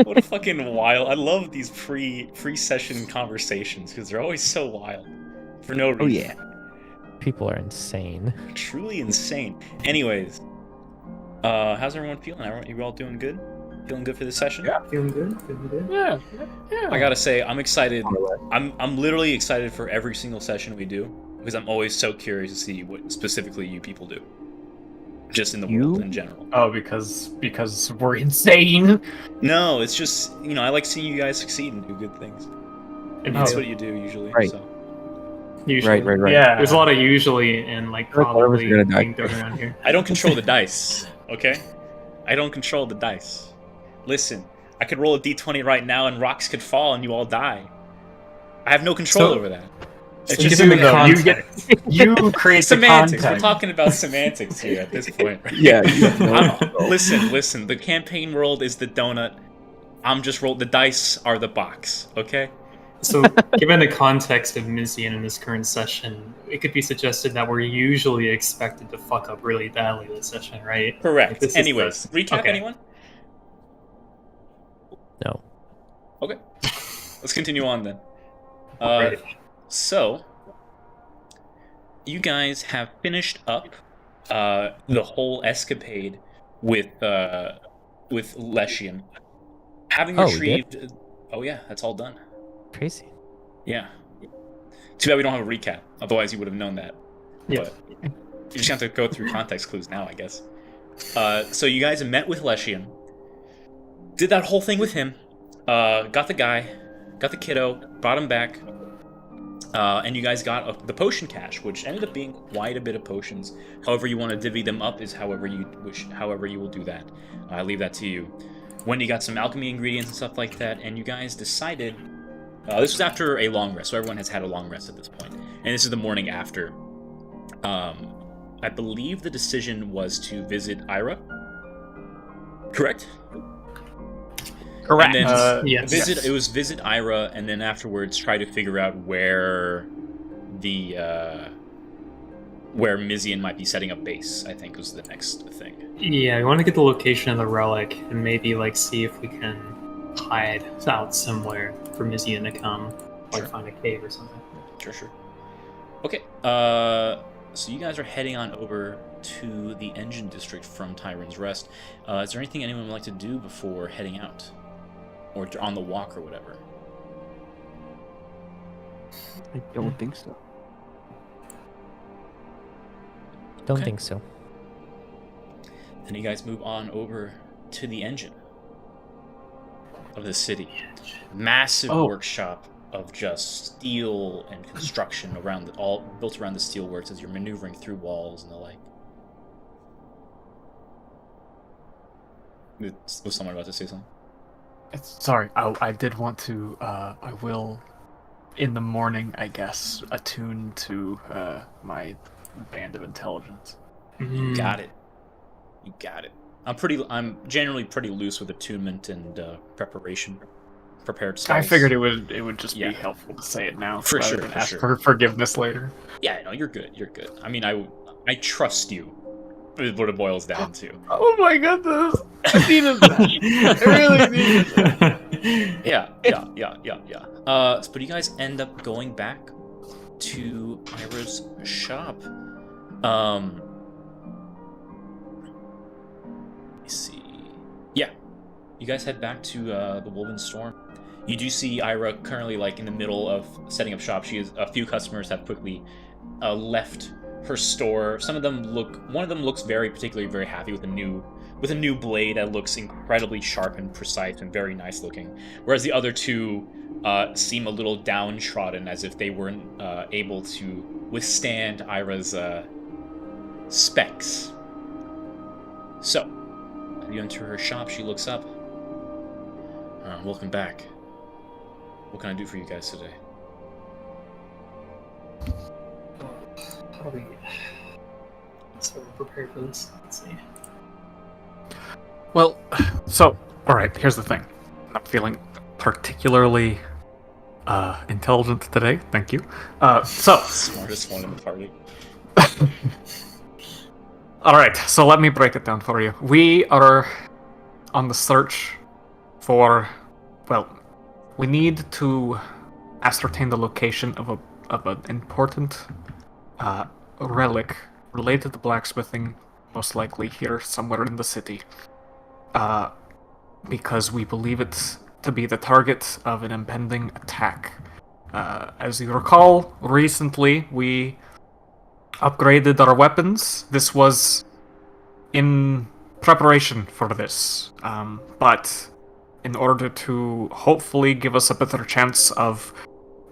What a fucking wild! I love these pre-session conversations because they're always so wild for no reason. Oh yeah. People are insane. Truly insane. Anyways, how's everyone feeling? You all doing good? Feeling good for this session? Yeah, feeling good. Feeling good. Yeah. I gotta say, I'm excited. I'm literally excited for every single session we do because I'm always so curious to see what specifically you people do, just in the world in general. Oh, because we're insane. No, it's just I like seeing you guys succeed and do good things. And That's what you do usually. Right. So. usually. Right. Yeah, there's a lot of usually and like probably gonna die. being thrown around here. I don't control the dice, okay? I don't control the dice. Listen, I could roll a d20 right now and rocks could fall and you all die. I have no control over that. It's just given the context. You create the semantics. context. We're talking about semantics here at this point. Right? Yeah. Listen. The campaign world is the donut. I'm just rolled. The dice are the box. Okay. So, given the context of Mizian in this current session, it could be suggested that we're usually expected to fuck up really badly this session, right? Correct. Like, this is Anyways, recap. okay. Anyone? No. Okay. Let's continue on then. Right. So, you guys have finished up the whole escapade with Leshian. Having Oh, we retrieved... Oh yeah, that's all done. Crazy. Yeah. Too bad we don't have a recap. Otherwise, you would have known that. Yeah. But you just have to go through context clues now, I guess. So you guys met with Leshian. Did that whole thing with him. Got the guy. Got the kiddo. Brought him back. And you guys got the potion cache, which ended up being quite a bit of potions. However you want to divvy them up is however you wish. However you will do that. I leave that to you. Wendy got some alchemy ingredients and stuff like that, and you guys decided... this was after a long rest, so everyone has had a long rest at this point. And this is the morning after. I believe the decision was to visit Ira. Correct? Correct. And then Yes. It was visit Ira, and then afterwards try to figure out where where Mizian might be setting up base, I think was the next thing. Yeah, we want to get the location of the relic and maybe like see if we can hide out somewhere for Mizian to come, like Sure. find a cave or something. Sure. Okay, so you guys are heading on over to the engine district from Tyron's Rest. Is there anything anyone would like to do before heading out? Or on the walk or whatever? I don't think so. Don't Okay. think so. Then you guys move on over to the engine of the city. Massive workshop of just steel and construction all built around the steel works as you're maneuvering through walls and the like. Was someone about to say something? Sorry, I did want to. I will, in the morning, I guess, attune to my band of intelligence. You got it. You got it. I'm generally pretty loose with attunement and preparation. Prepared spells. I figured it would just Yeah. be helpful to say it now, For rather sure, than for ask sure. for forgiveness later. Yeah, no, you're good. You're good. I mean, I trust you. Is what it boils down to. Oh my goodness! I needed that. I really needed that. Yeah. But you guys end up going back to Ira's shop. Let me see. Yeah, you guys head back to the Woven Storm. You do see Ira currently in the middle of setting up shop. A few customers have quickly left her store. One of them looks particularly very happy with a new blade that looks incredibly sharp and precise and very nice looking. Whereas the other two seem a little downtrodden, as if they weren't able to withstand Ira's specs. So, as you enter her shop, she looks up. Welcome back. What can I do for you guys today? How do we sort of prepare for this? Let's see. Well, so alright, here's the thing. I'm feeling particularly intelligent today, thank you. Smartest one in the party. Alright, so let me break it down for you. We are on the search we need to ascertain the location of an important relic related to blacksmithing, most likely here somewhere in the city. Because we believe it to be the target of an impending attack. As you recall, recently we upgraded our weapons. This was in preparation for this, but in order to hopefully give us a better chance of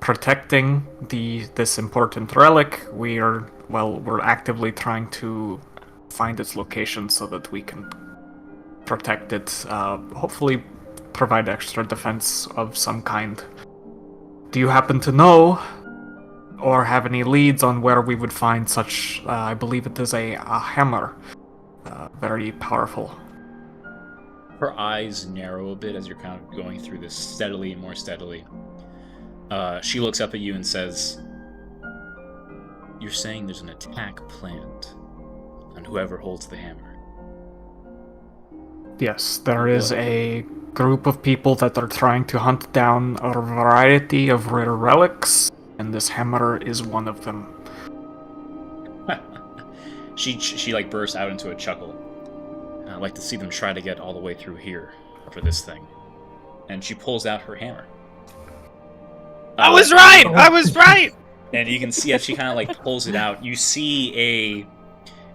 protecting this important relic, we're actively trying to find its location so that we can protect it, hopefully provide extra defense of some kind. Do you happen to know or have any leads on where we would find such, I believe it is a hammer, very powerful? Her eyes narrow a bit as you're kind of going through this steadily and more steadily. She looks up at you and says, "You're saying there's an attack planned on whoever holds the hammer?" Yes, there is a group of people that are trying to hunt down a variety of rare relics, and this hammer is one of them. She like bursts out into a chuckle. I'd like to see them try to get all the way through here for this thing. And she pulls out her hammer. I was right! I was right! And you can see as she kind of like pulls it out, you see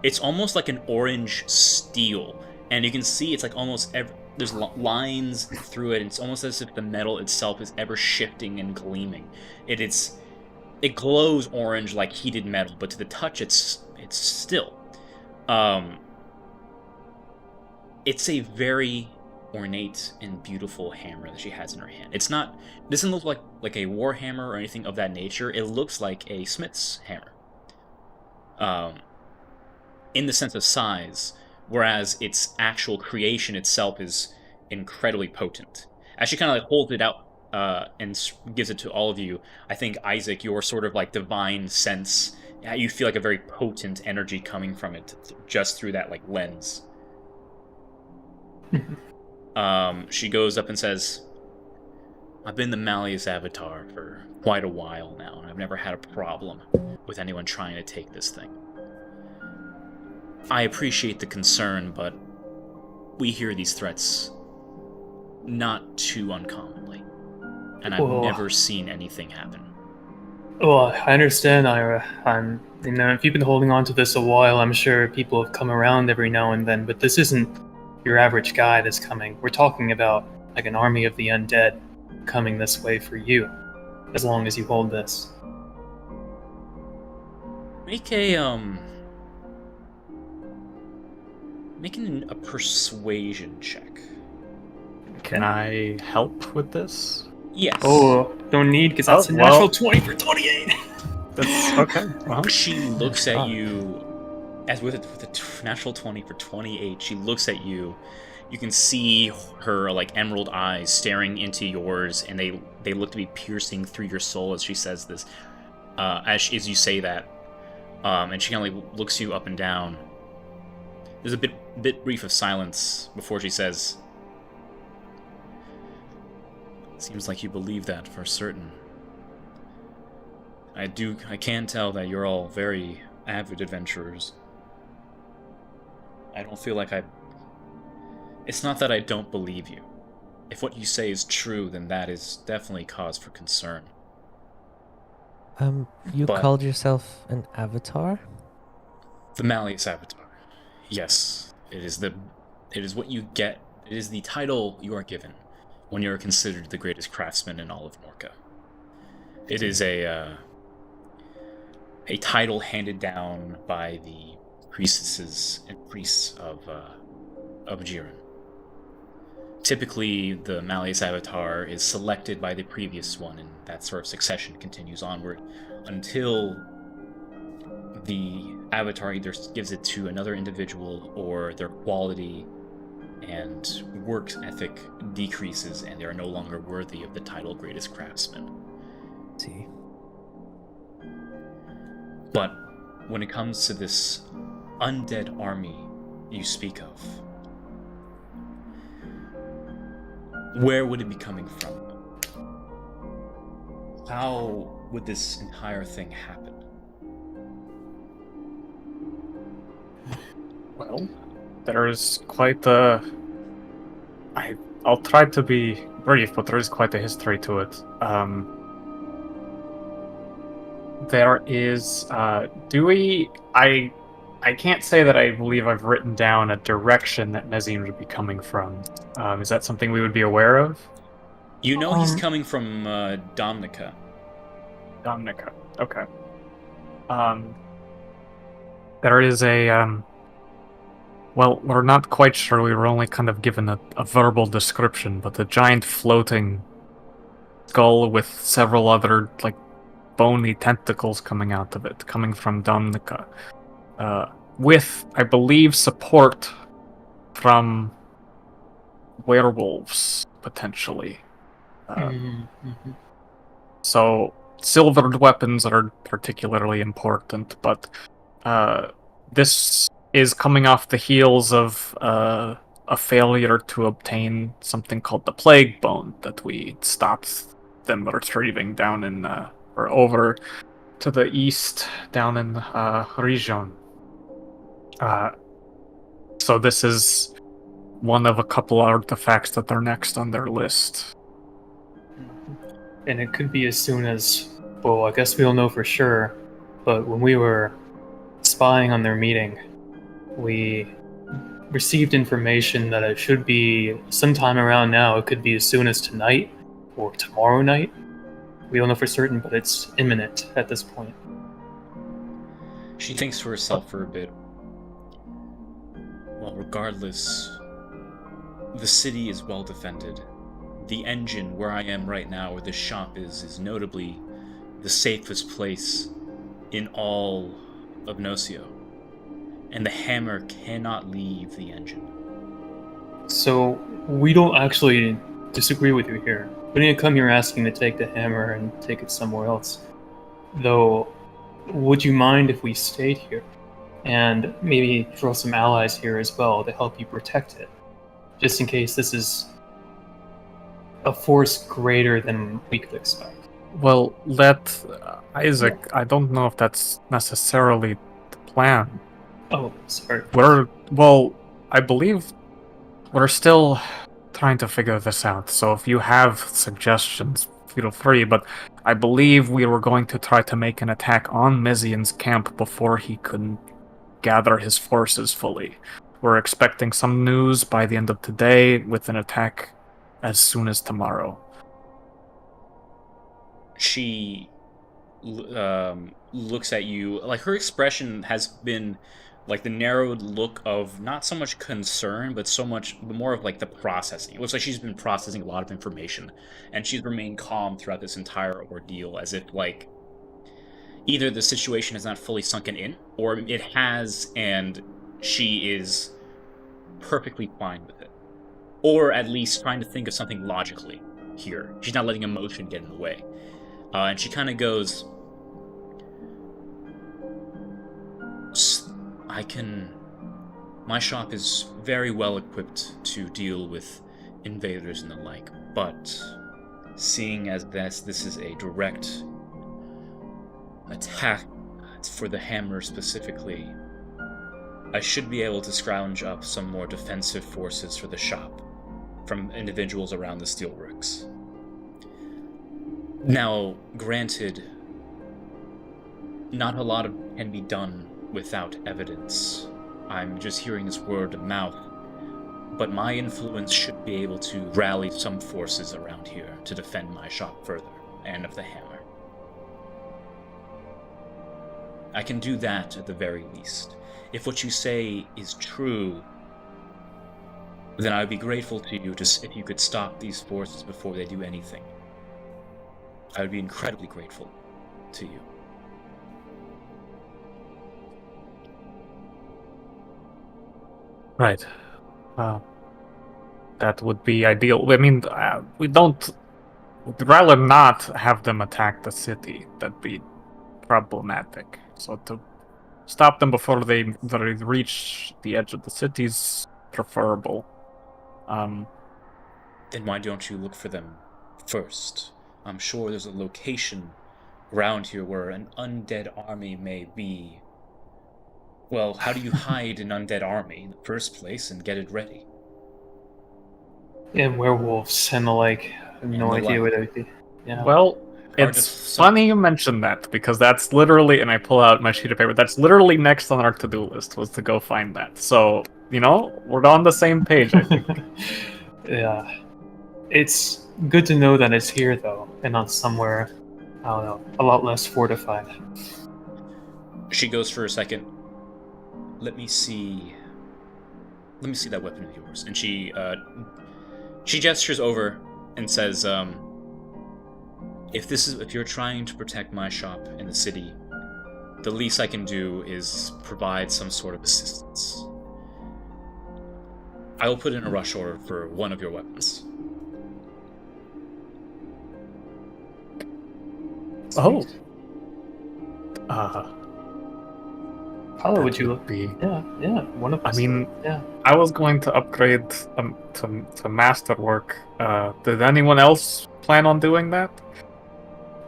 it's almost like an orange steel. And you can see it's like almost there's lines through it. And it's almost as if the metal itself is ever shifting and gleaming. It glows orange like heated metal, but to the touch, it's still. It's a very ornate and beautiful hammer that she has in her hand. It doesn't look like a war hammer or anything of that nature. It looks like a smith's hammer. In the sense of size, whereas its actual creation itself is incredibly potent. As she kind of like holds it out and gives it to all of you, I think, Isaac, your sort of like divine sense, you feel like a very potent energy coming from it just through that like lens. She goes up and says, "I've been the Malleus Avatar for quite a while now, and I've never had a problem with anyone trying to take this thing. I appreciate the concern, but we hear these threats not too uncommonly, and I've never seen anything happen." Well, I understand, Ira. If you've been holding on to this a while, I'm sure people have come around every now and then, but this isn't your average guy that's coming. We're talking about like an army of the undead coming this way for you, as long as you hold this. Make a persuasion check. Can I help with this? Yes. Oh, don't need, because that's a natural 20 for 28. That's okay. Well, she looks at you, as with a natural 20 for 28, she looks at you. You can see her like emerald eyes staring into yours, and they look to be piercing through your soul as she says this. As you say that, and she kind of like looks you up and down. There's a bit brief of silence before she says, "Seems like you believe that for certain. I can tell that you're all very avid adventurers. I don't feel like it's not that I don't believe you. If what you say is true, then that is definitely cause for concern." You called yourself an avatar? The Malleus Avatar. Yes, it is what you get. It is the title you are given when you are considered the greatest craftsman in all of Norca. It is a title handed down by the priestesses and priests of Jiren. Typically, the Malleus Avatar is selected by the previous one, and that sort of succession continues onward until the Avatar either gives it to another individual or their quality and work ethic decreases and they are no longer worthy of the title Greatest Craftsman. See. But when it comes to this undead army you speak of, Where would it be coming from? How would this entire thing happen? Well, there's quite a... I'll try to be brief, but there is quite a history to it. There is... I can't say that I believe I've written down a direction that Mezzine would be coming from. Is that something we would be aware of? You know he's coming from Domnica. Domnica. Okay. There is a... Well, we're not quite sure. We were only kind of given a verbal description, but a giant floating skull with several other, like, bony tentacles coming out of it, coming from Domnica. With, I believe, support from werewolves, potentially. So, silvered weapons are particularly important, but this is coming off the heels of a failure to obtain something called the Plague Bone that we stopped them retrieving down in, or over to the east, down in Region. So this is one of a couple artifacts that are next on their list. And it could be as soon as, well, I guess we don't know for sure, but when we were spying on their meeting, we received information that it should be sometime around now. It could be as soon as tonight or tomorrow night. We don't know for certain, but it's imminent at this point. She thinks to herself for a bit. Well, regardless, the city is well defended. The engine where I am right now, where this shop is notably the safest place in all of Nocio. And the hammer cannot leave the engine. So, we don't actually disagree with you here. We didn't come here asking to take the hammer and take it somewhere else. Though, would you mind if we stayed here? And maybe throw some allies here as well to help you protect it? Just in case this is a force greater than we could expect. Well, Isaac, I don't know if that's necessarily the plan. Oh, sorry. I believe we're still trying to figure this out, so if you have suggestions, feel free, but I believe we were going to try to make an attack on Mezzian's camp before he could gather his forces fully. We're expecting some news by the end of today, with an attack as soon as tomorrow. She looks at you, like her expression has been like the narrowed look of not so much concern, but more of like the processing. It looks like she's been processing a lot of information, and she's remained calm throughout this entire ordeal, as if like either the situation has not fully sunken in, or it has, and she is perfectly fine with it. Or at least trying to think of something logically here. She's not letting emotion get in the way. And she kind of goes, my shop is very well equipped to deal with invaders and the like, but seeing as this is a direct attack for the hammer specifically, I should be able to scrounge up some more defensive forces for the shop from individuals around the steelworks. Now, granted, not a lot can be done without evidence. I'm just hearing this word of mouth, but my influence should be able to rally some forces around here to defend my shop further, and of the hammer. I can do that at the very least. If what you say is true, then I would be grateful to you if you could stop these forces before they do anything. I would be incredibly grateful to you. Right. That would be ideal. I mean, we'd rather not have them attack the city. That'd be problematic. So to stop them before they reach the edge of the city is preferable. Then why don't you look for them first? I'm sure there's a location around here where an undead army may be. Well, how do you hide an undead army in the first place and get it ready? And werewolves and the like. I have no And the idea like. what that would be. Yeah. Well, Hard to it's funny you mention that, because that's literally, and I pull out my sheet of paper, that's literally next on our to-do list, was to go find that. So, we're on the same page, I think. Yeah. It's good to know that it's here, though, and not somewhere, I don't know, a lot less fortified. She goes for a second. Let me see that weapon of yours. And she gestures over and says, if you're trying to protect my shop in the city, the least I can do is provide some sort of assistance. I will put in a rush order for one of your weapons. Oh. How would you look? Be... Yeah, one of us. Yeah. I was going to upgrade to masterwork. Did anyone else plan on doing that?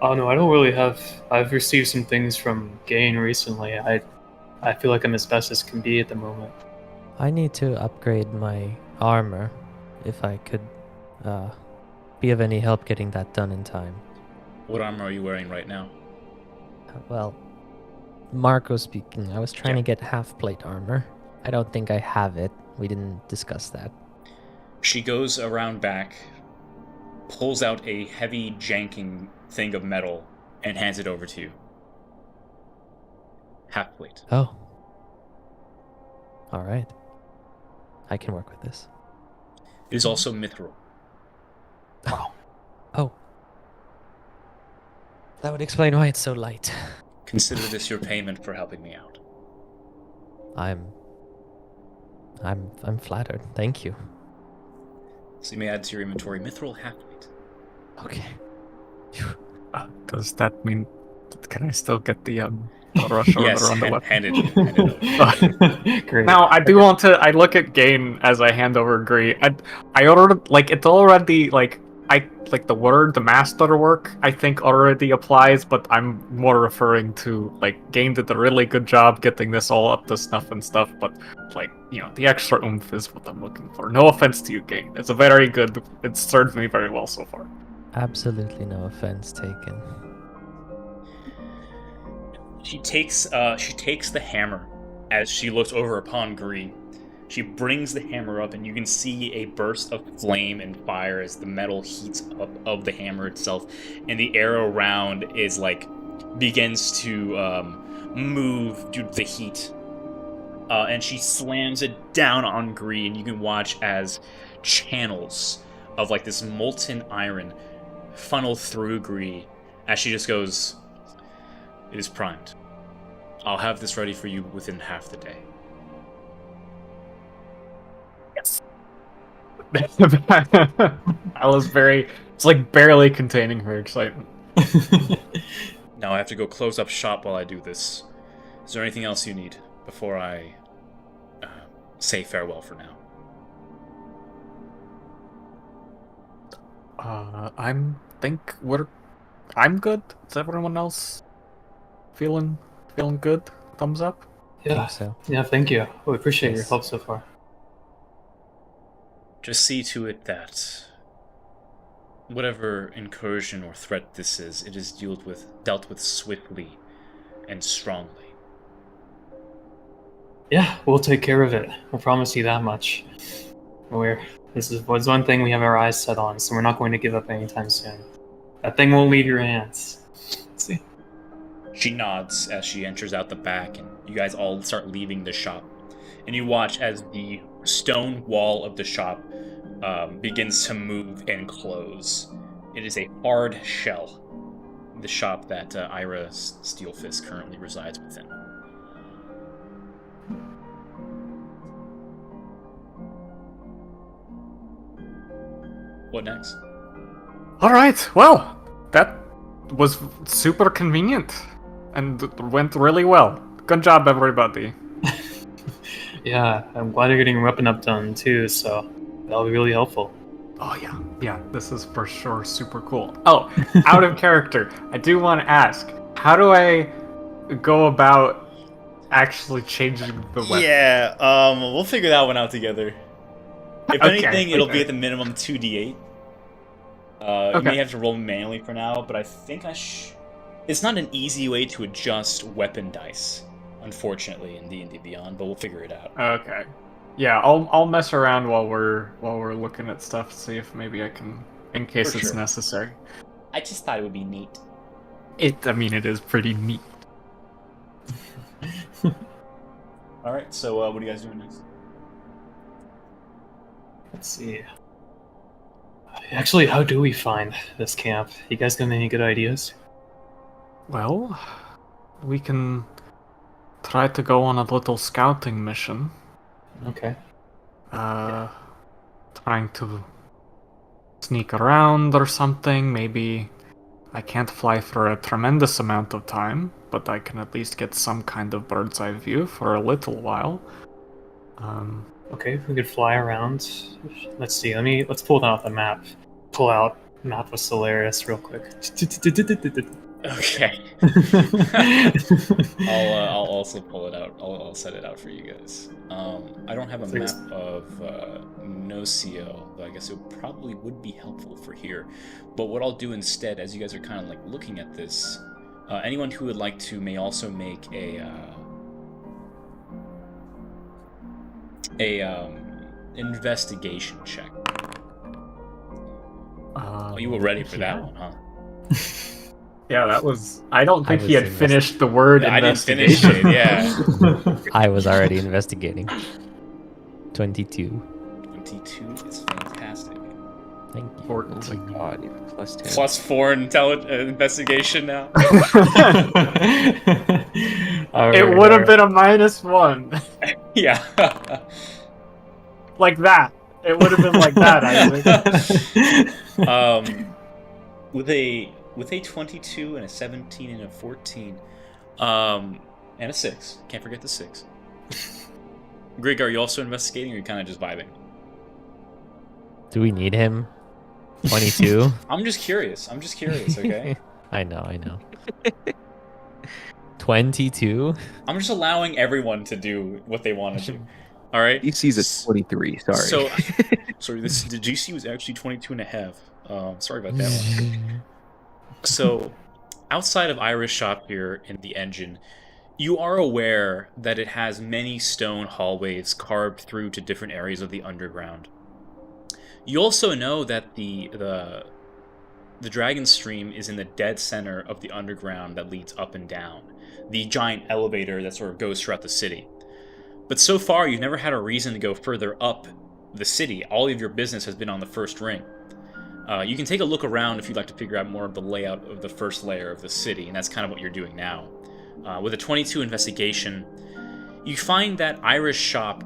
Oh no, I don't really have. I've received some things from Gain recently. I feel like I'm as best as can be at the moment. I need to upgrade my armor, if I could be of any help getting that done in time. What armor are you wearing right now? Well, Marco speaking, I was trying to get half-plate armor. I don't think I have it. We didn't discuss that. She goes around back, pulls out a heavy, janking thing of metal, and hands it over to you. Half plate. Oh. Alright. I can work with this. It is also mithril. Wow. Oh. That would explain why it's so light. Consider this your payment for helping me out. I'm flattered. Thank you. So you may add to your inventory mithril half plate. Okay. Does that mean... Can I still get the rush order Yes, on the weapon? hand it over. Great. Now, I do want to... I look at Gain as I hand over Gree. I ordered... it's already, the word, the master work, I think already applies, but I'm more referring to, Gain did a really good job getting this all up to snuff and stuff, but, the extra oomph is what I'm looking for. No offense to you, Gain. It's a very good... It served me very well so far. Absolutely no offense taken. She takes the hammer as she looks over upon Gree. She brings the hammer up, and you can see a burst of flame and fire as the metal heats up of the hammer itself, and the air around is begins to move due to the heat. And she slams it down on Gree, and you can watch as channels of this molten iron funnel through Gree as she just goes, "It is primed. I'll have this ready for you within half the day." Yes. I was very... It's barely containing her excitement. Now I have to go close up shop while I do this. Is there anything else you need before I say farewell for now? I'm good. Is everyone else feeling good? Thumbs up? Yeah. So. Yeah, thank you. We appreciate your Yes. help so far. Just see to it that whatever incursion or threat this is, it is dealt with swiftly and strongly. Yeah, we'll take care of it. I promise you that much. This is one thing we have our eyes set on, so we're not going to give up anytime soon. That thing won't leave your hands. Let's see. She nods as she enters out the back, and you guys all start leaving the shop. And you watch as the stone wall of the shop begins to move and close. It is a hard shell, the shop that Ira Steelfist currently resides within. What next? Alright, well, that was super convenient and went really well. Good job, everybody. Yeah, I'm glad you're getting your weapon up done too, so that'll be really helpful. Oh yeah, this is for sure super cool. Oh, out of character, I do want to ask, how do I go about actually changing the weapon? Yeah, we'll figure that one out together. If Okay, anything, it'll be okay. at the minimum 2d8. You Okay. may have to roll manually for now, but I think it's not an easy way to adjust weapon dice, unfortunately, in D&D Beyond, but we'll figure it out. Okay. Yeah, I'll mess around while we're looking at stuff to see if maybe I can, in case For it's sure. necessary. I just thought it would be neat. I mean, it is pretty neat. Alright, so what are you guys doing next? Let's see. Actually, how do we find this camp? You guys got any good ideas? Well, we can try to go on a little scouting mission. Okay. Trying to sneak around or something. Maybe I can't fly for a tremendous amount of time, but I can at least get some kind of bird's eye view for a little while. Okay, we could fly around. Let's see. Let's pull out the map. Pull out map of Solaris real quick. Okay. I'll also pull it out. I'll set it out for you guys. I don't have a map of Nocio, though I guess it probably would be helpful for here. But what I'll do instead, as you guys are kind of like looking at this, anyone who would like to may also make a investigation check. Oh, you were ready for that one, huh? Yeah, that was. I don't think I he had was finished the word I didn't finish investigation. it, yeah. I was already investigating. 22. 22 is fantastic. Thank you. Oh my god, even plus 10. Plus 4 investigation now. It would have been a -1. Yeah. Like that. It would have been like that, Isaac. With a 22 and a 17 and a 14, and a 6. Can't forget the 6. Grig, are you also investigating, or are you kind of just vibing? Do we need him? 22? I'm just curious, okay? I know. 22? I'm just allowing everyone to do what they want to do. All right? DC's at 23, sorry. So, sorry, the GC was actually 22 and a half. Sorry about that one. So, outside of Iris' shop here in the engine, you are aware that it has many stone hallways carved through to different areas of the underground. You also know that the Dragon Stream is in the dead center of the underground that leads up and down, the giant elevator that sort of goes throughout the city. But so far, you've never had a reason to go further up the city. All of your business has been on the first ring. You can take a look around if you'd like to figure out more of the layout of the first layer of the city, and that's kind of what you're doing now. With a 22 investigation, you find that Iris' shop,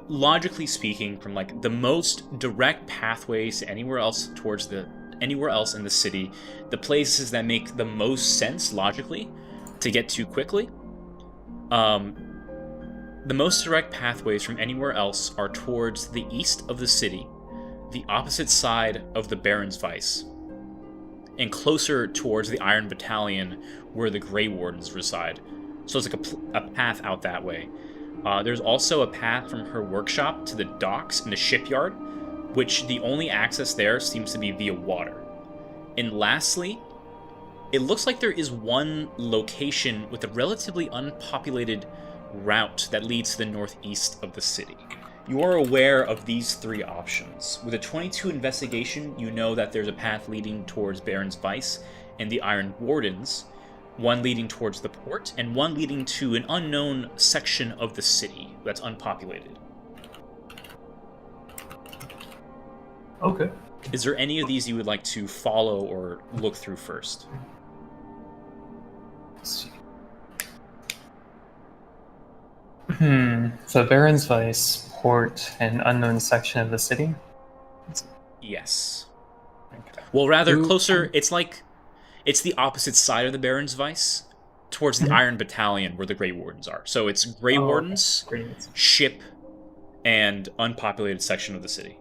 logically speaking, from like the most direct pathways to anywhere else in the city, the places that make the most sense logically to get to quickly. The most direct pathways from anywhere else are towards the east of the city, the opposite side of the Baron's Vice, and closer towards the Iron Battalion where the Grey Wardens reside. So it's like a path out that way. There's also a path from her workshop to the docks and the shipyard, which the only access there seems to be via water. And lastly, it looks like there is one location with a relatively unpopulated route that leads to the northeast of the city. You are aware of these three options. With a 22 investigation, you know that there's a path leading towards Baron's Vice and the Iron Wardens, one leading towards the port, and one leading to an unknown section of the city that's unpopulated. Okay. Is there any of these you would like to follow or look through first? Let's see. So Baron's Vice, port, and unknown section of the city? Yes. Well, rather closer, it's the opposite side of the Baron's Vice, towards the Iron Battalion where the Grey Wardens are. So it's Grey Wardens, Okay. ship, and unpopulated section of the city.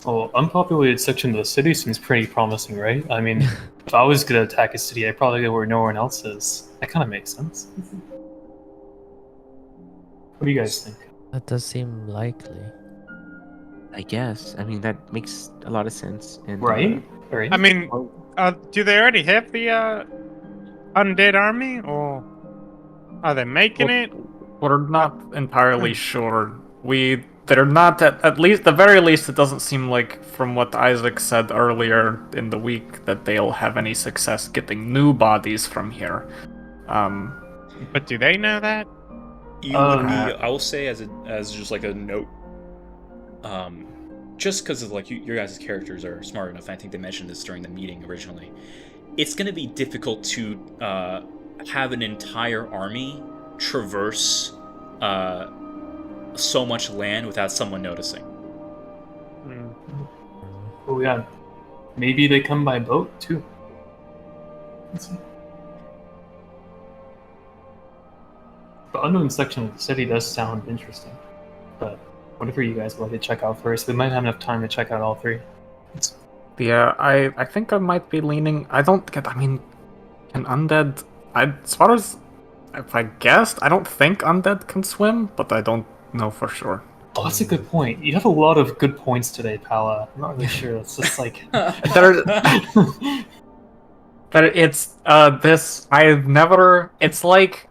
Well, unpopulated section of the city seems pretty promising, right? I mean, if I was gonna attack a city, I'd probably go where no one else is. That kind of makes sense. What do you guys think? That does seem likely. I guess. I mean, that makes a lot of sense. And, Right? Right? I mean, do they already have the undead army, or are they making it? We're not entirely sure. They're not at least the very least. It doesn't seem like, from what Isaac said earlier in the week, that they'll have any success getting new bodies from here. But do they know that? You would be, I will say, as just like a note, just because of like your guys' characters are smart enough. I think they mentioned this during the meeting originally. It's going to be difficult to have an entire army traverse so much land without someone noticing. Oh yeah, maybe they come by boat too. Let's see. The unknown section of the city does sound interesting, but whatever you guys would like to check out first, we might have enough time to check out all three. Yeah, I think I might be leaning. I mean, can undead? As far as if I guessed, I don't think undead can swim, but I don't know for sure. Oh, that's a good point. You have a lot of good points today, Pala. I'm not really sure. It's just like I've never. It's like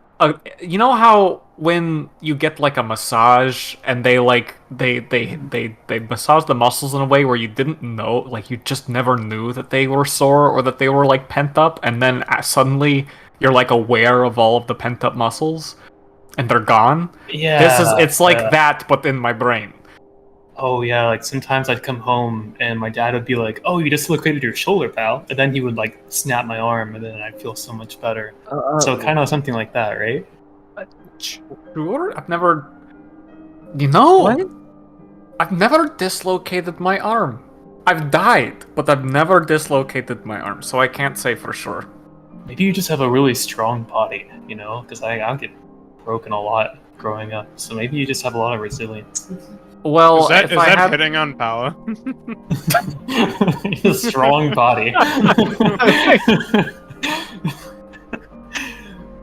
you know how when you get like a massage and they massage the muscles in a way where you didn't know, like you just never knew that they were sore or that they were like pent up, and then suddenly you're like aware of all of the pent up muscles and they're gone. Yeah, it's like that, but in my brain. Oh yeah, like sometimes I'd come home and my dad would be like, "Oh, you dislocated your shoulder, pal," and then he would like snap my arm, and then I'd feel so much better. So kind of something like that, right? Sure, I've never. You know, What? I've never dislocated my arm. I've died, but I've never dislocated my arm, so I can't say for sure. Maybe you just have a really strong body, you know? Because I get broken a lot growing up, so maybe you just have a lot of resilience. Well, Is that if I had... hitting on Paula? A strong body.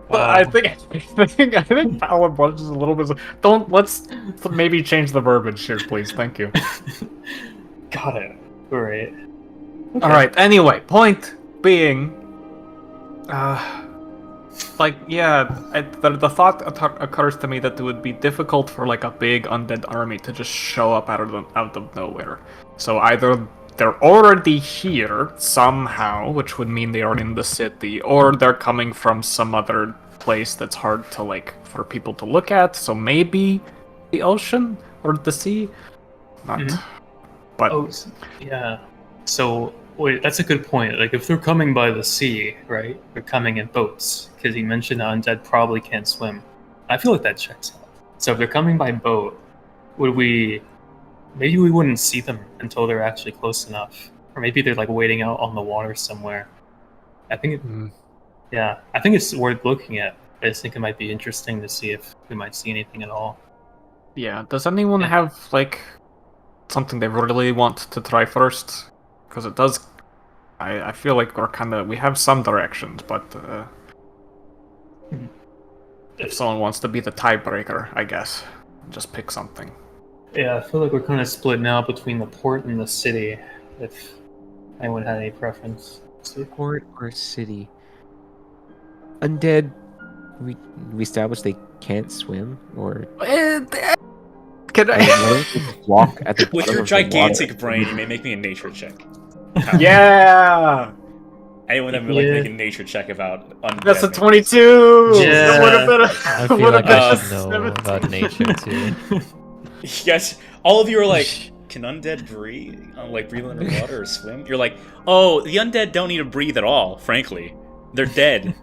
But I think Paula was just a little bit. Let's maybe change the verbiage here, please. Thank you. Got it. All right. All right. Anyway, point being, the thought occurs to me that it would be difficult for like a big undead army to just show up out of nowhere. So either they're already here somehow, which would mean they are in the city, or they're coming from some other place that's hard to for people to look at. So maybe the ocean or the sea. But yeah. So wait, that's a good point. Like if they're coming by the sea, right? They're coming in boats because he mentioned the undead probably can't swim. I feel like that checks out. So if they're coming by boat, maybe we wouldn't see them until they're actually close enough, or maybe they're like waiting out on the water somewhere. I think I think it's worth looking at. I just think it might be interesting to see if we might see anything at all. Yeah. Does anyone have something they really want to try first? Because it does. I feel like we have some directions, but if someone wants to be the tiebreaker, I guess just pick something. Yeah, I feel like we're kind of split now between the port and the city. If anyone had any preference, Port or city? Undead. We established they can't swim, or Can I walk at the With bottom your of the water? gigantic brain, you may make me a nature check. Yeah. Anyone that would like to make a nature check about undead? That's a 22. Yeah. That would have been I feel like I should know about nature too. You guys, all of you are like, can undead breathe? Breathe underwater or swim? You're like, oh, the undead don't need to breathe at all, frankly. They're dead.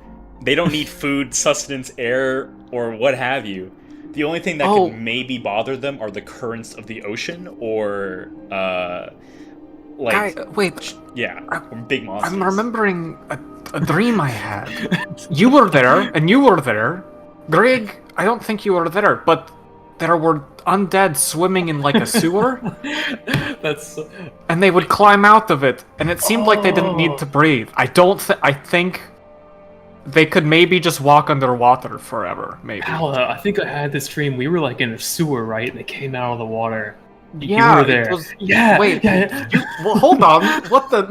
They don't need food, sustenance, air, or what have you. The only thing that could maybe bother them are the currents of the ocean, or, wait. Yeah, or big monsters. I'm remembering a dream I had. You were there, and you were there. Greg, I don't think you were there, but there were undead swimming in like a sewer, That's and they would climb out of it, and it seemed like they didn't need to Oh. breathe. I think they could maybe just walk underwater forever, maybe. Paula. I think I had this dream. We were like in a sewer, right? And they came out of the water. You Yeah, were it there. was- Yeah. wait, Yeah. Well, hold on. What the?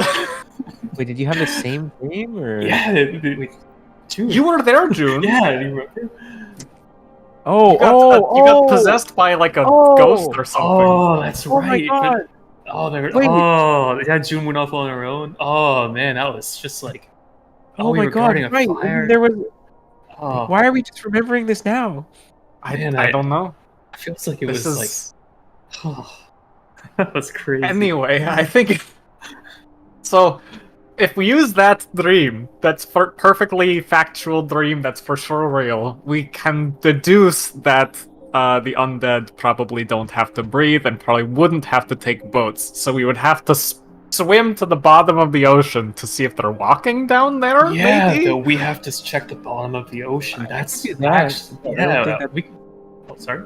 Wait, did you have the same dream or? Yeah. Wait, June. You were there, June. Yeah. You remember? Oh, You got possessed by like a ghost or something. Oh, that's Oh my right. god! Oh, there. Wait. Oh, yeah. June went off on her own. Oh man, that was just like. Oh we my were god! guarding a Right, fire. there was. Oh, Why are we just remembering this now? Man, I don't know. it feels like it This was is like. Oh, that was crazy. anyway. I think so. If we use that dream, that's perfectly factual dream. That's for sure real. We can deduce that the undead probably don't have to breathe and probably wouldn't have to take boats. So we would have to swim to the bottom of the ocean to see if they're walking down there. Yeah, maybe? though we have to check the bottom of the ocean. That's do that. actually, I don't yeah. think that- We. Oh, sorry.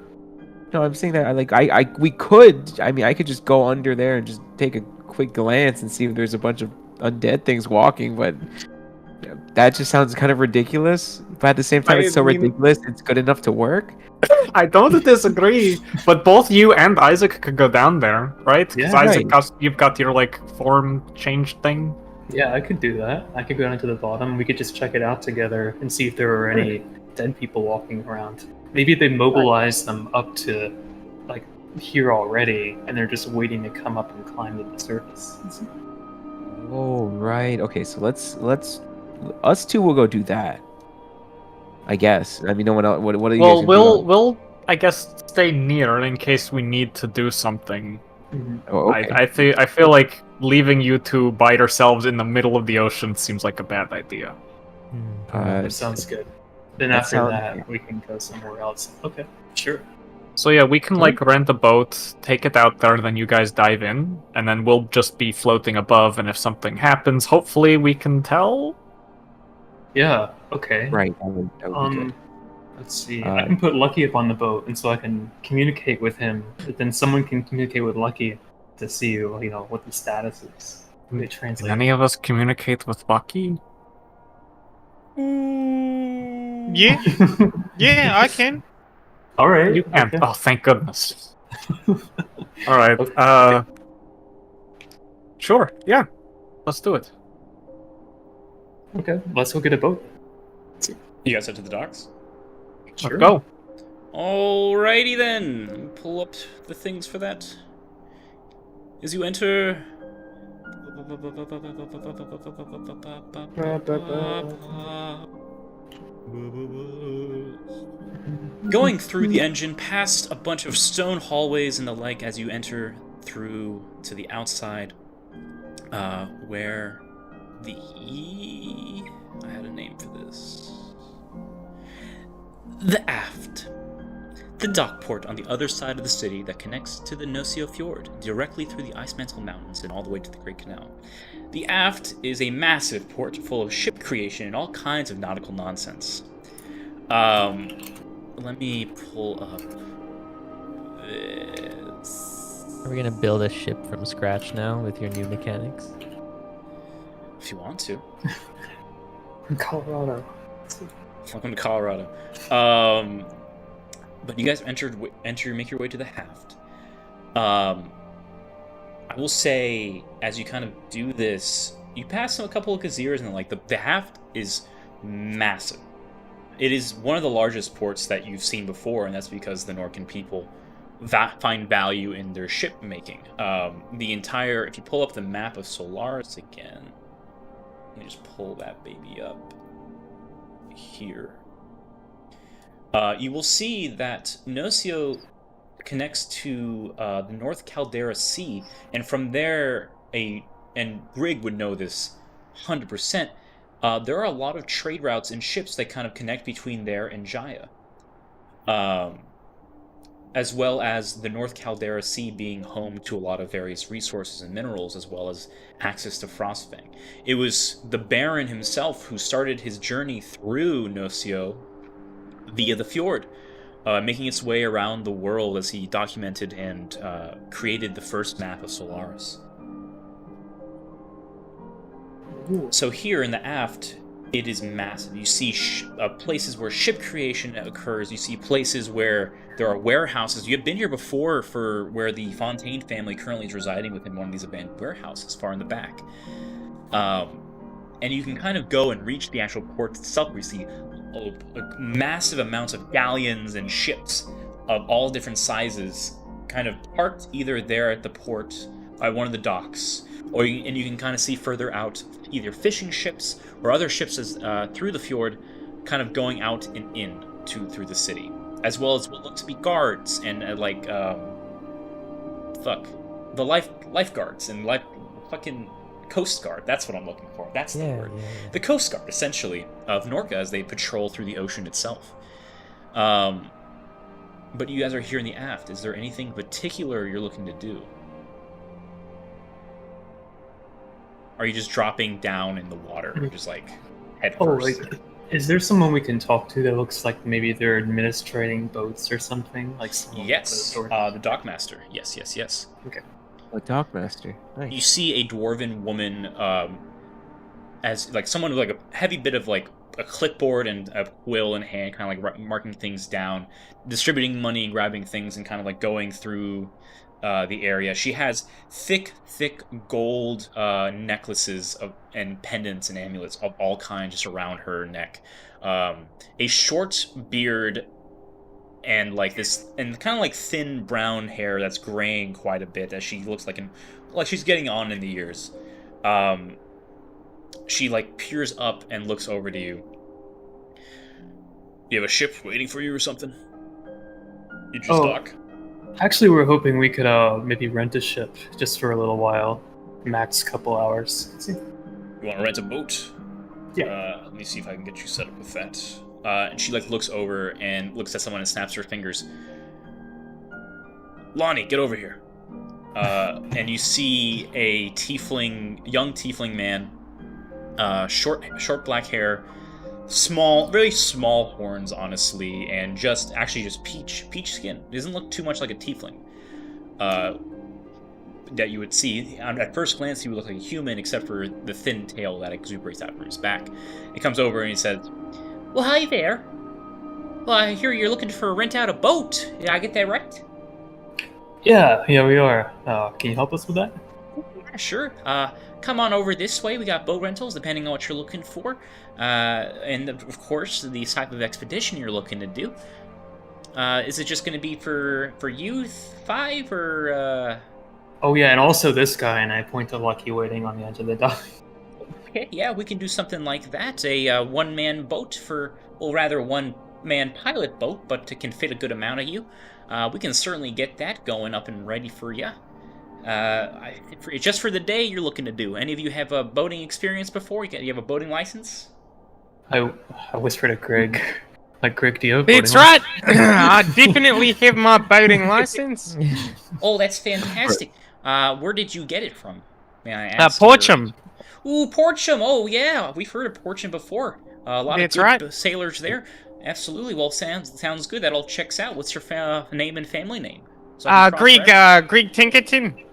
No, I'm saying that we could. I mean, I could just go under there and just take a quick glance and see if there's a bunch of undead things walking, but that just sounds kind of ridiculous. But at the same time, it's so I mean- ridiculous, it's good enough to work. I don't disagree, but both you and Isaac could go down there, right? 'Cause Yeah. Isaac, Right. you've got your like form change thing. Yeah, I could do that. I could go down to the bottom. We could just check it out together and see if there are any dead people walking around. Maybe they mobilized them up to like here already, and they're just waiting to come up and climb to the surface. Oh right. Okay, so let's us two will go do that. I guess. I mean, no one else. What are you Well, guys gonna do? we'll I guess stay near in case we need to do something. Oh, okay. I feel like leaving you two by yourselves in the middle of the ocean seems like a bad idea. That sounds good. Then that after sounds- that, we can go somewhere else. Okay, sure. So yeah, we can like rent a boat, take it out there, then you guys dive in, and then we'll just be floating above. And if something happens, hopefully we can tell. Yeah. Okay. Right. That would be good. Let's see. I Uh, can put Lucky up on the boat, and so I can communicate with him. But then someone can communicate with Lucky to see, you know, what the status is. They Can translate. any of us communicate with Lucky? Yeah, yeah, I can. All right. You can't. okay. Oh, thank goodness. All right. Okay. Sure. Yeah. Let's do it. Okay. Let's go get a boat. You guys head to the docks? Sure. Let's go. Alrighty then. Pull up the things for that. As you enter. Going through the engine, past a bunch of stone hallways and the like as you enter through to the outside, where the... I had a name for this. The aft. The dockport on the other side of the city that connects to the Nosio Fjord, directly through the Ice Mantle Mountains and all the way to the Great Canal. The aft is a massive port full of ship creation and all kinds of nautical nonsense. Let me pull up this. Are we gonna build a ship from scratch now with your new mechanics? If you want to. Colorado. Welcome to Colorado. But you guys make your way to the Haft. I will say, as you kind of do this, you pass a couple of gazeers, and like the Haft is massive. It is one of the largest ports that you've seen before, and that's because the Norcan people find value in their ship making. If you pull up the map of Solaris again, let me just pull that baby up here. You will see that Nosio connects to the North Caldera Sea, and from there, and Grig would know this 100%, there are a lot of trade routes and ships that kind of connect between there and Jaya. As well as the North Caldera Sea being home to a lot of various resources and minerals, as well as access to Frostfang. It was the Baron himself who started his journey through Nosio via the fjord. making its way around the world as he documented and created the first map of Solaris. So here in the aft, it is massive. You see places where ship creation occurs. You see places where there are warehouses. You have been here before for where the Fontaine family currently is residing within one of these abandoned warehouses far in the back. And you can kind of go and reach the actual port itself, where you see massive amounts of galleons and ships of all different sizes kind of parked either there at the port by one of the docks, or you can kind of see further out either fishing ships or other ships through the fjord kind of going out and in through the city, as well as what look to be guards and the lifeguards and fucking Coast Guard. That's what I'm looking for. That's the word. Yeah. The Coast Guard, essentially, of Norca as they patrol through the ocean itself. But you guys are here in the aft. Is there anything particular you're looking to do? Are you just dropping down in the water, just like head first? Is there someone we can talk to that looks like maybe they're administrating boats or something? Like yes, the dockmaster. Yes. Okay. A dockmaster. Nice. You see a dwarven woman, as like someone with like a heavy bit of like a clipboard and a quill in hand, kind of like marking things down, distributing money, grabbing things, and kind of like going through the area. She has thick gold necklaces and pendants and amulets of all kinds just around her neck. A short beard and like this, and kind of like thin brown hair that's graying quite a bit as she looks like she's getting on in the years. She like peers up and looks over to you. You have a ship waiting for you or something? You just dock? Actually, we're hoping we could maybe rent a ship just for a little while, max couple hours. You want to rent a boat? Yeah. Let me see if I can get you set up with that. And she like looks over and looks at someone and snaps her fingers. Lonnie, get over here. And you see a young tiefling man, short black hair, very small horns, honestly, and just peach skin. It doesn't look too much like a tiefling that you would see. At first glance, he would look like a human, except for the thin tail that exuberates out from his back. He comes over and he says, "Well, hi there. Well, I hear you're looking for rent out a boat. Did I get that right?" Yeah, we are. Can you help us with that? Yeah, sure. Come on over this way. We got boat rentals, depending on what you're looking for. And, of course, the type of expedition you're looking to do. Is it just going to be for youth 5, or... Oh, yeah, and also this guy, and I point to Lucky waiting on the edge of the dock. Okay, yeah, we can do something like that. A one-man boat one-man pilot boat, but it can fit a good amount of you. We can certainly get that going up and ready for you. Just for the day you're looking to do. Any of you have a boating experience before? You have a boating license? I whispered to Greg. Like, Greg, do you have a boating That's right! I definitely have my boating license. Oh, that's fantastic. Where did you get it from? May I ask? Porcham. Ooh, Porcham. Oh, yeah. We've heard of Porcham before. A lot That's of good right. Sailors there. Absolutely. Well, sounds good. That all checks out. What's your name and family name? So Greg Tinkerton.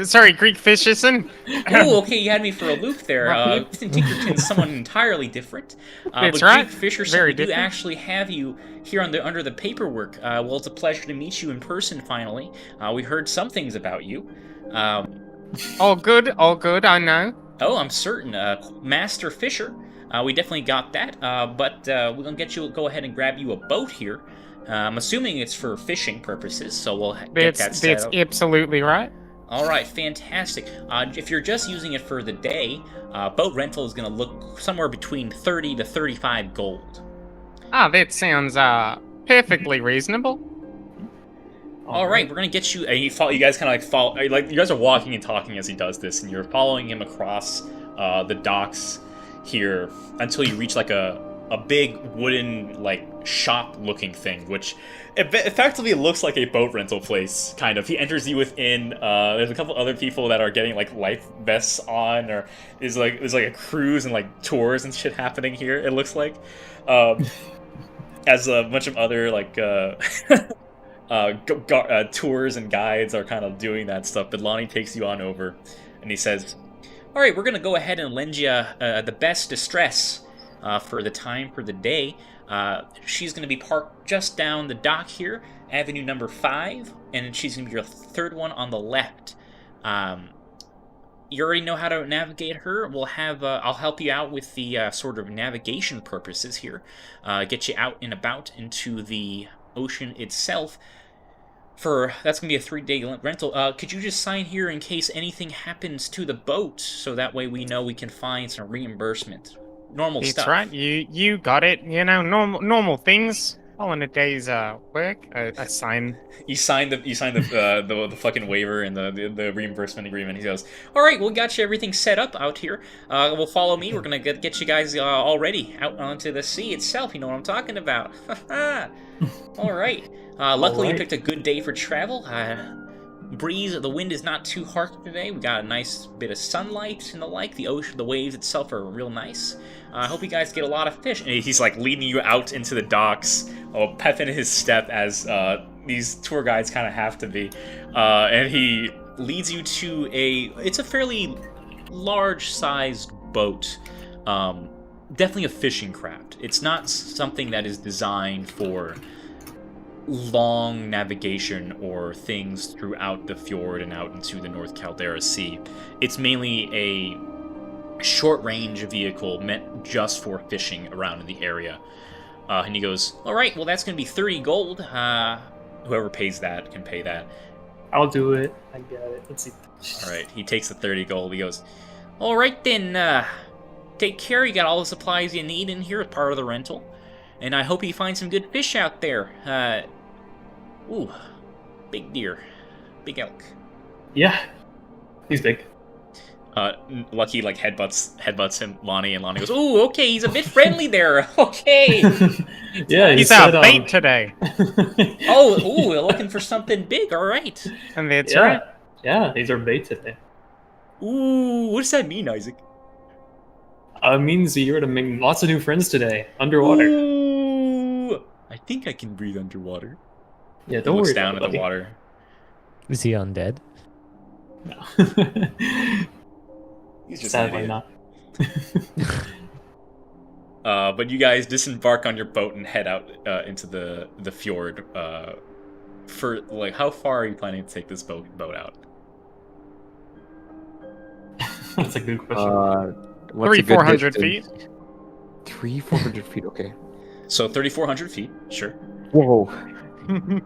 Sorry, Greg Fisherson. Oh, okay, you had me for a loop there. Tinkerton's someone entirely different. That's but right. Greg Fisherson, we do actually have you here under the paperwork. Well, it's a pleasure to meet you in person, finally. We heard some things about you. All good, I know. Oh, I'm certain. Master Fisher. We definitely got that. But we're going to go ahead and grab you a boat here. I'm assuming it's for fishing purposes, so we'll get that set up. That's absolutely right. All right, fantastic. If you're just using it for the day, boat rental is going to look somewhere between 30 to 35 gold. That sounds perfectly reasonable. All right, we're going to get you... You guys kind of follow... You guys are walking and talking as he does this, and you're following him across the docks here until you reach like a big wooden shop-looking thing, which effectively looks like a boat rental place, kind of. He enters you within. There's a couple other people that are getting life vests on, or there's a cruise and tours and shit happening here. It looks like, as a bunch of other like tours and guides are kind of doing that stuff, but Lonnie takes you on over, and he says, "All right, we're gonna go ahead and lend you the best distress for the time for the day. She's gonna be parked just down the dock here, Avenue number 5, and she's gonna be your third one on the left. You already know how to navigate her. We'll have I'll help you out with the sort of navigation purposes here, get you out and about into the ocean itself. That's gonna be a 3-day rental. Could you just sign here in case anything happens to the boat, so that way we know we can find some reimbursement. Normal That's stuff." right. You got it. You know, normal things. Following a day's work, I sign. You signed the fucking waiver and the reimbursement agreement. He goes, "All right, we got you everything set up out here. Well, follow me. We're gonna get you guys all ready out onto the sea itself. You know what I'm talking about." All right. Luckily, you picked a good day for travel. The wind is not too harsh today. We got a nice bit of sunlight and the like. The ocean, the waves itself are real nice. I hope you guys get a lot of fish. And he's like leading you out into the docks, pepping his step as these tour guides kind of have to be. And he leads you to it's a fairly large-sized boat. Definitely a fishing craft. It's not something that is designed for long navigation or things throughout the fjord and out into the North Caldera Sea. It's mainly a short-range vehicle meant just for fishing around in the area. And he goes, "All right, well, that's going to be 30 gold. Whoever pays that can pay that." I'll do it. I got it. Let's see. All right, he takes the 30 gold. He goes, "All right, then, take care. You got all the supplies you need in here as part of the rental. And I hope you find some good fish out there. Ooh, big deer. Big elk." Yeah, he's big. Lucky like headbutts him, Lonnie, and Lonnie goes, "Ooh, okay, he's a bit friendly there. Okay." Yeah, He's our bait today. Oh, ooh, we're looking for something big. All right. And that's Yeah, right. yeah, he's our bait today. Ooh, what does that mean, Isaac? It means you're gonna make lots of new friends today, underwater. Ooh, I think I can breathe underwater. Yeah, He don't looks worry down about at the water. Is he undead? No. He's just Sadly an not. But you guys disembark on your boat and head out into the fjord. For like, how far are you planning to take this boat out? That's a good question. What's a good 300-400 distance? feet. 300-400 feet. Okay. So 3,400 feet, sure. Whoa. You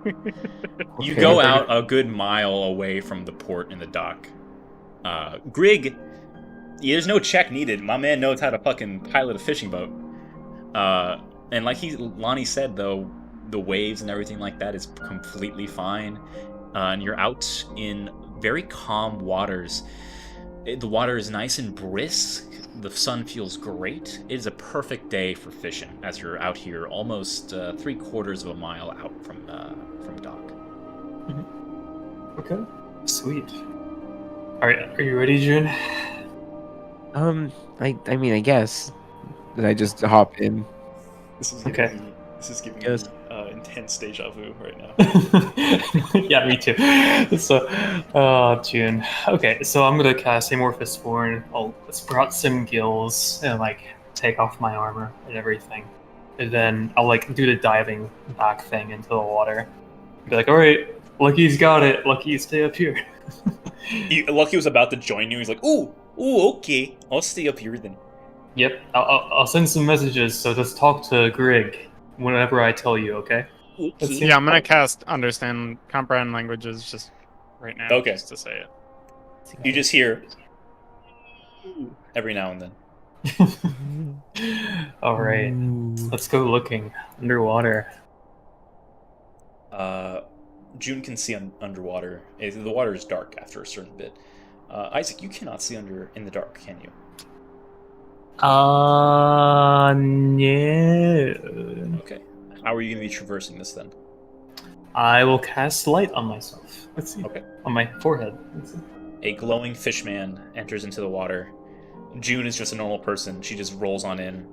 Okay. go out a good mile away from the port and the dock. Grig, there's no check needed. My man knows how to fucking pilot a fishing boat. And like Lonnie said, though, the waves and everything like that is completely fine. And you're out in very calm waters. The water is nice and brisk. The sun feels great. It is a perfect day for fishing as you're out here, almost 3/4 of a mile out from dock. Okay, sweet. All right, are you ready, June? I mean, I guess. Did I just hop in? This is Okay. giving Yes. me intense deja vu right now. Yeah, me too. So, June. Okay, so I'm gonna cast Amorphous Form. I'll sprout some gills and like take off my armor and everything, and then I'll like do the diving back thing into the water. Be like, all right, Lucky's got it. Lucky, stay up here. Lucky was about to join you. He's like, ooh, okay. I'll stay up here then. Yep, I'll send some messages. So just talk to Grig whenever I tell you. Okay. Let's see. Yeah, I'm gonna cast Understand Comprehend Languages just right now. Okay. Just to say it. You just hear every now and then. All right, let's go looking underwater. June can see underwater. The water is dark after a certain bit. Isaac, you cannot see in the dark, can you? No. Okay. How are you going to be traversing this then? I will cast light on myself. Let's see. Okay. On my forehead. Let's see. A glowing fishman enters into the water. June is just a normal person. She just rolls on in.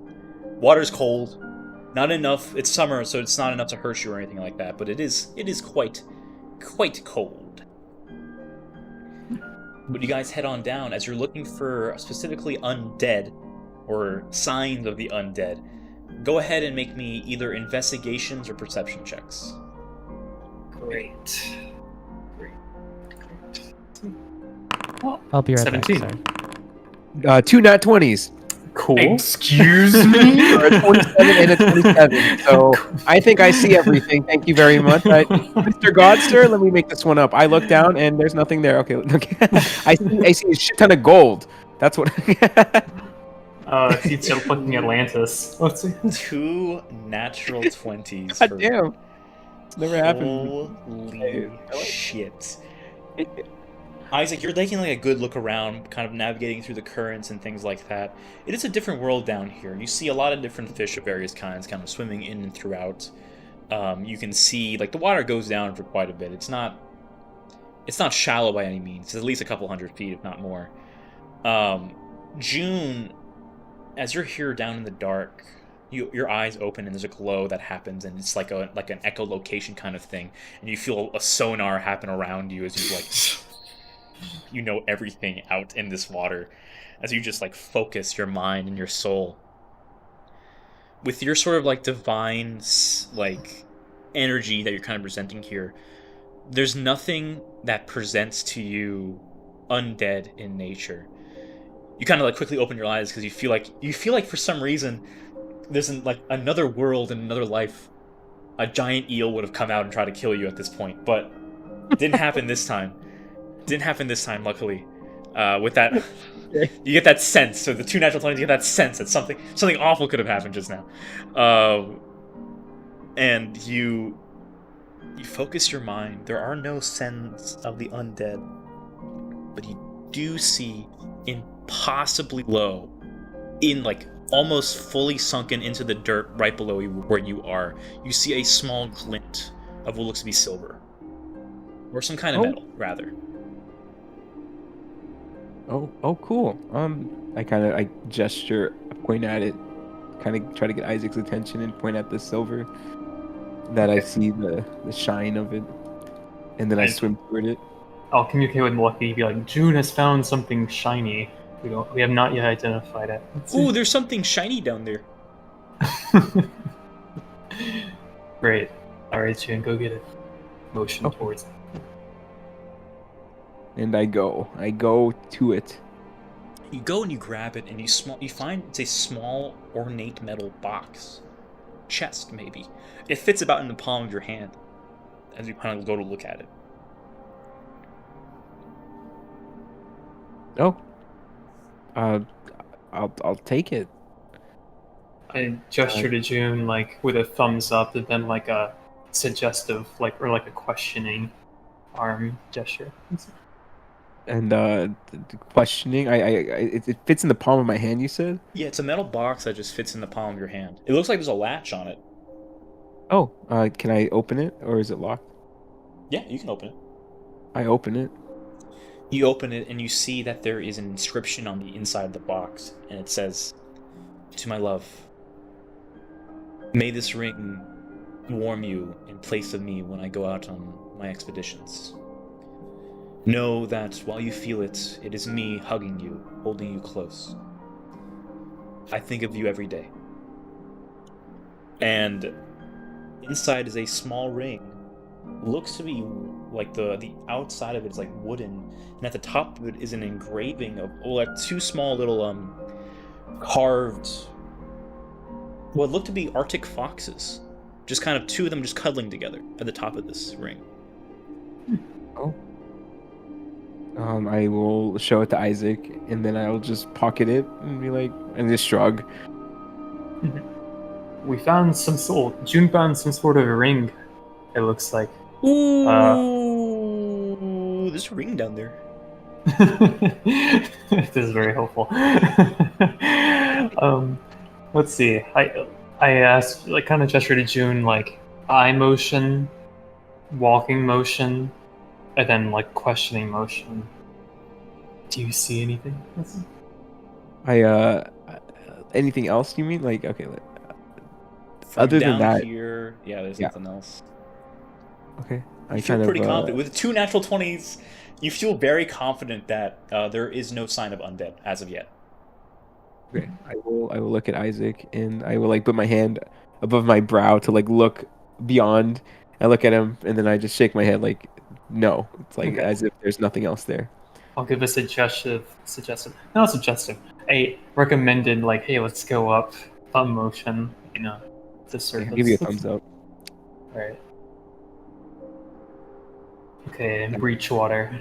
Water's cold. Not enough. It's summer, so it's not enough to hurt you or anything like that. But it is quite cold. But you guys head on down as you're looking for specifically undead or signs of the undead. Go ahead and make me either investigations or perception checks. Great. I'll be right 17. back. Sorry. 2 nat 20s. Cool. Excuse me? Or a 27 and a 27. So I think I see everything. Thank you very much. Mr. Godster, let me make this one up. I look down and there's nothing there. Okay. I see a shit ton of gold. That's what. He's still looking Atlantis. Let's see. 2 natural 20s. God damn. It's never happened. Holy shit. Isaac, you're taking like a good look around, kind of navigating through the currents and things like that. It is a different world down here. You see a lot of different fish of various kinds kind of swimming in and throughout. You can see, like, the water goes down for quite a bit. It's not shallow by any means. It's at least a couple 100 feet, if not more. June, as you're here down in the dark, your eyes open and there's a glow that happens, and it's like an echolocation kind of thing, and you feel a sonar happen around you as you like, you know everything out in this water, as you just like focus your mind and your soul with your sort of like divine like energy that you're kind of presenting here. There's nothing that presents to you undead in nature. You kind of like quickly open your eyes because you feel like for some reason there's like another world and another life. A giant eel would have come out and tried to kill you at this point, but it didn't happen this time. Luckily. With that, you get that sense. So the 2 natural 20s, you get that sense that something awful could have happened just now. And you focus your mind. There are no scents of the undead, but you do see impossibly low, in like almost fully sunken into the dirt right below you where you are, you see a small glint of what looks to be silver. Or some kind of metal, rather. Oh, cool. I gesture, point at it, kind of try to get Isaac's attention and point at the silver. That I see the shine of it, and then I swim toward it. I'll communicate with Lucky. Be like, June has found something shiny. We have not yet identified it. Ooh, there's something shiny down there. Great. All right, June, go get it. Motion towards it. And I go to it. You go and you grab it, and you find it's a small, ornate metal box. Chest, maybe. It fits about in the palm of your hand as you kind of go to look at it. Oh. I'll take it. I gesture to June like with a thumbs up, and then like a suggestive, like, or like a questioning arm gesture. And the questioning, it fits in the palm of my hand. You said? Yeah, it's a metal box that just fits in the palm of your hand. It looks like there's a latch on it. Oh, can I open it, or is it locked? Yeah, you can open it. I open it. You open it and you see that there is an inscription on the inside of the box, and it says, "To my love, may this ring warm you in place of me when I go out on my expeditions. Know that while you feel it, it is me hugging you, holding you close. I think of you every day." And inside is a small ring. Looks to be like the outside of it is like wooden, and at the top of it is an engraving of like 2 small little carved, what look to be Arctic foxes, just kind of 2 of them just cuddling together at the top of this ring. Oh. I will show it to Isaac, and then I'll just pocket it and be like, and just shrug. We found June found some sort of a ring. It looks like. Ooh, there's a ring down there. This is very helpful. Let's see. I asked, like, kind of gesture to June, like eye motion, walking motion, and then like questioning motion. Do you see anything? Anything else you mean? Like, okay. From Other than down that, here, yeah, there's yeah. nothing else. Okay. You I feel kind pretty of confident. With 2 natural 20s, you feel very confident that there is no sign of undead as of yet. okay. I will look at Isaac and I will like put my hand above my brow to like look beyond. I look at him and then I just shake my head like no. It's like Okay. as if there's nothing else there. I'll give a not suggestive, a recommended, like, hey, let's go up, thumb motion, to Okay, surface. I'll give you a thumbs up. Alright. Okay, breach water.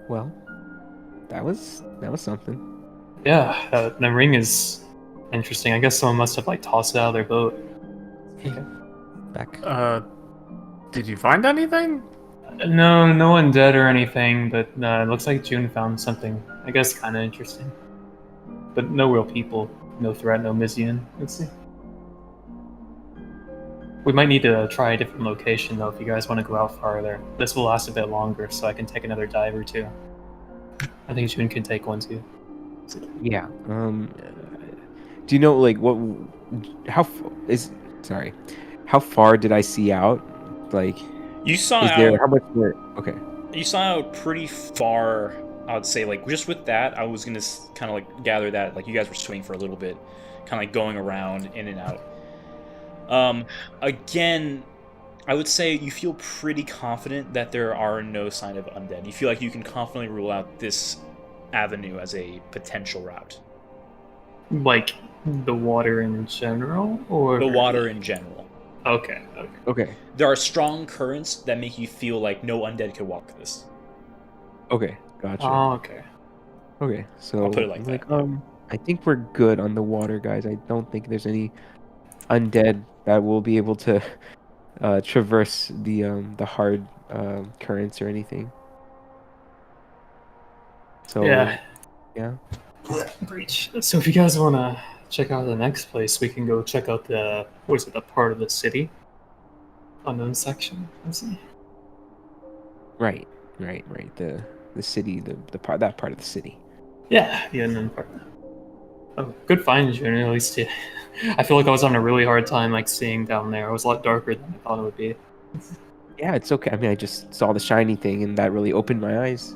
Well, that was something. Yeah, the ring is interesting. I guess someone must have, like, tossed it out of their boat. Okay. Back. Did you find anything? No one dead or anything, but it looks like June found something, I guess, kind of interesting. But no real people, no threat, no Mizian. Let's see. We might need to try a different location, though, if you guys want to go out farther. This will last a bit longer, so I can take another dive or two. I think June can take one, too. Yeah. Do you know like what? Sorry. How far did I see out? Like, You saw is there out. how much more? Okay. You saw out pretty far. I would say, like, just with that, I was gonna kind of like gather that like you guys were swinging for a little bit, kind of like going around in and out. Again, I would say you feel pretty confident that there are no sign of undead. You feel like you can confidently rule out this avenue as a potential route. Like, the water in general? Or The water in general. Okay. Okay. There are strong currents that make you feel like no undead could walk this. Okay. Gotcha. Oh, okay. Okay. So I'll put it like that, yeah. I think we're good on the water, guys. I don't think there's any undead that will be able to traverse the hard currents or anything. So Yeah. yeah. Breach. So if you guys want to check out the next place, we can go check out the part of the city, unknown section. Let's see. Right. The city, the part that part of the city. Yeah, the unknown part. Oh, good find, June. At least I feel like I was having a really hard time like seeing down there. It was a lot darker than I thought it would be. Yeah, it's okay. I mean, I just saw the shiny thing, and that really opened my eyes.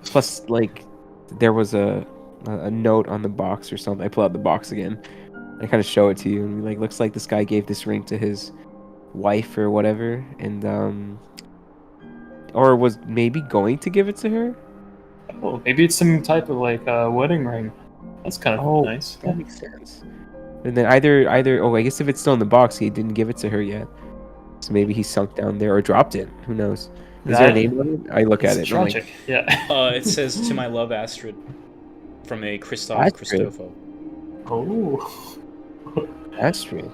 Plus, like, there was a note on the box or something. I pull out the box again. I kind of show it to you, and like, looks like this guy gave this ring to his wife or whatever, and or was maybe going to give it to her. Oh, maybe it's some type of like wedding ring. That's kind of nice. That makes sense. And then either oh, I guess if it's still in the box, he didn't give it to her yet. So maybe he sunk down there or dropped it. Who knows? Is there a name on it? I look at It's it. And I'm tragic. like, Yeah. It says "To my love, Astrid," from a Christoph Astrid? Christofo. Oh. Astrid.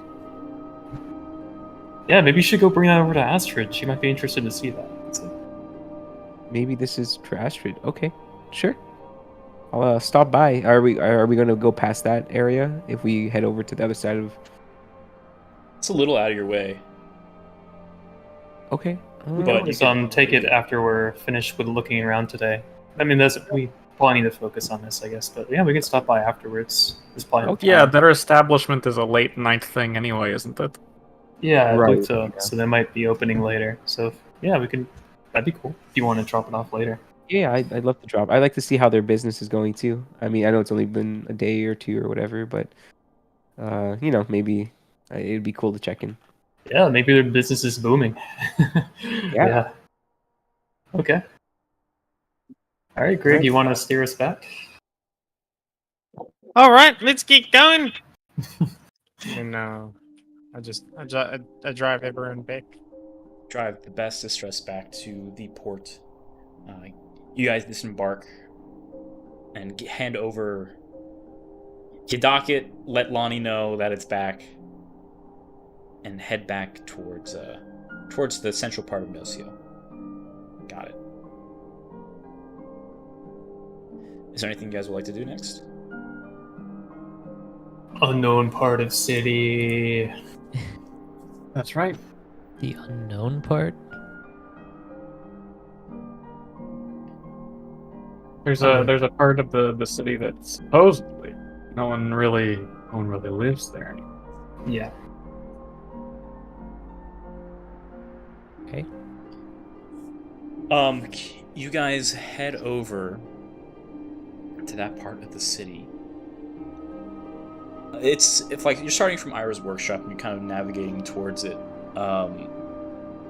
Yeah, maybe you should go bring that over to Astrid. She might be interested to see that. That's it. Maybe this is for Astrid. Okay, sure. I'll stop by. Are we gonna go past that area if we head over to the other side of? It's a little out of your way. Okay. We But can always take it after we're finished with looking around today. I mean, we probably need to focus on this, I guess. But yeah, we can stop by afterwards. There's probably enough Yeah, time. their establishment is a late night thing anyway, isn't it? Yeah, I'd Right, like to. yeah. So they might be opening later. So yeah, we can. That'd be cool if you want to drop it off later. Yeah, I'd love to drop. I'd like to see how their business is going too. I mean, I know it's only been a day or two or whatever, but maybe it'd be cool to check in. Yeah, maybe their business is booming. Yeah. Okay. All right, Greg, Right. you want to steer us back? All right, let's get going. And I drive everyone back. Drive the best distress back to the port. You guys disembark and hand over. You dock it, let Lonnie know that it's back, and head back towards the central part of Nocio. Got it. Is there anything you guys would like to do next? Unknown part of city. That's right. The unknown part? There's a part of the city that supposedly no one really lives there anymore. Yeah. Okay. You guys head over to that part of the city. It's like you're starting from Ira's workshop and you're kind of navigating towards it.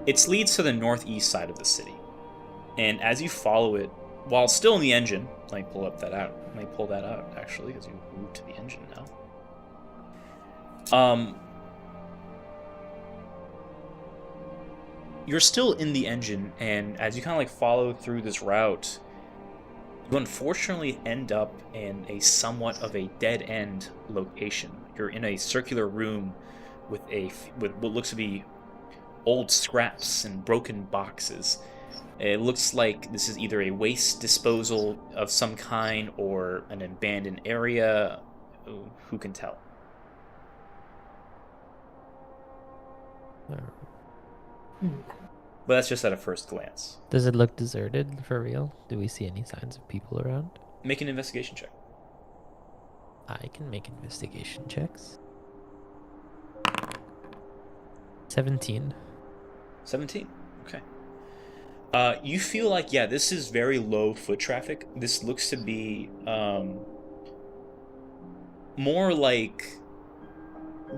It leads to the northeast side of the city, and as you follow it, while still in the engine, let me pull that out actually, because you moved to the engine now. You're still in the engine, and as you kind of like follow through this route, you unfortunately end up in a somewhat of a dead-end location. You're in a circular room with what looks to be old scraps and broken boxes. It looks like this is either a waste disposal of some kind or an abandoned area. Who can tell? But that's just at a first glance. Does it look deserted for real? Do we see any signs of people around? Make an investigation check. I can make investigation checks. 17. 17. Okay. You feel like, yeah, this is very low foot traffic. This looks to be more like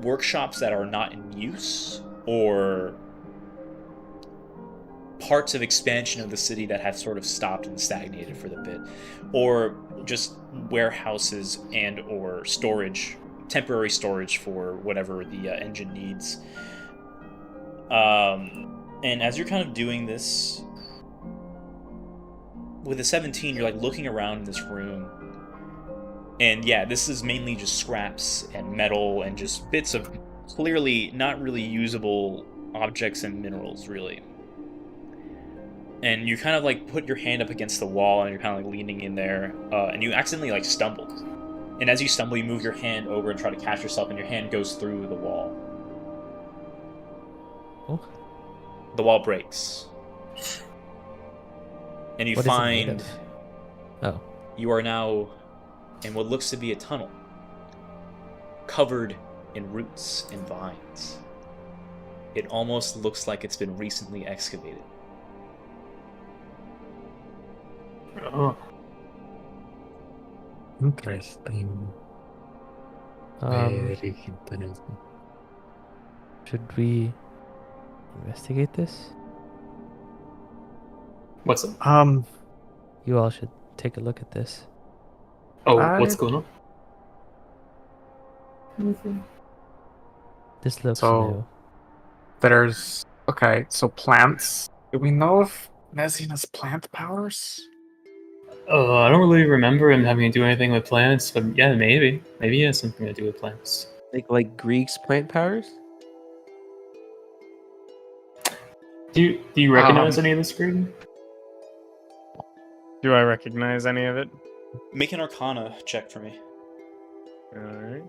workshops that are not in use, or parts of expansion of the city that have sort of stopped and stagnated for the bit, or just warehouses and or storage, temporary storage for whatever the engine needs. And as you're kind of doing this with a 17, you're like looking around in this room, and yeah, this is mainly just scraps and metal and just bits of clearly not really usable objects and minerals, really. And you kind of like put your hand up against the wall, and you're kind of like leaning in there, and you accidentally like stumble. And as you stumble, you move your hand over and try to catch yourself, and your hand goes through the wall. Oh. The wall breaks. And you What is it made find of? Oh. you are now in what looks to be a tunnel, covered in roots and vines. It almost looks like it's been recently excavated. Oh. Interesting. Very interesting. Should we investigate this? What's up? You all should take a look at this. Oh, what's going on? This looks So- new. There's okay. So plants. Do we know if Nezian has plant powers? I don't really remember him having to do anything with plants, but yeah, maybe. Maybe he has something to do with plants. Like Greeks plant powers? Do you recognize any of this, Green? Do I recognize any of it? Make an Arcana check for me. Alright.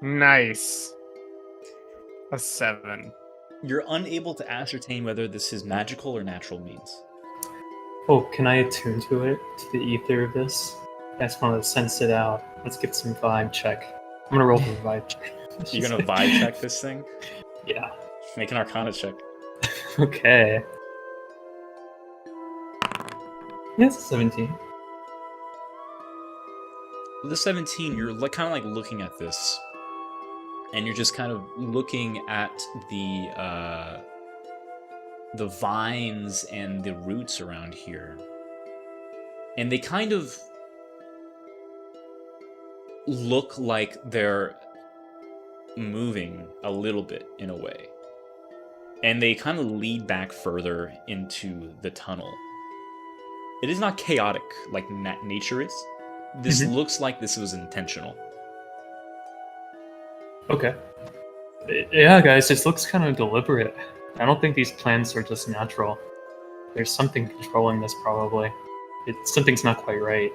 Nice. A 7. You're unable to ascertain whether this is magical or natural means. Oh, can I attune to it, to the ether of this? I just want to sense it out. Let's get some vibe check. I'm gonna roll for vibe check. You're gonna vibe check this thing? Yeah. Make an Arcana check. Okay. Yes, 17. With the 17, you're kind of like looking at this, and you're just kind of looking at the vines and the roots around here, and they kind of look like they're moving a little bit in a way, and they kind of lead back further into the tunnel. It is not chaotic like nature is. This looks like this was intentional. Okay. Yeah, guys, this looks kind of deliberate. I don't think these plants are just natural. There's something controlling this, probably. Something's not quite right.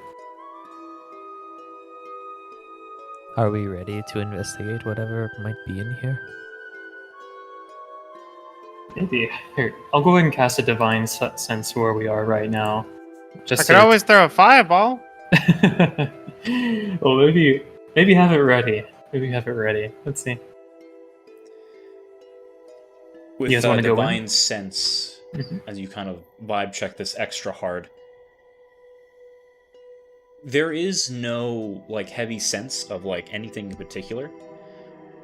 Are we ready to investigate whatever might be in here? Maybe. Here, I'll go ahead and cast a divine sense where we are right now. I Just could always throw a fireball. well, maybe have it ready. Maybe have it ready. Let's see. With You guys wanna go in? divine sense, Mhm. as you kind of vibe check this extra hard, there is no like heavy sense of like anything in particular,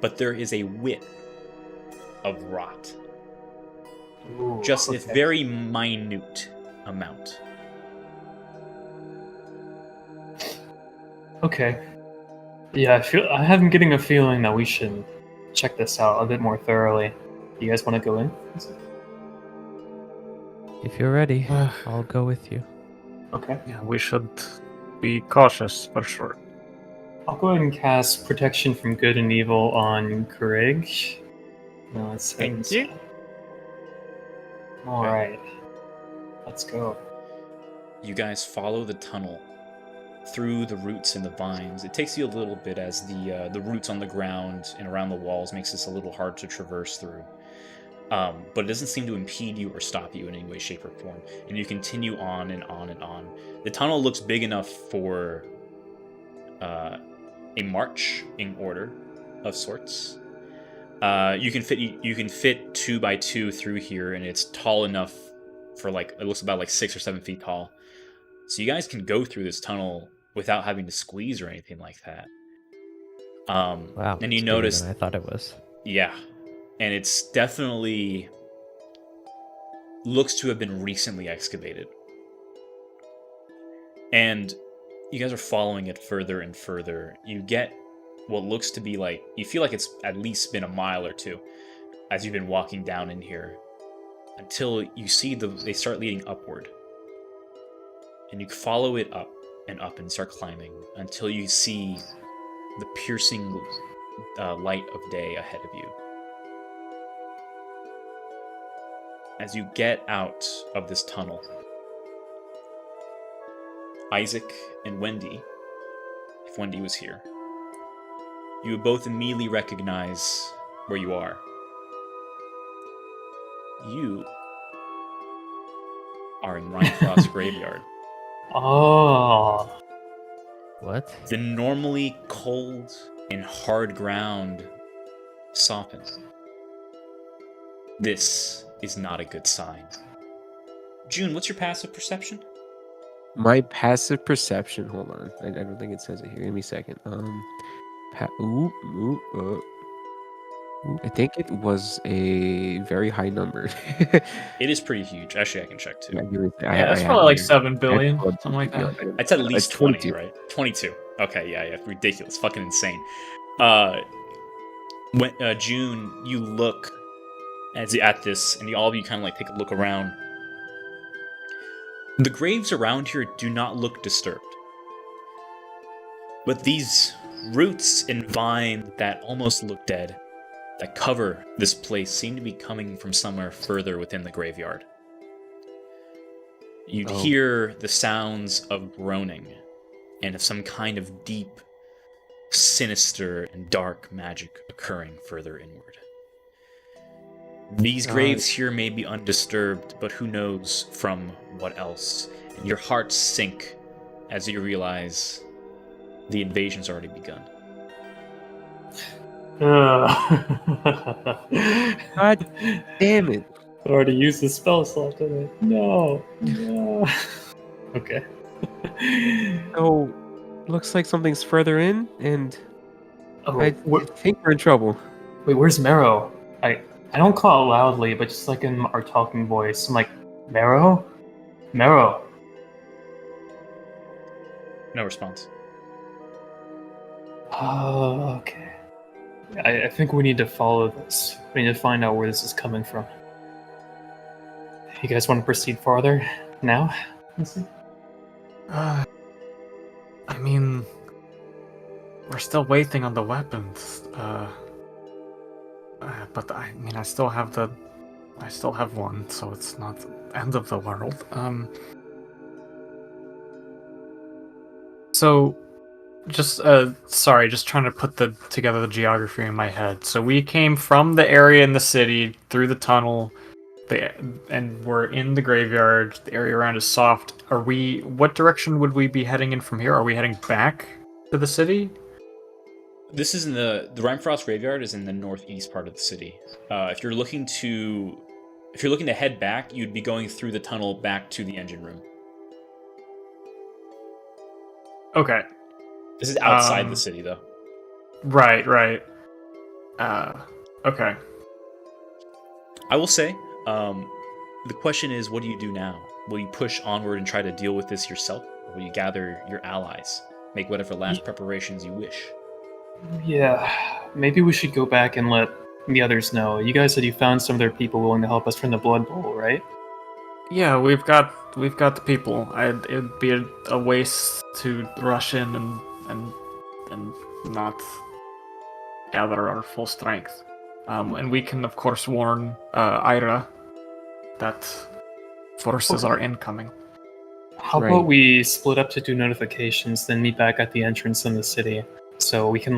but there is a whiff of rot. Ooh, Just a okay. very minute amount. Okay. Yeah, I have been getting a feeling that we should check this out a bit more thoroughly. You guys want to go in? If you're ready, Uh, I'll go with you. Okay. Yeah, we should be cautious for sure. I'll go ahead and cast Protection from Good and Evil on Craig. No, let's Thank you. All right. Let's go. You guys follow the tunnel through the roots and the vines. It takes you a little bit as the roots on the ground and around the walls makes this a little hard to traverse through. But it doesn't seem to impede you or stop you in any way, shape, or form. And you continue on and on and on. The tunnel looks big enough for a march in order of sorts. You can fit 2 by 2 through here, and it's tall enough for like it looks about like 6 or 7 feet tall. So you guys can go through this tunnel without having to squeeze or anything like that. Wow. And you it's bigger notice, than I thought it was. yeah, and it's definitely looks to have been recently excavated. And you guys are following it further and further. You get what looks to be like, you feel like it's at least been a mile or two as you've been walking down in here until you see they start leading upward. And you follow it up and start climbing until you see the piercing light of day ahead of you. As you get out of this tunnel, Isaac and Wendy, if Wendy was here, you would both immediately recognize where you are. You are in Rhinefrost's graveyard. Oh. What? The normally cold and hard ground softens. This is not a good sign. June, what's your passive perception? My passive perception. Hold on. I don't think it says it here. Give me a second. I think it was a very high number. It is pretty huge. Actually, I can check too. Yeah, it's probably like 7 billion, something like that. It's at least It's 20, 22. right? 22. Okay, yeah, ridiculous, fucking insane. When June, you look at this, and all of you kind of like take a look around. The graves around here do not look disturbed, but these roots and vine that almost look dead, that cover this place, seem to be coming from somewhere further within the graveyard. You'd hear the sounds of groaning and of some kind of deep, sinister, and dark magic occurring further inward. These graves here may be undisturbed, but who knows from what else? And your hearts sink as you realize the invasion's already begun. God damn it. I already used the spell slot, didn't I? No. Okay. So, looks like something's further in, and Oh, I think we're in trouble. wait, where's Marrow? I don't call it loudly, but just like in our talking voice. I'm like, Marrow? Marrow. No response. Oh, okay. I think we need to follow this. We need to find out where this is coming from. You guys want to proceed farther now? Let's see. I mean, we're still waiting on the weapons. But I mean, I still have one, so it's not the end of the world. So, just just trying to put together the geography in my head. So we came from the area in the city through the tunnel and we're in the graveyard. The area around is soft. What direction would we be heading in from here? Are we heading back to the city? This is in the Rhymefrost graveyard is in the northeast part of the city. If you're looking to head back, you'd be going through the tunnel back to the engine room. Okay. This is outside the city, though. Right. Okay. I will say, the question is, what do you do now? Will you push onward and try to deal with this yourself? Or will you gather your allies, make whatever last preparations you wish? Yeah, maybe we should go back and let the others know. You guys said you found some of their people willing to help us from the Blood Bowl, right? Yeah, we've got the people. It'd be a waste to rush in and not gather our full strength. And we can, of course, warn Ira that forces are incoming. How about we split up to do notifications, then meet back at the entrance in the city, so we can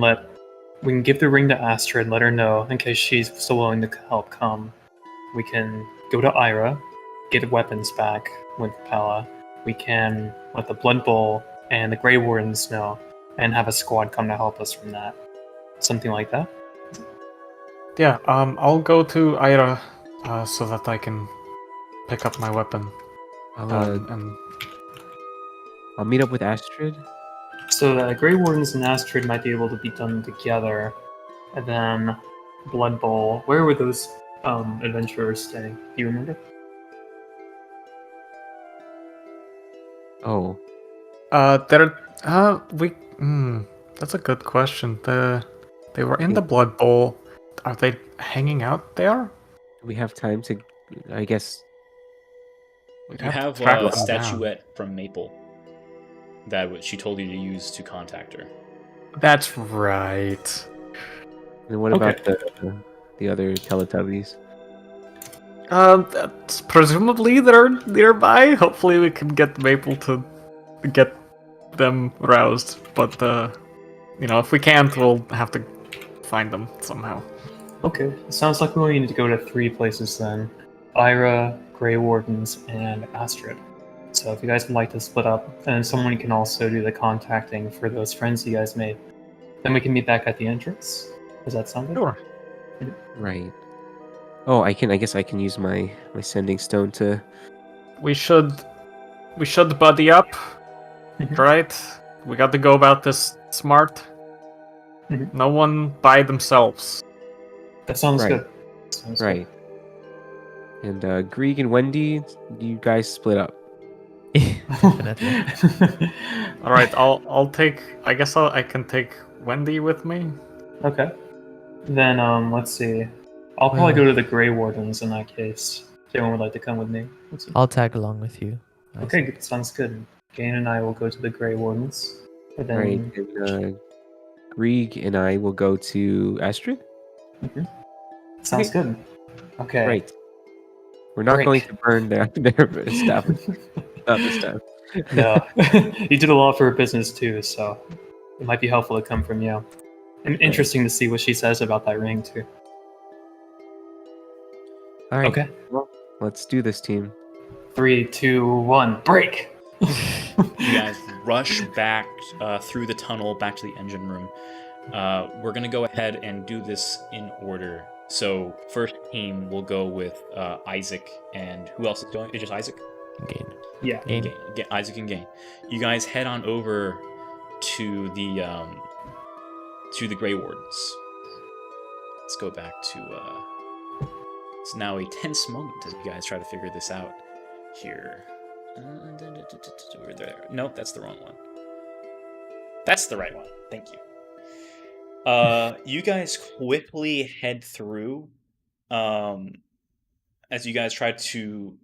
give the ring to Astrid, let her know in case she's still willing to help come. We can go to Ira, get weapons back with Pella. We can let the Blood Bowl and the Grey Wardens know, and have a squad come to help us from that. Something like that. Yeah, I'll go to Ira so that I can pick up my weapon. And I'll meet up with Astrid. So the Grey Wardens and Astrid might be able to be done together. And then Blood Bowl. Where would those adventurers stay? Do you remember? Oh, that's a good question. They were in the Blood Bowl. Are they hanging out there? do we have time to? I guess. You have track a them down. statuette from Maple that she told you to use to contact her. That's right. And what about the other Teletubbies? That's presumably they're nearby. Hopefully we can get Maple to get them roused. But if we can't, we'll have to find them somehow. Okay, sounds like we only need to go to 3 places then. Ira, Grey Wardens, and Astrid. So if you guys would like to split up, and someone can also do the contacting for those friends you guys made, then we can meet back at the entrance. Does that sound good? Sure. Right. Oh, I guess I can use my sending stone to. We should buddy up, Mhm. right? We got to go about this smart. Mhm. No one by themselves. That sounds Right. good. Sounds good. Right. And Grieg and Wendy, you guys split up. Definitely. All right, I'll take. I guess I can take Wendy with me. Okay. Then, let's see. I'll probably go to the Grey Wardens in that case. If anyone would like to come with me. Let's see. I'll tag along with you. Okay, good. Sounds good. Gain and I will go to the Grey Wardens. And then, Right. And Grieg and I will go to Astrid. sounds good. Okay. Right. We're not Great. going to burn their establishment. Not this time. No. You did a lot for her business too, so it might be helpful to come from you. And interesting to see what she says about that ring too. All right. Okay. Well, let's do this, team. 3, 2, 1, break! You guys rush back through the tunnel back to the engine room. We're going to go ahead and do this in order. So first team will go with Isaac, and who else is going? It's just Isaac? Gain. Yeah. Gain. Isaac and Gain. You guys head on over to the Grey Wardens. Let's go back to it's now a tense moment as you guys try to figure this out here. Over there. Nope, that's the wrong one. That's the right one. Thank you. You guys quickly head through as you guys try to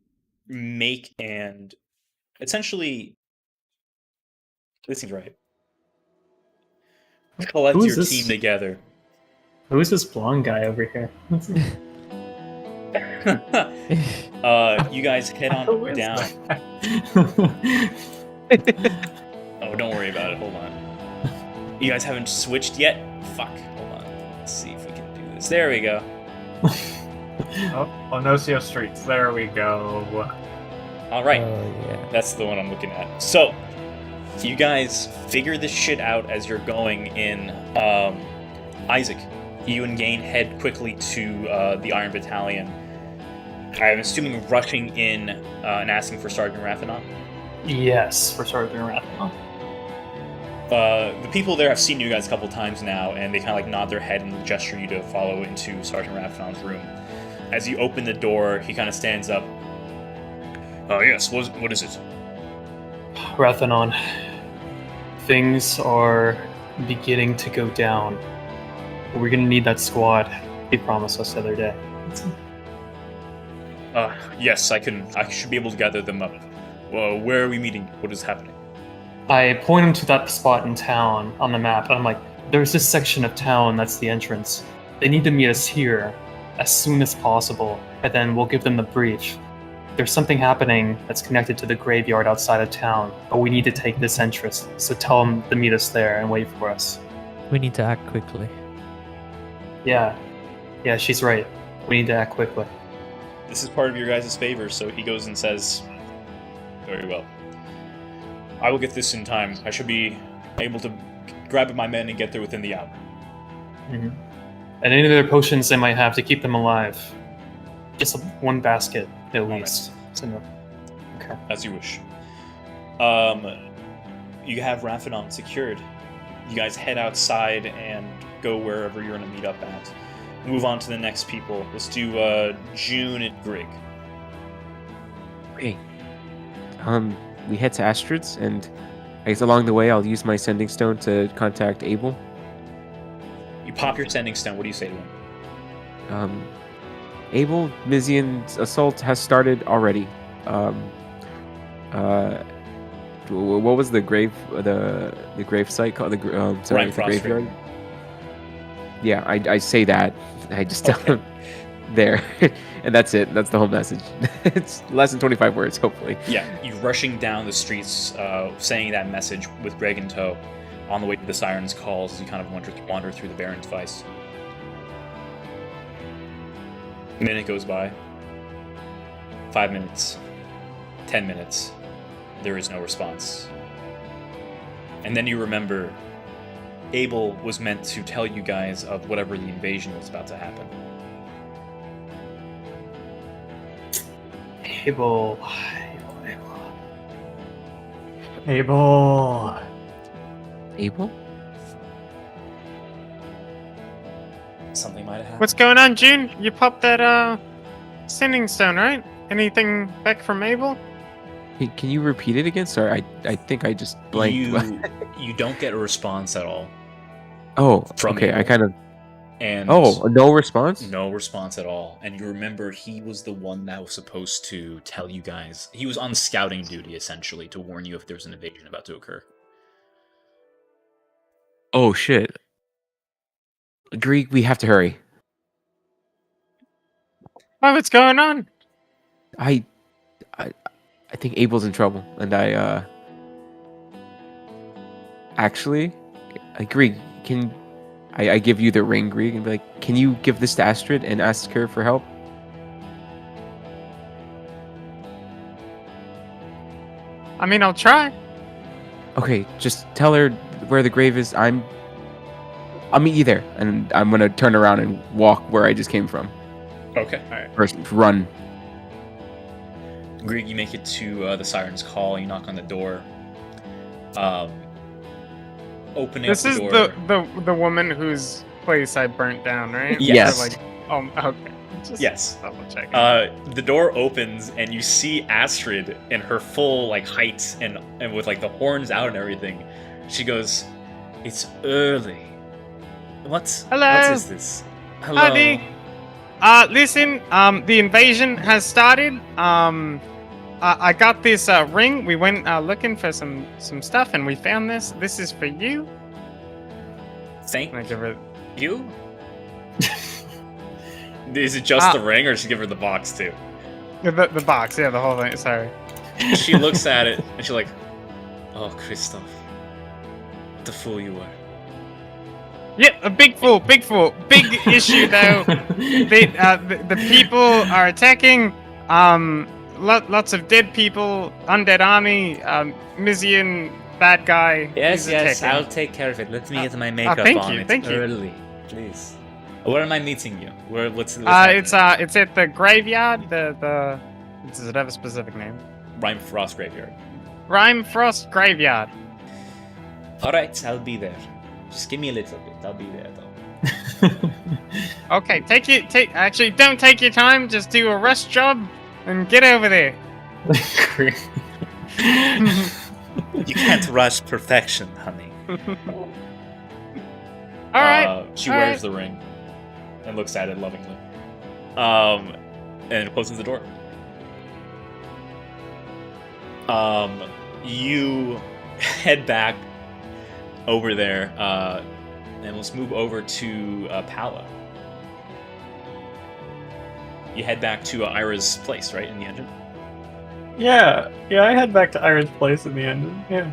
make and essentially this seems right. Collect Who is your this? team together. Who's this blonde guy over here? You guys head on Who is down. that? Oh, don't worry about it. Hold on. You guys haven't switched yet? Fuck. Hold on. Let's see if we can do this. There we go. Oh, Onosio Streets. There we go. All right. Oh yeah. That's the one I'm looking at. So, you guys figure this shit out as you're going in. Isaac, you and Gain head quickly to the Iron Battalion. I'm assuming rushing in and asking for Sergeant Rathanon. Yes, for Sergeant Rathanon. The people there have seen you guys a couple times now, and they kind of like nod their head and gesture you to follow into Sergeant Rathanon's room. As you open the door, he kind of stands up. Yes, what is it? Rathanon, things are beginning to go down. We're gonna need that squad he promised us the other day. Yes, I should be able to gather them up. Where are we meeting? What is happening? I point him to that spot in town on the map, and I'm like, there's this section of town that's the entrance. They need to meet us here as soon as possible, and then we'll give them the brief. There's something happening that's connected to the graveyard outside of town, but we need to take this entrance, so tell them to meet us there and wait for us. We need to act quickly. Yeah, she's right. We need to act quickly. This is part of your guys' favor, so he goes and says, very well. I will get this in time. I should be able to grab my men and get there within the hour. Mm-hmm. And any other potions they might have to keep them alive. Just one basket, at least. So no. Okay. As you wish. You have Raphanon secured. You guys head outside and go wherever you're going to meet up at. Move on to the next people. Let's do June and Grig. Okay. We head to Astrid's, and I guess along the way I'll use my sending stone to contact Abel. You pop your sending stone. What do you say to him? Abel, Mizian's assault has started already. What was the grave site called? The graveyard. Yeah, I say that. I just tell him there, and that's it. That's the whole message. It's less than 25 words, hopefully. Yeah, you rushing down the streets, saying that message with Greg in tow, on the way to the Siren's Calls as you kind of wander through the Baron's Vice. A minute goes by. 5 minutes. 10 minutes. There is no response. And then you remember, Abel was meant to tell you guys of whatever the invasion was about to happen. Abel. Abel? Something might have happened. What's going on, June? You popped that sending stone, right? Anything back from Abel? Hey, can you repeat it again? Sorry, I think I just blanked. You don't get a response at all. Oh, From okay. Abel. I kind of. And No response. no response at all. And you remember he was the one that was supposed to tell you guys. He was on scouting duty, essentially, to warn you if there's an invasion about to occur. Oh shit. Greek, we have to hurry. Oh, what's going on? I think Abel's in trouble, and actually, Greek, can I give you the ring, Greek, and be like, can you give this to Astrid and ask her for help? I mean, I'll try. Okay, just tell her where the grave is. I'll meet you there, and I'm gonna turn around and walk where I just came from. Okay. All right. First, run. Greg, you make it to the Siren's Call. You knock on the door. Opening This up is the door. the woman whose place I burnt down, right? Yes. Or like, okay. Just Yes. double checking. The door opens and you see Astrid in her full height and with the horns out and everything. She goes, "It's early. Hello. What is this? Hello." Howdy. Listen, the invasion has started. I got this ring. We went looking for some stuff, and we found this. This is for you. Thank I give her. you. Is it just the ring, or should she give her the box too? The box, yeah, the whole thing. Sorry. She looks at it and she's like, "Oh, Christoph, what the fool you were." Yep, a big fool, big fool. Big issue though. The people are attacking. Lots of dead people, undead army, Mizian bad guy. Yes, he's yes, attacking. I'll take care of it. Let me get my makeup thank on. you, It's thank you. early, please. Where am I meeting you? What's It's at the graveyard. The does it have a specific name? Rhyme Frost Graveyard. Rhyme Frost Graveyard. All right, I'll be there. Just give me a little bit. I'll be there though. Okay, actually don't take your time. Just do a rush job and get over there. You can't rush perfection, honey. All right. She all wears right. the ring and looks at it lovingly. And closes the door. You head back over there, and let's move over to Pala. You head back to Ira's place, right, in the engine? Yeah, I head back to Iron's place in the engine. Yeah.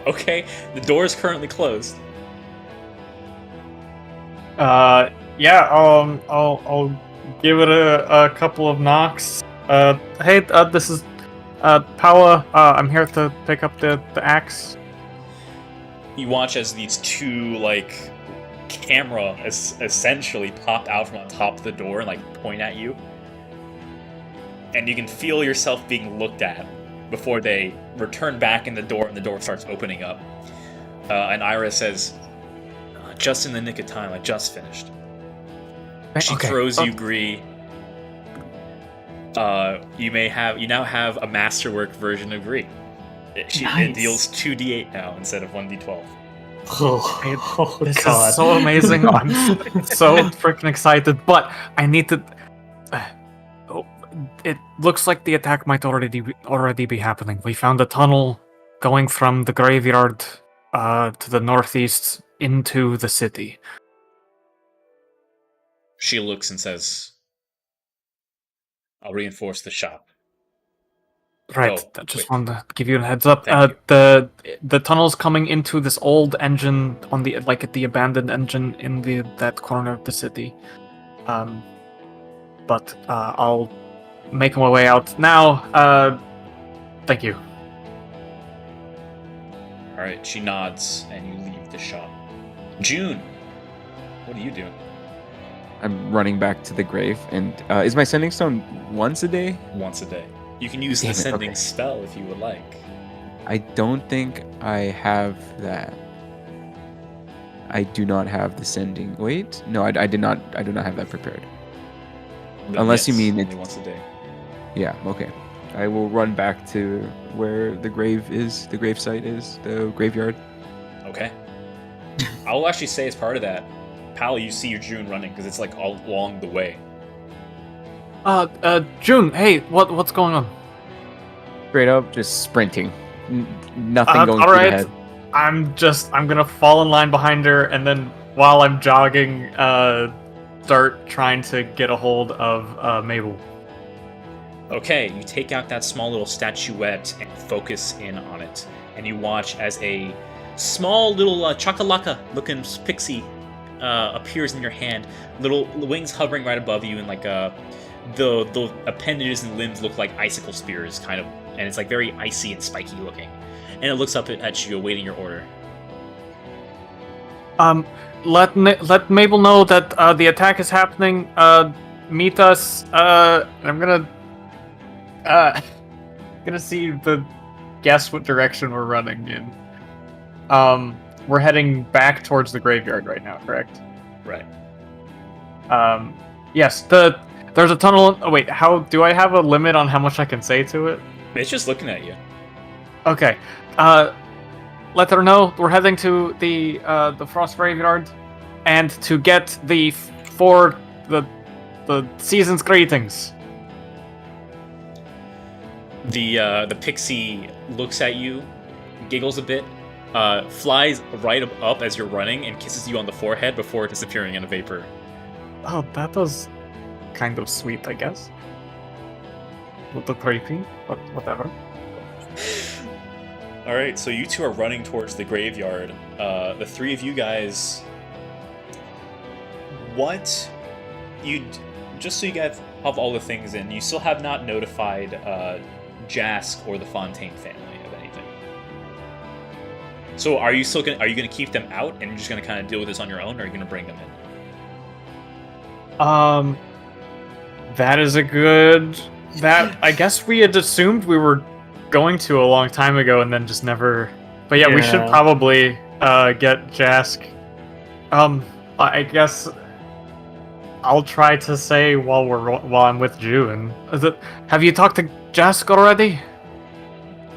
Okay, the door is currently closed. Yeah. I'll give it a couple of knocks. Hey, this is Paula. I'm here to pick up the axe. You watch as these two, like, camera essentially pop out from on top of the door and, like, point at you. And you can feel yourself being looked at before they return back in the door and the door starts opening up. And Ira says, just in the nick of time, I just finished. She throws you Gree. You now have a masterwork version of Gree. It deals 2d8 now instead of 1d12. Oh, This God. is so amazing. I'm so freaking excited, but I need to. It looks like the attack might already be happening. We found a tunnel going from the graveyard to the northeast into the city. She looks and says, I'll reinforce the shop. Right. Oh, I just wait. wanted to give you a heads up. Thank you. The tunnel's coming into this old engine on the at the abandoned engine in that corner of the city. But I'll make my way out now. Thank you. All right, she nods and you leave the shop. June, what are you doing? I'm running back to the grave. And is my sending stone once a day? Once a day. You can use Damn the it, sending okay. spell if you would like. I don't think I have that. I do not have the sending. Wait, no, I did not. I do not have that prepared. But Unless you yes, mean only it- once a day. Yeah. Okay. I will run back to where the grave is. The grave site is the graveyard. Okay. I will actually say as part of that, Pal, you see your June running because it's like all along the way. June, hey, what's going on? Straight up, just sprinting. Nothing going all through right. the head. I'm gonna fall in line behind her, and then while I'm jogging, start trying to get a hold of Mabel. Okay, you take out that small little statuette and focus in on it, and you watch as a small little chakalaka looking pixie appears in your hand. Little wings hovering right above you, and like the appendages and limbs look like icicle spears, kind of, and it's like very icy and spiky looking. And it looks up at you, awaiting your order. Let Mabel know that the attack is happening. Meet us. I'm gonna see guess what direction we're running in. We're heading back towards the graveyard right now, correct? Right. Yes. There's a tunnel. Oh wait, how do I have a limit on how much I can say to it? It's just looking at you. Okay. Let her know we're heading to the Frost Graveyard, and to get the season's greetings. The pixie looks at you, giggles a bit, flies right up as you're running, and kisses you on the forehead before disappearing in a vapor. Oh, that was kind of sweet, I guess. A little creepy, but whatever. All right, so you two are running towards the graveyard. The three of you guys. What you just so you guys have all the things in, you still have not notified Jask or the Fontaine family of anything. So are you gonna keep them out and you're just gonna kind of deal with this on your own, or are you gonna bring them in? That is a good. That I guess we had assumed we were going to a long time ago, and then just never. But yeah, we should Yeah. probably get Jask. I guess I'll try to say while I'm with June. Have you talked to Jask already?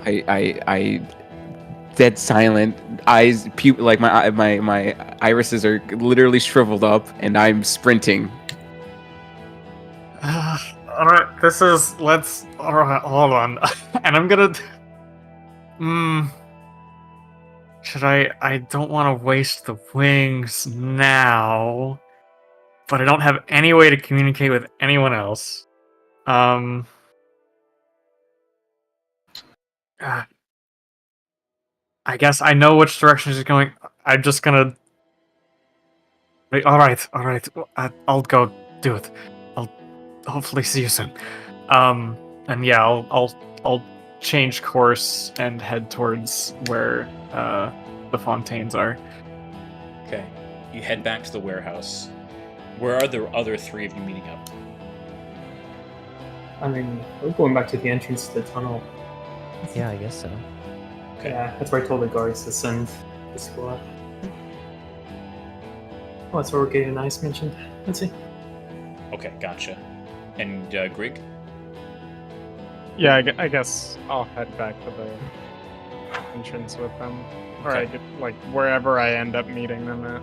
I dead silent, eyes like my irises are literally shriveled up, and I'm sprinting. All right, all right, hold on, and I'm gonna. Should I don't want to waste the wings now, but I don't have any way to communicate with anyone else. I guess I know which direction she's going. I'm just gonna. Wait, all right. I'll go do it. I'll hopefully see you soon. And yeah, I'll change course and head towards where the Fontaines are. Okay, you head back to the warehouse. Where are the other three of you meeting up? I mean, we're going back to the entrance to the tunnel. Yeah, I guess so. Okay. Yeah, that's where I told the guards to send the squad. Oh, that's where we're getting ice mentioned. Let's see. Okay, gotcha. And Grig? Yeah, I guess I'll head back to the entrance with them. Or I Okay. get, like, wherever I end up meeting them at.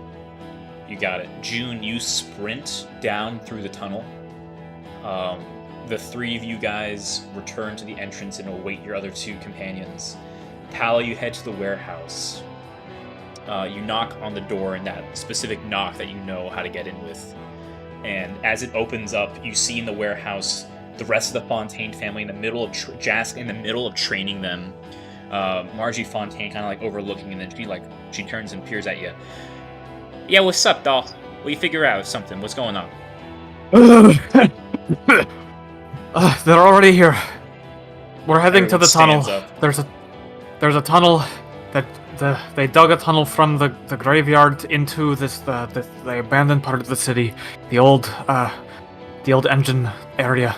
You got it. June, you sprint down through the tunnel. The three of you guys return to the entrance and await your other two companions. Pala, you head to the warehouse. You knock on the door in that specific knock that you know how to get in with. And as it opens up, you see in the warehouse the rest of the Fontaine family in the middle of Jask in the middle of training them. Margie Fontaine kind of like overlooking, and then she turns and peers at you. Yeah, what's up, doll? What you figure out something? What's going on? They're already here. We're heading to the Everyone tunnel. stands up. There's a tunnel that they dug a tunnel from the graveyard into the abandoned part of the city, the old engine area.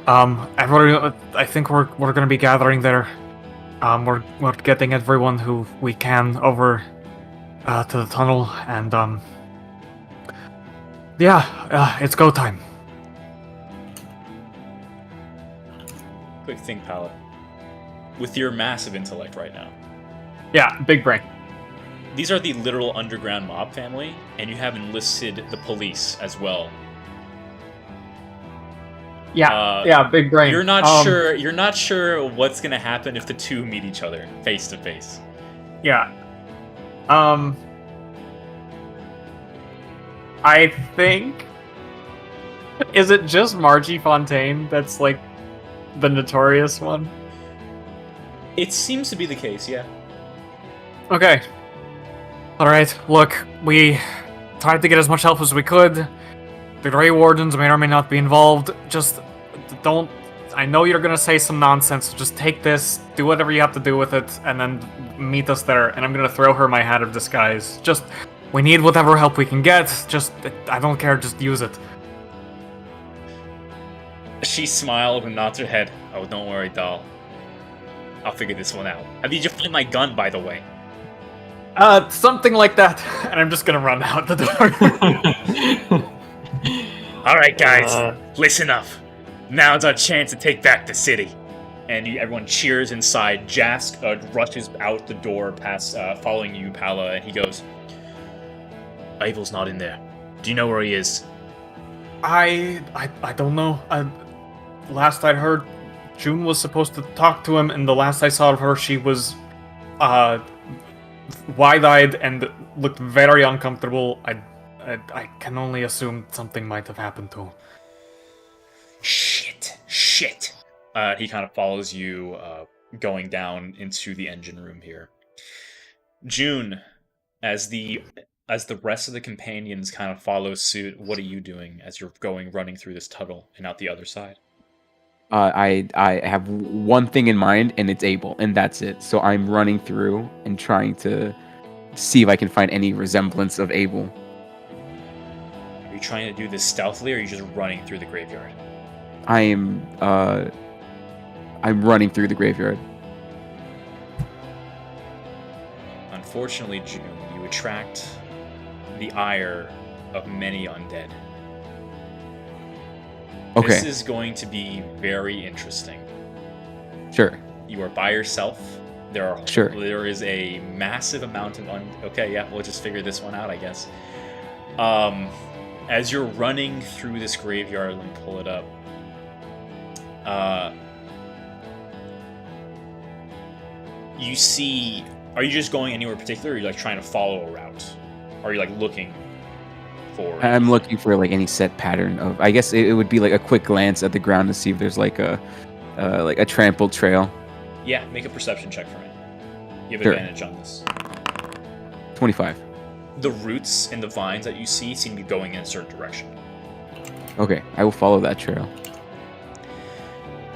Everybody, I think we're gonna be gathering there. We're getting everyone who we can over to the tunnel, and it's go time. Quick think, Pala. With your massive intellect right now, Yeah, big brain. these are the literal underground mob family, and you have enlisted the police as well. Yeah, big brain. You're not sure. You're not sure what's gonna happen if the two meet each other face to face. Yeah. I think. Is it just Margie Fontaine that's like the notorious one? It seems to be the case, yeah. Okay. Alright, look, we tried to get as much help as we could. The Grey Wardens may or may not be involved. Just don't. I know you're gonna say some nonsense, so just take this, do whatever you have to do with it, and then meet us there. And I'm gonna throw her my hat of disguise. Just, we need whatever help we can get. Just, I don't care, just use it. She smiles and nods her head. Oh, don't worry, doll. I'll figure this one out. How did you find my gun, by the way? Something like that. And I'm just gonna run out the door. All right, guys, listen up. Now's our chance to take back the city. And everyone cheers inside. Jask rushes out the door, past following you, Pala, and he goes, "Abel's not in there. Do you know where he is?" I don't know. Last I heard, June was supposed to talk to him, and the last I saw of her, she was wide-eyed and looked very uncomfortable. I can only assume something might have happened to him. Shit. He kind of follows you going down into the engine room here. June, as the rest of the companions kind of follow suit, what are you doing as you're running through this tunnel and out the other side? I have one thing in mind, and it's Abel, and that's it. So I'm running through and trying to see if I can find any resemblance of Abel. Are you trying to do this stealthily, or are you just running through the graveyard? I'm running through the graveyard. Unfortunately, June, you attract the ire of many undead. Okay. This is going to be very interesting. Sure. You are by yourself. Sure. There is a massive amount of okay, yeah, we'll just figure this one out, I guess. As you're running through this graveyard, let me pull it up. You see, are you just going anywhere particular, or are you like trying to follow a route? Or are you like looking for I'm looking for like any set pattern of. I guess it would be like a quick glance at the ground to see if there's like a trampled trail. Yeah, make a perception check for me. You have Sure. advantage on this. 25. The roots and the vines that you see seem to be going in a certain direction. Okay, I will follow that trail.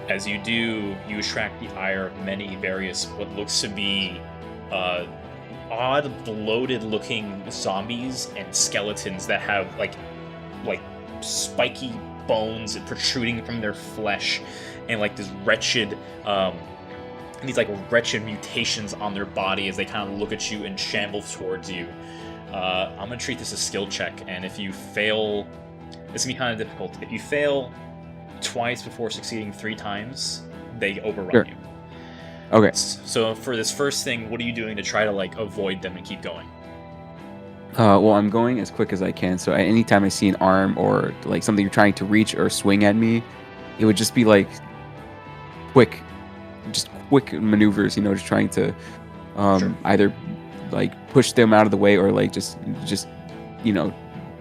As you do, you attract the ire of many various, what looks to be odd, bloated-looking zombies and skeletons that have like spiky bones protruding from their flesh, and like this wretched, these like wretched mutations on their body as they kind of look at you and shamble towards you. I'm gonna treat this as a skill check, and if you fail, this can be kind of difficult. If you fail twice before succeeding 3 times, they overrun Sure. you. Okay. So for this first thing, what are you doing to try to like avoid them and keep going? Well, I'm going as quick as I can. So anytime I see an arm or like something trying to reach or swing at me, it would just be like quick maneuvers. Just trying to Sure. either like push them out of the way or like just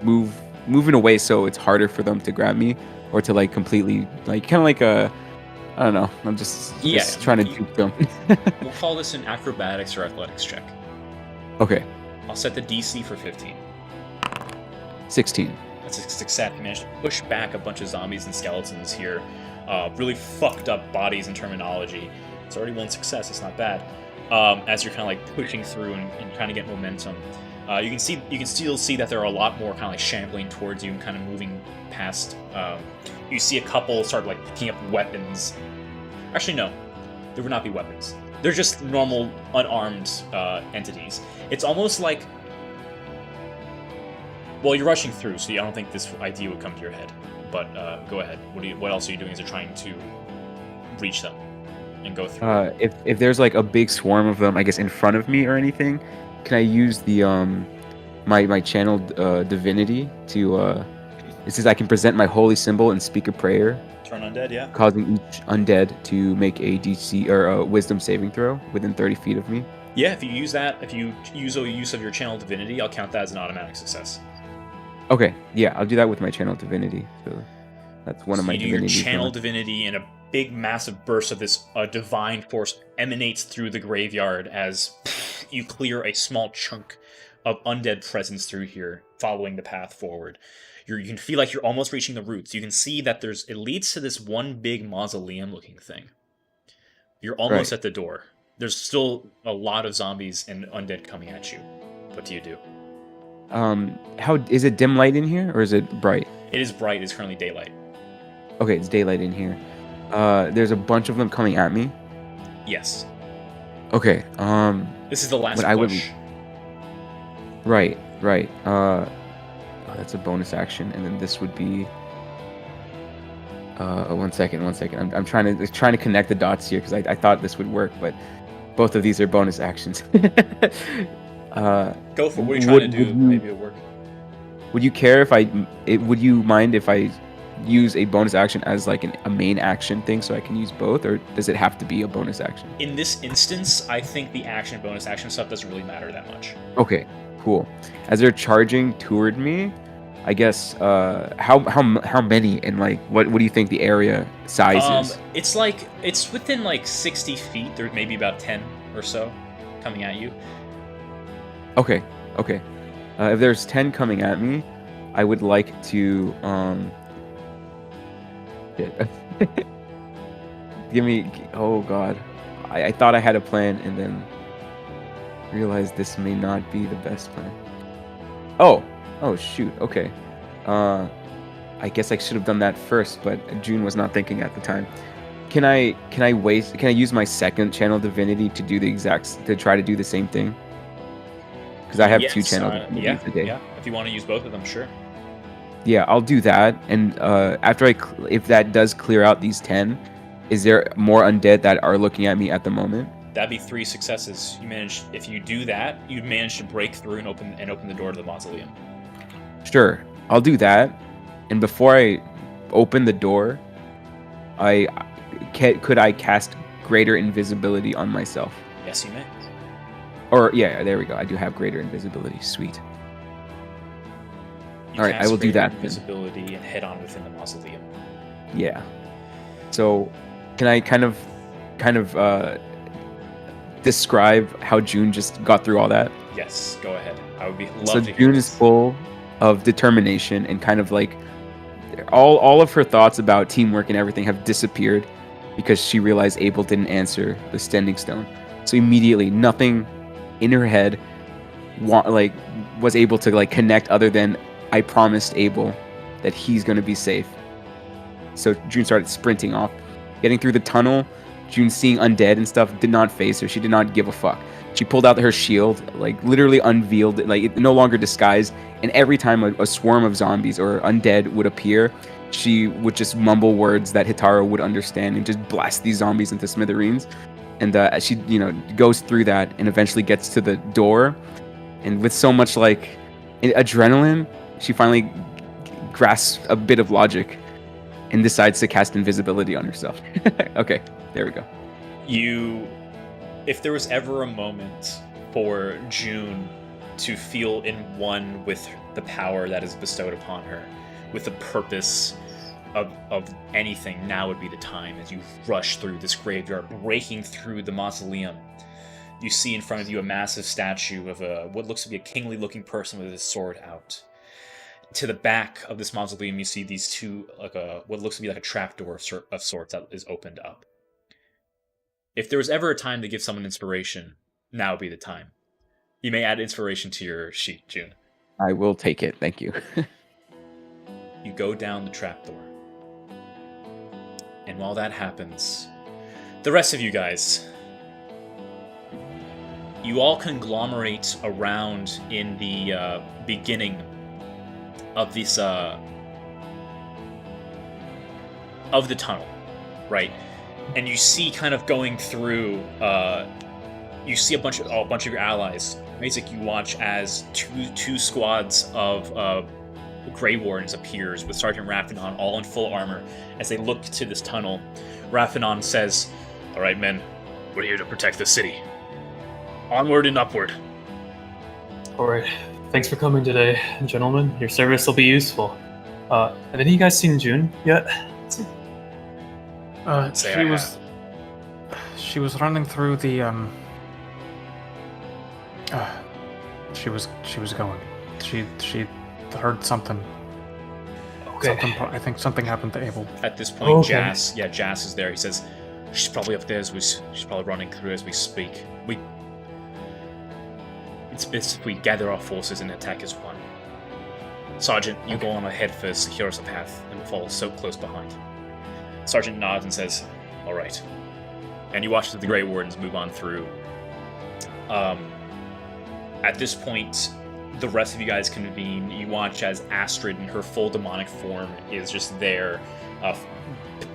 moving away so it's harder for them to grab me, or to like completely like kind of like a. I don't know. I'm just trying to juke them. We'll call this an acrobatics or athletics check. Okay. I'll set the DC for 15. 16. That's a success. You managed to push back a bunch of zombies and skeletons here. Really fucked up bodies and terminology. It's already one success. It's not bad. As you're kind of like pushing through and trying to get momentum, you can still see that there are a lot more kind of like shambling towards you and kind of moving past. You see a couple start like picking up weapons. Actually, no, there would not be weapons. They're just normal unarmed entities. It's almost like, well, you're rushing through, so I don't think this idea would come to your head. But go ahead. What else are you doing as you're trying to reach them and go through? If there's like a big swarm of them, I guess in front of me or anything, can I use the my channeled divinity to it says I can present my holy symbol and speak a prayer, Turn undead, yeah. causing each undead to make a DC or a wisdom saving throw within 30 feet of me. Yeah, if you use that, if you use a use of your channel divinity, I'll count that as an automatic success. Okay, yeah, I'll do that with my channel divinity. So that's one of my You do your divinities. channel divinity, and a big, massive burst of this divine force emanates through the graveyard as you clear a small chunk of undead presence through here, following the path forward. You can feel like you're almost reaching the roots. You can see that it leads to this one big mausoleum-looking thing. You're almost at the door. There's still a lot of zombies and undead coming at you. What do you do? How is it dim light in here or is it bright? It is bright. It's currently daylight. Okay, it's daylight in here. There's a bunch of them coming at me. Yes. Okay. This is the last But I push. wouldn't- Right. That's a bonus action, and then this would be. One second. I'm trying to connect the dots here because I thought this would work, but both of these are bonus actions. Go for it. What are you trying to do? Maybe it'll work. Would you care if would you mind if I use a bonus action as like a main action thing so I can use both, or does it have to be a bonus action? In this instance, I think the action, bonus action stuff doesn't really matter that much. Okay, cool. As they're charging toward me, I guess how many, and like what do you think the area size is? It's within like 60 feet. There may be about 10 or so coming at you. Okay. If there's 10 coming at me, I would like to give me. Oh God, I thought I had a plan and then realized this may not be the best plan. Oh shoot. Okay. I guess I should have done that first, but June was not thinking at the time. Can I use my second channel divinity to do to try to do the same thing? Because I have two channel divinities today. Yeah. If you want to use both of them, sure. Yeah, I'll do that. And after if that does clear out these 10, is there more undead that are looking at me at the moment? That'd be 3 successes. If you do that, you manage to break through and open the door to the mausoleum. Sure, I'll do that. And before I open the door, could I cast greater invisibility on myself? Yes, you may. Or yeah, there we go. I do have greater invisibility. Sweet. All right, I will do that. Invisibility and head on within the mausoleum. Yeah. So, can I kind of describe how June just got through all that? Yes, go ahead. I would be love So to hear June this. is full of determination and kind of like all of her thoughts about teamwork and everything have disappeared because she realized Abel didn't answer the standing stone. So immediately, nothing in her head was able to connect other than I promised Abel that he's going to be safe. So June started sprinting off, getting through the tunnel. June seeing undead and stuff did not faze her. She did not give a fuck. She pulled out her shield, literally unveiled it, it no longer disguised. And every time a swarm of zombies or undead would appear, she would just mumble words that Hitaro would understand and just blast these zombies into smithereens. And she, goes through that and eventually gets to the door. And with so much adrenaline, she finally grasps a bit of logic and decides to cast invisibility on herself. Okay, there we go. If there was ever a moment for June to feel in one with the power that is bestowed upon her, with the purpose of anything, now would be the time as you rush through this graveyard, breaking through the mausoleum. You see in front of you a massive statue of what looks to be a kingly-looking person with his sword out. To the back of this mausoleum, you see these two, what looks to be like a trapdoor of sorts that is opened up. If there was ever a time to give someone inspiration, now would be the time. You may add inspiration to your sheet, June. I will take it, thank you. You go down the trapdoor. And while that happens, the rest of you guys, you all conglomerate around in the beginning of this of the tunnel, right? And you see, kind of going through, you see a bunch of your allies. Basically, you watch as two squads of Grey Wardens appears with Sergeant Raphanon all in full armor. As they look to this tunnel, Raphanon says, "All right, men, we're here to protect the city. Onward and upward." All right. Thanks for coming today, gentlemen. Your service will be useful. Have any of you guys seen June yet? She was running through the she was going. She heard something. Okay. I think something happened to Abel. At this point, Jas is there. He says, "She's probably up there she's probably running through as we speak. It's best if we gather our forces and attack as one. Sergeant, you go on ahead for secure us a path, and we'll follow so close behind." Sergeant nods and says, "All right." And you watch the Grey Wardens move on through. At this point, the rest of you guys convene. You watch as Astrid in her full demonic form is just there.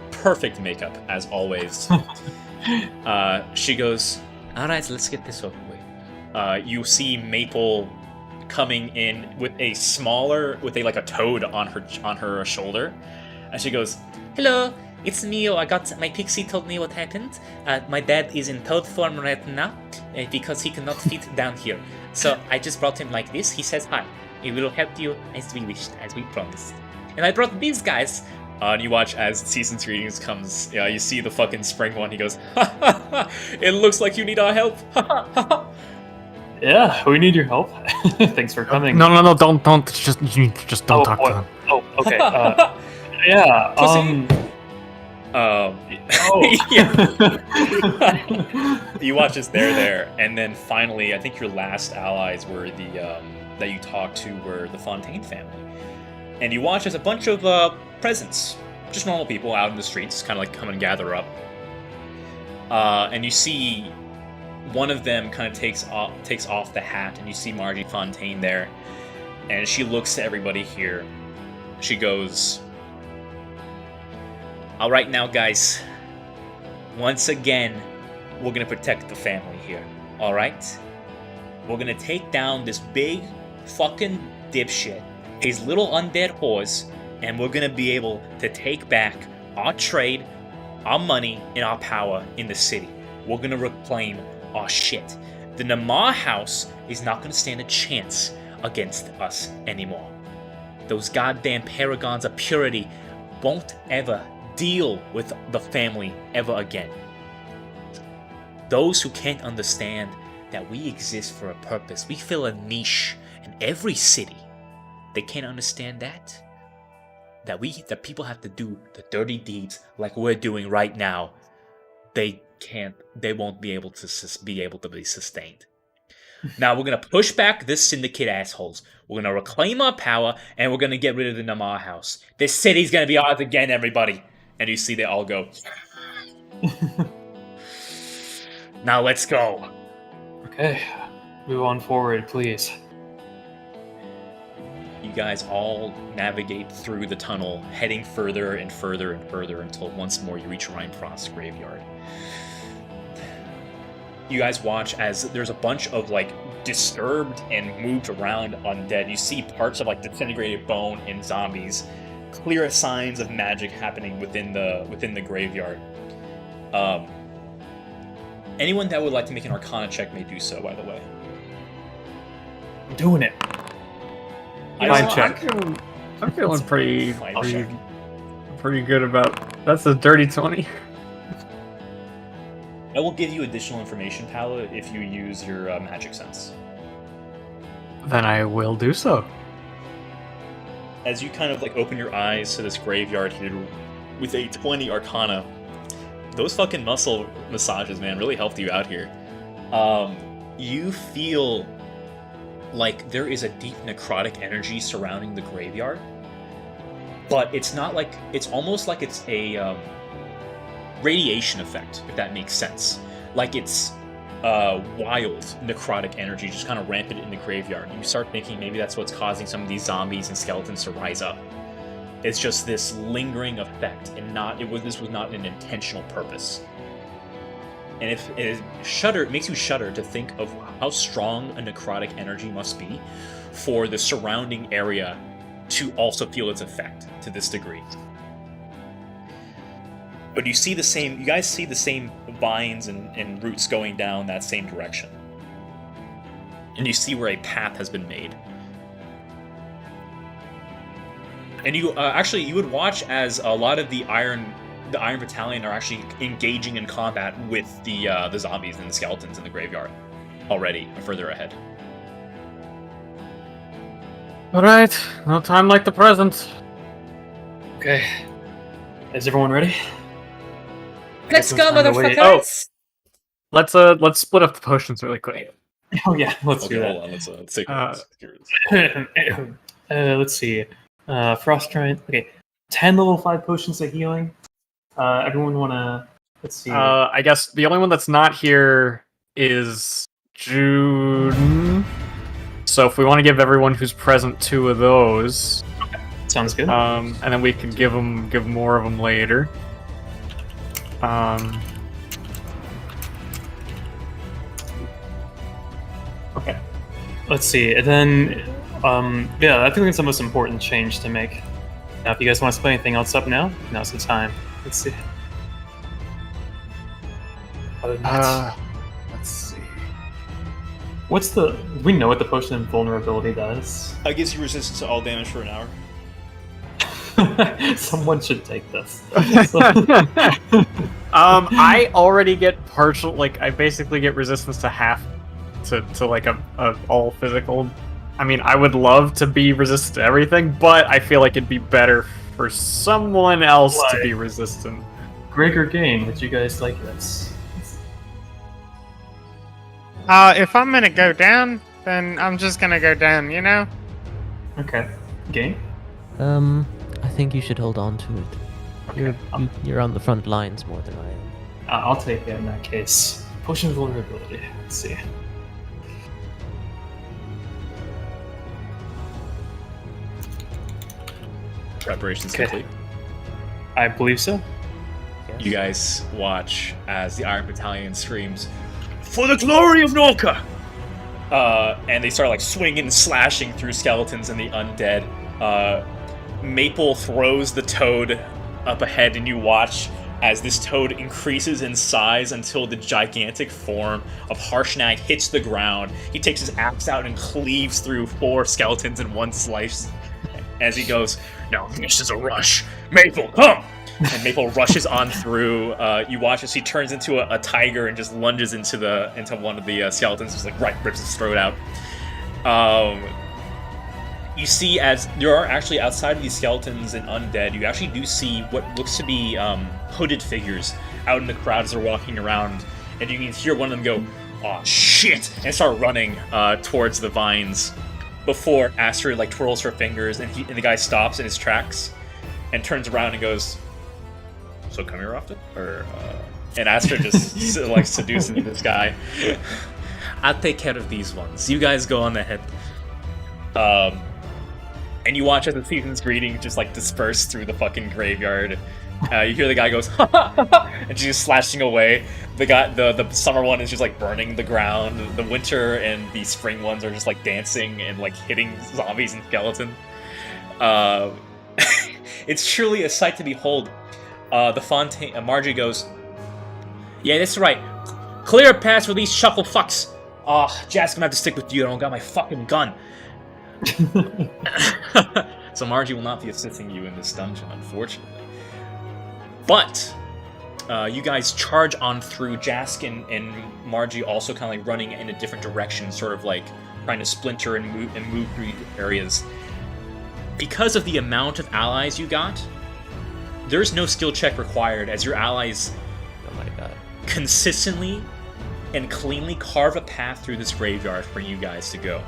Perfect makeup, as always. She goes, "All right, let's get this over with." You see Maple coming in with a toad on her shoulder, and she goes, "Hello, it's me. My pixie told me what happened. My dad is in toad form right now because he cannot fit down here. So I just brought him like this. He says hi. We will help you as we wished, as we promised. And I brought these guys. And you watch as Season's Greetings comes. Yeah, you see the fucking spring one. He goes, ha ha ha! It looks like you need our help. Ha ha ha! Yeah, we need your help. Thanks for coming. No, don't just don't talk to them. Oh, okay. Yeah. Oh. You watch as they're there, and then finally, I think your last allies were the that you talked to were the Fontaine family, and you watch as a bunch of presents, just normal people out in the streets, kind of like come and gather up, and you see one of them kind of takes off the hat, and you see Margie Fontaine there, and she looks to everybody here. She goes, "All right, now, guys. Once again, we're gonna protect the family here. All right? We're gonna take down this big fucking dipshit, his little undead horse, and we're gonna be able to take back our trade, our money, and our power in the city. We're gonna reclaim our shit. The Namar house is not gonna stand a chance against us anymore. Those goddamn paragons of purity won't ever deal with the family ever again. Those who can't understand that we exist for a purpose, we fill a niche in every city. They can't understand that people have to do the dirty deeds like we're doing right now. They won't be able to be sustained. Now we're gonna push back this syndicate assholes. We're gonna reclaim our power, and we're gonna get rid of the Namar house. This city's gonna be ours again, everybody." And you see they all go. Now let's go. Okay, move on forward, please. You guys all navigate through the tunnel, heading further and further and further until once more you reach Rheinfrost's graveyard. You guys watch as there's a bunch of like disturbed and moved around undead. You see parts of like disintegrated bone and zombies. Clear signs of magic happening within the graveyard. Anyone that would like to make an Arcana check may do so, by the way. I'm doing it. Fine check. I'm feeling pretty good about. That's a dirty 20. I will give you additional information, Paula, if you use your magic sense. Then I will do so. As you kind of like open your eyes to this graveyard here with a 20 Arcana, those fucking muscle massages, man, really helped you out here. You feel like there is a deep necrotic energy surrounding the graveyard, but it's not like, it's almost like it's a radiation effect, if that makes sense. Like it's wild necrotic energy just kind of rampant in the graveyard. You start thinking maybe that's what's causing some of these zombies and skeletons to rise up. It's just this lingering effect, and this was not an intentional purpose. And it makes you shudder to think of how strong a necrotic energy must be for the surrounding area to also feel its effect to this degree. But you guys see the same vines and roots going down that same direction. And you see where a path has been made. And you would watch as a lot of the Iron Battalion are actually engaging in combat with the zombies and the skeletons in the graveyard already, further ahead. Alright, no time like the present. Okay. Is everyone ready? Let's go, motherfuckers! Oh, let's split up the potions really quick. Oh yeah, let's do that. Hold on, let's take let's see. Frost Giant. Okay, 10 level 5 potions of healing. Everyone wanna? Let's see. I guess the only one that's not here is June. So if we want to give everyone who's present 2 of those, Sounds good. and then we can give more of them later. Okay. Let's see. And then, yeah, I think that's the most important change to make. Now, if you guys want to split anything else up now, now's the time. Let's see. Other than that, Let's see. Do we know what the potion of vulnerability does? Gives you resistance to all damage for an hour. Someone should take this. I already get partial, like, I basically get resistance to half to like a all physical. I mean, I would love to be resistant to everything, but I feel like it'd be better for someone else to be resistant. Greg or Gain, would you guys like this? If I'm gonna go down, then I'm just gonna go down, you know? Okay. Gain? I think you should hold on to it. Okay. You're on the front lines more than I am. I'll take it in that case. Potion of vulnerability. Let's see. Preparations Okay. complete. I believe so. You guys watch as the Iron Battalion screams, "For the glory of Norca!" And they start like swinging and slashing through skeletons and the undead. Maple throws the toad up ahead, and you watch as this toad increases in size until the gigantic form of Harshnag hits the ground. He takes his axe out and cleaves through 4 skeletons in one slice. As he goes, "Now this is a rush. Maple, come!" And Maple rushes on through. You watch as he turns into a tiger and just lunges into one of the skeletons, just like rips his throat out. You see, as there are actually outside of these skeletons and undead, you actually do see what looks to be hooded figures out in the crowd as they're walking around, and you can hear one of them go, "Oh shit!" and start running towards the vines. Before Astrid like twirls her fingers, and the guy stops in his tracks and turns around and goes, "So come here often?" And Astrid just like seducing this guy. "I'll take care of these ones. You guys go on ahead." And you watch as the season's greeting just like disperse through the fucking graveyard. You hear the guy goes, "Ha ha ha," and she's just slashing away. The summer one is just like burning the ground. The winter and the spring ones are just like dancing and like hitting zombies and skeletons. It's truly a sight to behold. The Fontaine, Margie goes, "Yeah, that's right. Clear a path for these shuffle fucks. Jack's gonna have to stick with you. I don't got my fucking gun." So Margie will not be assisting you in this dungeon, unfortunately. But you guys charge on through. Jask and Margie also kind of like running in a different direction, sort of like trying to splinter and move through areas. Because of the amount of allies you got, there's no skill check required, as your allies consistently and cleanly carve a path through this graveyard for you guys to go.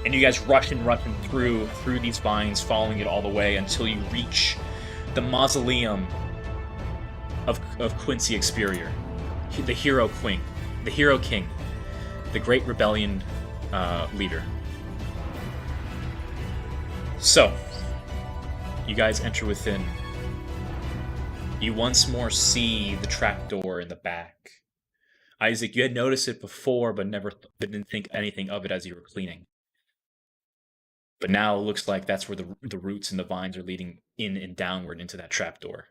And you guys rush through these vines, following it all the way until you reach the mausoleum of Quincy Experior, the Hero King, the Great Rebellion leader. So, you guys enter within. You once more see the trapdoor in the back. Isaac, you had noticed it before, but didn't think anything of it as you were cleaning. But now it looks like that's where the roots and the vines are leading in and downward into that trapdoor.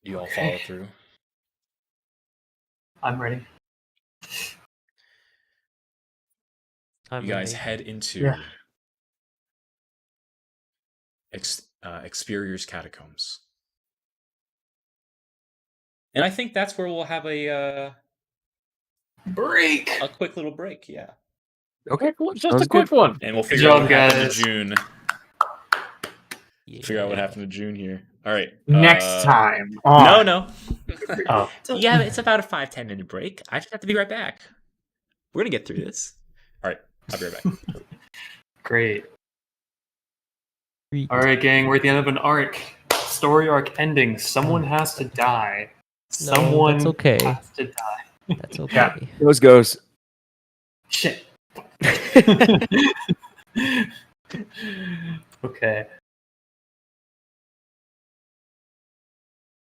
You all follow through? I'm ready. I'm You guys ready. head into Experior's catacombs. And I think that's where we'll have a Break! a quick little break, yeah. Okay, Just sounds a quick good. one. And we'll Good figure out job, what happened to guys. June. Yeah. Figure out what happened to June here. All right. Next time. No. Oh. Yeah, it's about a 5-10 minute break. I just have to be right back. We're gonna get through this. All right, I'll be right back. Great. Alright, gang, we're at the end of an arc. Story arc ending. Someone has to die. No, Someone that's okay. has to die. That's okay. Goes. Shit. Okay.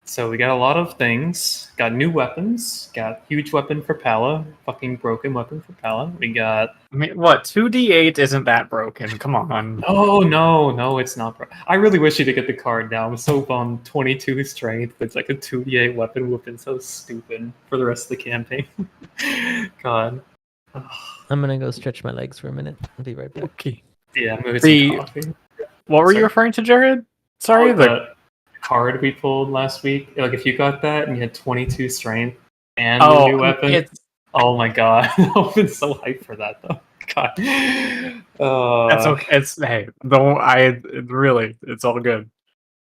So we got a lot of things. Got new weapons. Got huge weapon for Pala. Fucking broken weapon for Pala. We got. I mean, what? 2d8 isn't that broken. Come on. Oh no, it's not. I really wish you to get the card now. I'm so bummed. 22 strength. It's like a 2d8 weapon. Would have been so stupid for the rest of the campaign. God. I'm gonna go stretch my legs for a minute. I'll be right back. Okay. Yeah, maybe The- some coffee. What were you Sorry. referring to, Jared? Sorry, Oh, the card we pulled last week. Like if you got that and you had 22 strength and the new weapon. It's, Oh my god, I've been so hyped for that though. God. that's okay. It's hey, don't I really? It's all good.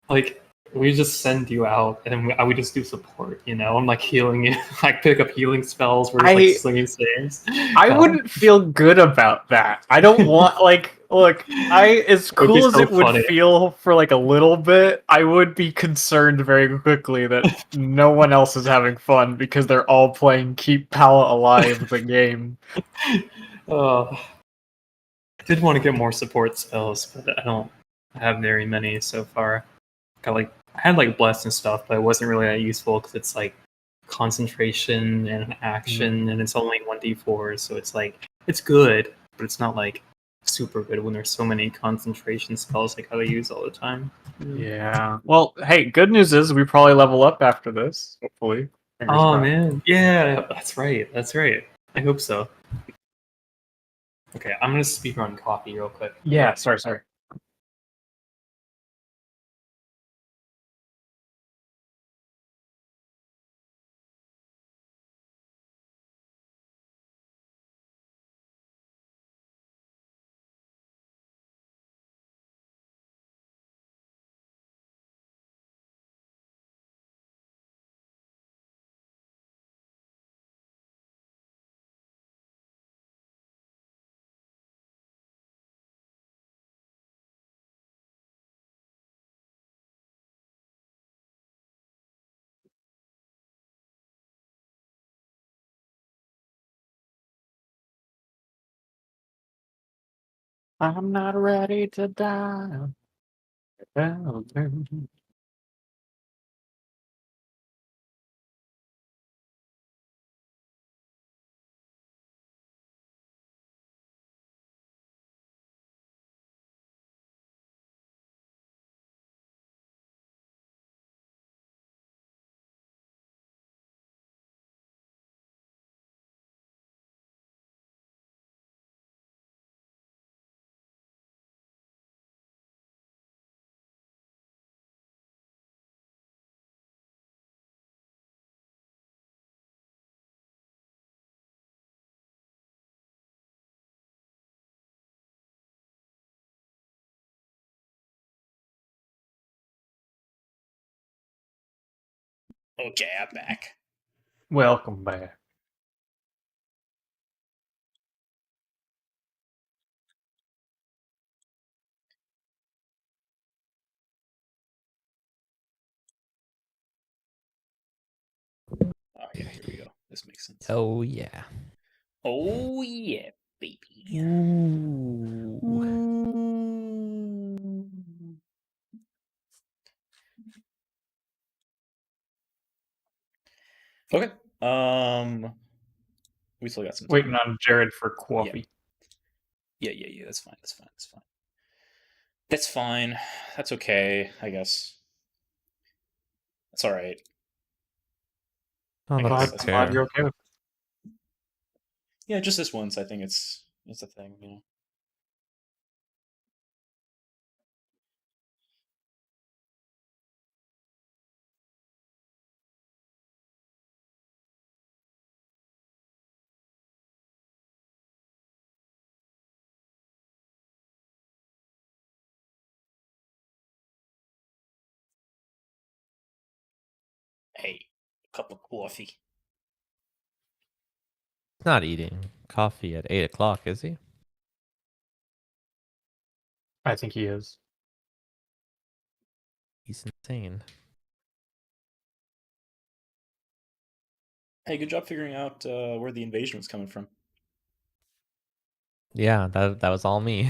Like we just send you out and we just do support. You know, I'm like healing you. Like pick up healing spells. We're just like slinging saves. I wouldn't feel good about that. I don't want like look. As would be cool as so it would funny. feel for like a little bit, I would be concerned very quickly that no one else is having fun because they're all playing Keep Pala Alive the game. I did want to get more support spells, but I don't have very many so far. I had like bless and stuff, but it wasn't really that useful because it's like concentration and action, and it's only 1d4, so it's like it's good, but it's not like super good when there's so many concentration spells I gotta use all the time. Yeah. Well, hey, good news is we probably level up after this. Hopefully. Fingers Oh crossed. man, yeah, that's right. I hope so. Okay, I'm gonna speak on coffee real quick. Yeah. Sorry. I'm not ready to die. Okay, I'm back. Welcome back. Oh yeah, here we go. This makes sense. Oh yeah. Oh yeah, baby. Ooh. Okay. We still got some time. Waiting on Jared for coffee. Yeah. That's fine. That's fine. That's okay, I guess. That's all right. Oh, I guess that's that's Glad fair. you're okay with it. Yeah, just this once. I think it's a thing. You know. Hey, a cup of coffee. He's not eating coffee at 8 o'clock, is he? I think he is. He's insane. Hey, good job figuring out where the invasion was coming from. Yeah, that was all me.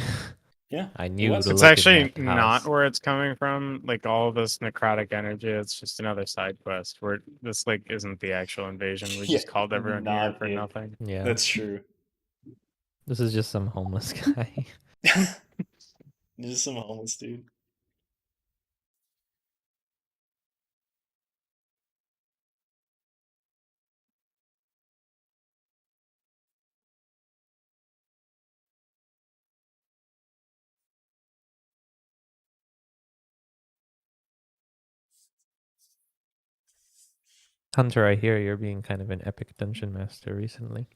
Yeah. I knew was. to It's look in actually that not house. where it's coming from. Like all of this necrotic energy, it's just another side quest where this like isn't the actual invasion. We Yeah, just called everyone here not for it. nothing. Yeah, That's true. this is just some homeless guy. Just some homeless dude. Hunter, I hear you're being kind of an epic dungeon master recently.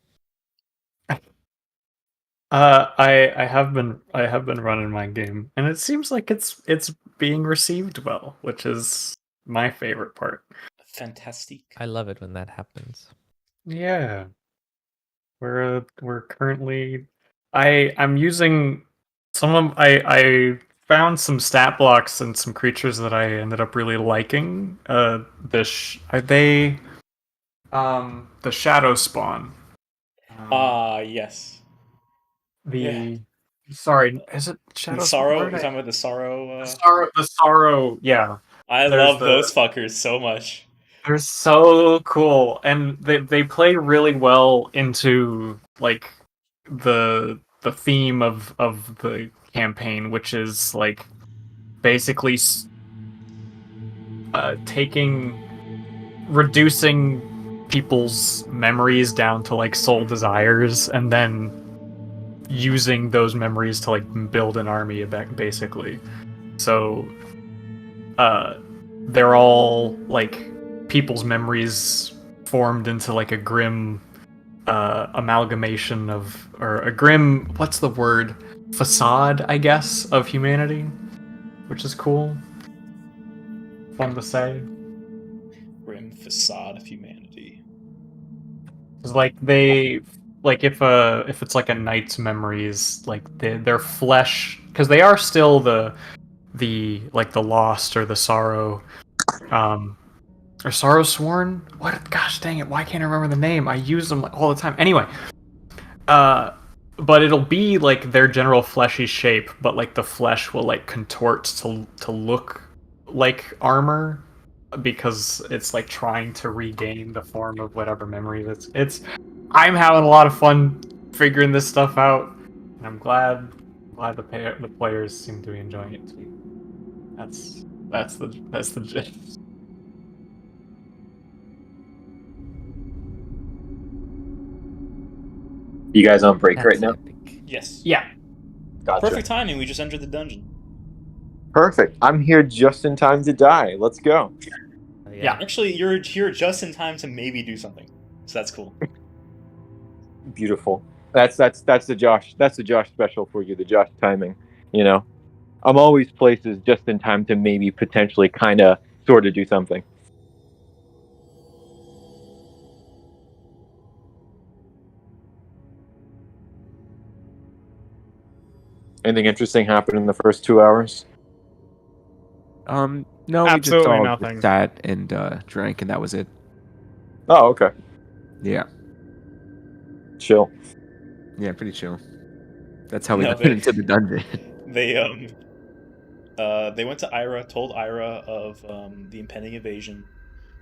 I have been running my game, and it seems like it's being received well, which is my favorite part. Fantastic. I love it when that happens. Yeah, we're currently I'm using some of I found some stat blocks and some creatures that I ended up really liking. Are they the shadow spawn? Yes. The sorry, is it The shadow spawn? sorrow. Where You're did I- talking about the sorrow. the sorrow. Yeah, I there's love the those fuckers so much. they're so cool, and they play really well into like the theme of the campaign, which is like basically taking reducing people's memories down to like soul desires, and then using those memories to like build an army basically. So they're all like people's memories formed into like a grim amalgamation of, or a grim, what's the word, facade, I guess, of humanity, which is cool, fun to say. Grim facade of humanity. It's like they, like if it's like a knight's memories, like their flesh, because they are still the like the lost or the sorrow, or sorrow sworn. What? Gosh dang it! Why can't I remember the name? I use them all the time. Anyway, but it'll be like their general fleshy shape, but like the flesh will like contort to look like armor because it's like trying to regain the form of whatever memory that's it's. I'm having a lot of fun figuring this stuff out, and I'm glad the players seem to be enjoying it too. That's the gist. You guys on break right That's now? epic. Yes. Yeah. Gotcha. Perfect timing. We just entered the dungeon. Perfect. I'm here just in time to die. Let's go. Yeah. Actually, you're here just in time to maybe do something. So that's cool. Beautiful. That's the Josh. That's the Josh special for you. The Josh timing. You know, I'm always places just in time to maybe potentially kind of sort of do something. Anything interesting happened in the first 2 hours? No, we just Absolutely all nothing. sat and drank, and that was it. Oh, okay. Yeah, Chill. yeah, pretty chill. That's how we No, got they- into the dungeon. They went to Ira, told Ira of the impending invasion.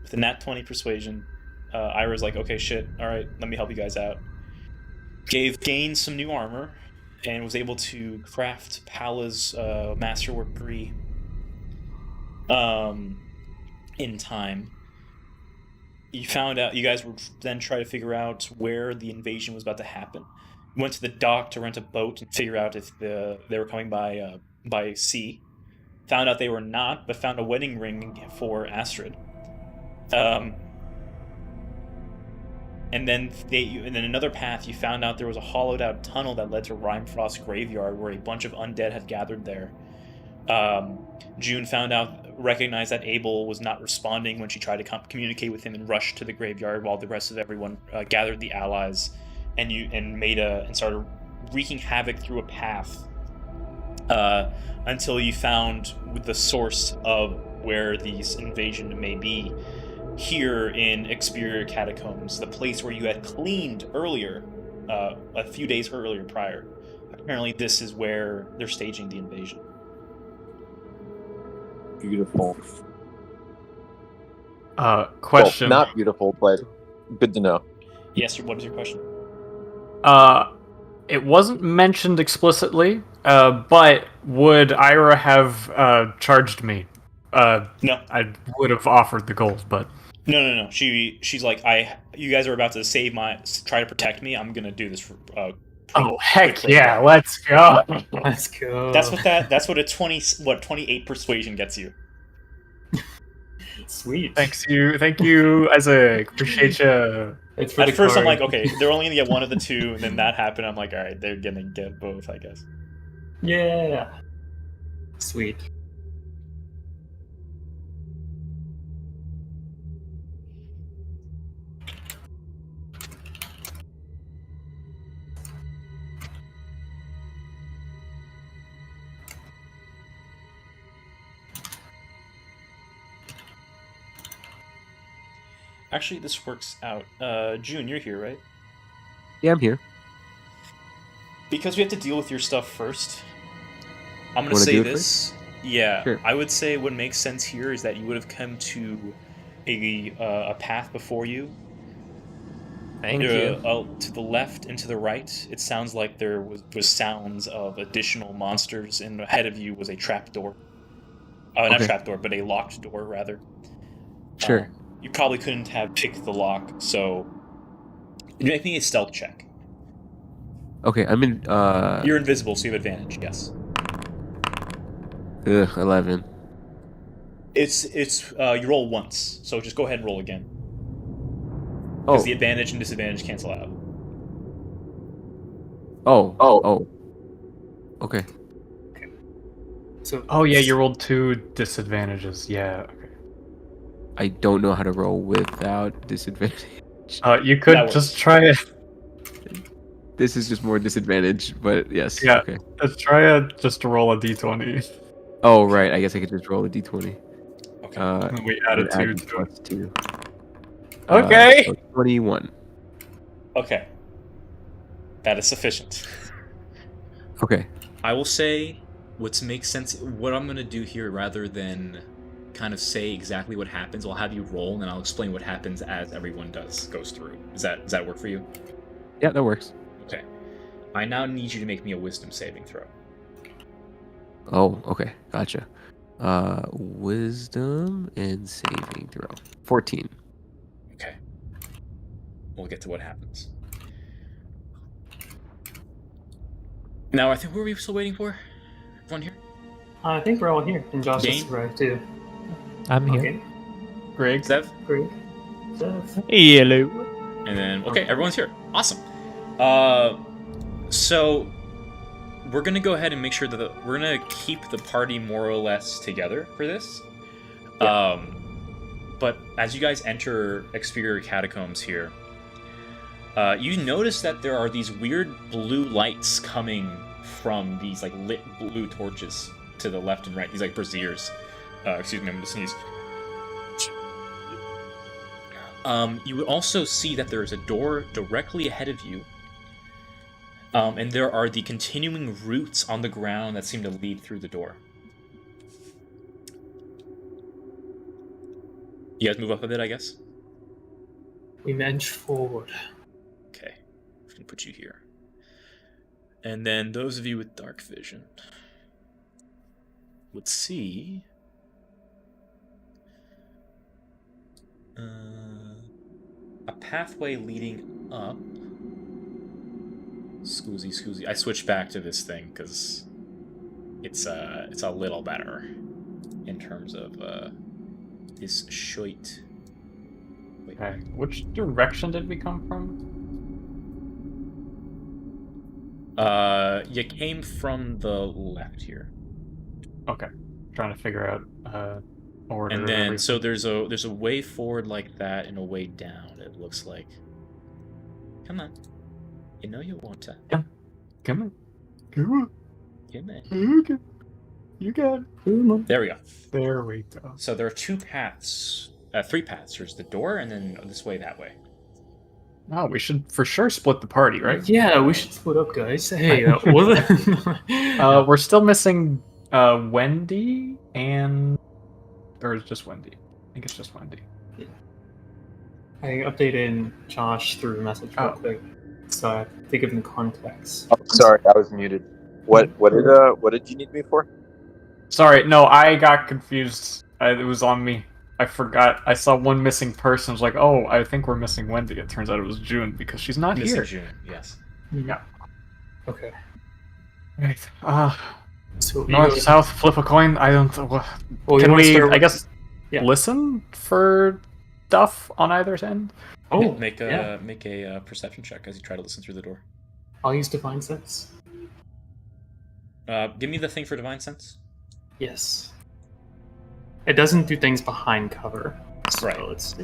With a nat 20 persuasion, Ira's like, okay, shit, all right, let me help you guys out. Gained some new armor, and was able to craft Pala's masterwork Gree in time. You found out, you guys would then try to figure out where the invasion was about to happen. You went to the dock to rent a boat and figure out if they were coming by sea. Found out they were not, but found a wedding ring for Astrid. And then another path, you found out there was a hollowed out tunnel that led to Rhymefrost's graveyard where a bunch of undead had gathered there. June recognized that Abel was not responding when she tried to communicate with him and rushed to the graveyard while the rest of everyone gathered the allies and started wreaking havoc through a path until you found the source of where this invasion may be. Here in Exterior Catacombs, the place where you had cleaned earlier, a few days earlier prior. apparently this is where they're staging the invasion. Beautiful. Question. Well, not beautiful, but good to know. Yes, what is your question? It wasn't mentioned explicitly, but would Ira have charged me? No. I would have offered the gold, but No. She's like, you guys are about to try to protect me. I'm gonna do this for. oh heck quickly. yeah, let's go. Let's go. That's what a 28 persuasion gets you. Sweet. Thank you, Isaac. Appreciate you. It's for At the first, I'm card. like, okay, they're only gonna get one of the two, and then that happened. I'm like, all right, they're gonna get both, I guess. Yeah. Sweet. Actually, this works out. June, you're here, right? Yeah, I'm here. Because we have to deal with your stuff first. I'm gonna Wanna say do it this. Yeah, Sure. I would say what makes sense here is that you would have come to a path before you. Thank you. To the left and to the right, it sounds like there was sounds of additional monsters, and ahead of you was a trap door. Not Okay. trap door, but a locked door rather. Sure. You probably couldn't have picked the lock, so you make me a stealth check. Okay, I'm in. You're invisible, so you have advantage. Yes. 11. It's you roll once, so just go ahead and roll again. Because the advantage and disadvantage cancel out. Oh. Okay. So Oh yeah, you rolled 2 disadvantages. Yeah. Okay. I don't know how to roll without disadvantage. You could That just try it. This is just more disadvantage, but yes. Yeah. Okay. Just try just to roll a d20. Oh right, I guess I could just roll a d20. Okay. And we added add 2 the to it. plus 2. Okay. So 21. Okay. That is sufficient. Okay. I will say what makes sense. What I'm gonna do here, rather than kind of say exactly what happens, I'll have you roll, and I'll explain what happens as everyone goes through. Does that work for you? Yeah, that works. Okay. I now need you to make me a wisdom saving throw. Oh, okay. Gotcha. Wisdom and saving throw. 14. Okay. We'll get to what happens. Now, I think what were we still waiting for? Everyone here? I think we're all here, and Josh Dane? has arrived too. I'm here. Okay, Greg. Zev? great. Zev. Hello. And then, okay, everyone's here. Awesome. So we're gonna go ahead and make sure that we're gonna keep the party more or less together for this. But as you guys enter Exterior Catacombs here, you notice that there are these weird blue lights coming from these like lit blue torches to the left and right. These like braziers. Excuse me, I'm gonna sneeze. You would also see that there is a door directly ahead of you. And there are the continuing roots on the ground that seem to lead through the door. You guys move up a bit, I guess? We inch forward. Okay. I'm going to put you here. And then those of you with dark vision would see... a pathway leading up. Scoozy. I switched back to this thing because it's a little better in terms of this shite. Wait. Okay. Which direction did we come from? You came from the left here, Okay. Trying to figure out order. and of then everything. so there's a way forward like that and a way down. It looks like. Come on, you know you want to. Come on. Come on. Come on. Okay. You got it. There we go. There we go. So there are 2 paths, 3 paths. There's the door, and then this way, that way. Oh, we should for sure split the party, right? Yeah, we should split up, guys. Hey, We're still missing Wendy and... Or is it just Wendy? I think it's just Wendy. I updated Josh through message real Oh. quick, so I have to give him context. Oh, sorry, I was muted. What did you need me for? Sorry, no, I got confused. It was on me. I forgot. I saw one missing person. I was like, oh, I think we're missing Wendy. It turns out it was June because she's not Missing here. June, yes. Yeah. Okay. Right. So North, south, flip a coin. I don't. Well, Can you wanna we? start I with- guess Yeah. listen for stuff on either end. Oh, Make yeah. a perception check as you try to listen through the door. I'll use divine sense. Give me the thing for divine sense. Yes. It doesn't do things behind cover. So Right. It's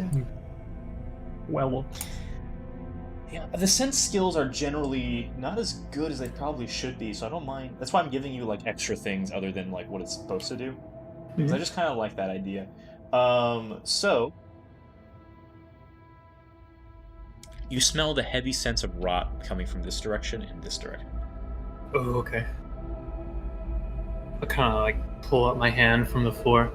Well, Yeah, the sense skills are generally not as good as they probably should be, so I don't mind. That's why I'm giving you like extra things other than like what it's supposed to do. 'Cause I just kind of like that idea. So you smelled a heavy sense of rot coming from this direction and this direction. Oh, okay. I kind of like pull up my hand from the floor.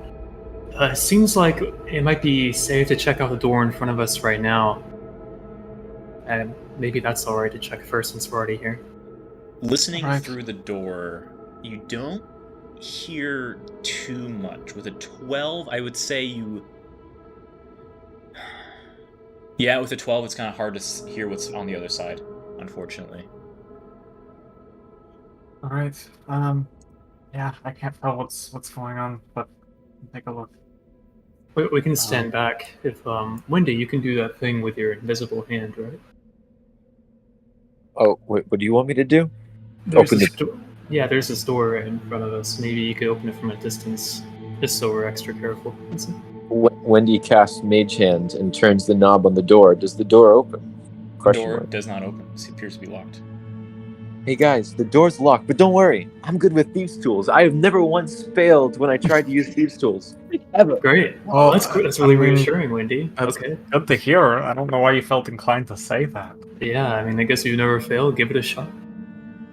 It seems like it might be safe to check out the door in front of us right now. And maybe that's alright to check first since we're already here. Listening Right. through the door, you don't hear too much. With a 12, I would say you... Yeah, with a 12, it's kind of hard to hear what's on the other side, unfortunately. all right. Yeah, I can't tell what's going on, but take a look. We can stand back. If Wendy, you can do that thing with your invisible hand, right? Oh, what do you want me to do? There's Open this the- door. Yeah, there's this door right in front of us. Maybe you could open it from a distance, just so we're extra careful. That's it. Wendy casts Mage Hand and turns the knob on the door. Does the door open? The Question door mark. does not open. It appears to be locked. Hey guys, the door's locked, but don't worry. I'm good with thieves' tools. I have never once failed when I tried to use thieves' tools. Ever. Great. Well, Oh, that's good. That's really I mean, reassuring, Wendy. that's- Okay. Good to hear. I don't know why you felt inclined to say that. Yeah, I mean, I guess you've never failed. Give it a shot.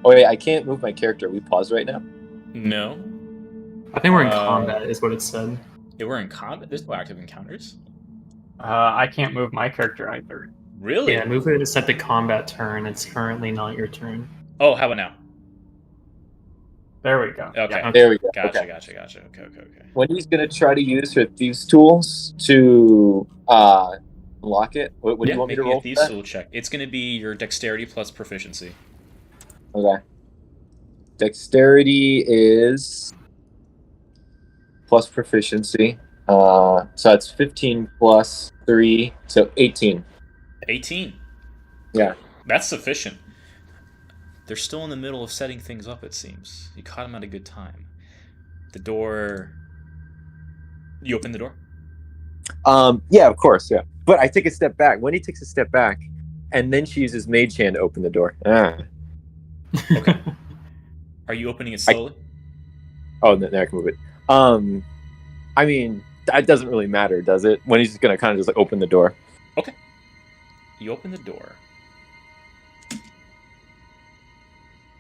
Oh wait, I can't move my character. We pause right now. No. I think we're in Uh, combat, is what it said. Yeah, we're in combat. There's no active encounters. I can't move my character either. Really? Yeah, move it to set the combat turn. It's currently not your turn. Oh, how about now? There we go. Okay. Yeah. There we go. Gotcha, Okay. gotcha. Okay. Wendy's gonna try to use her thieves' tools to unlock it. What do Yeah, you want me make to me roll a for thieves that? tool check. It's going to be your dexterity plus proficiency. Okay. Dexterity is plus proficiency. So that's 15 plus 3, so 18. 18. Yeah. That's sufficient. They're still in the middle of setting things up, it seems. You caught them at a good time. The door... You open the door? Yeah, of course, yeah. But I take a step back. Wendy takes a step back, and then she uses Mage Hand to open the door. Okay. Are you opening it slowly? Oh, then I can move it. I mean, that doesn't really matter, does it? Wendy's just gonna kind of just like open the door. You open the door.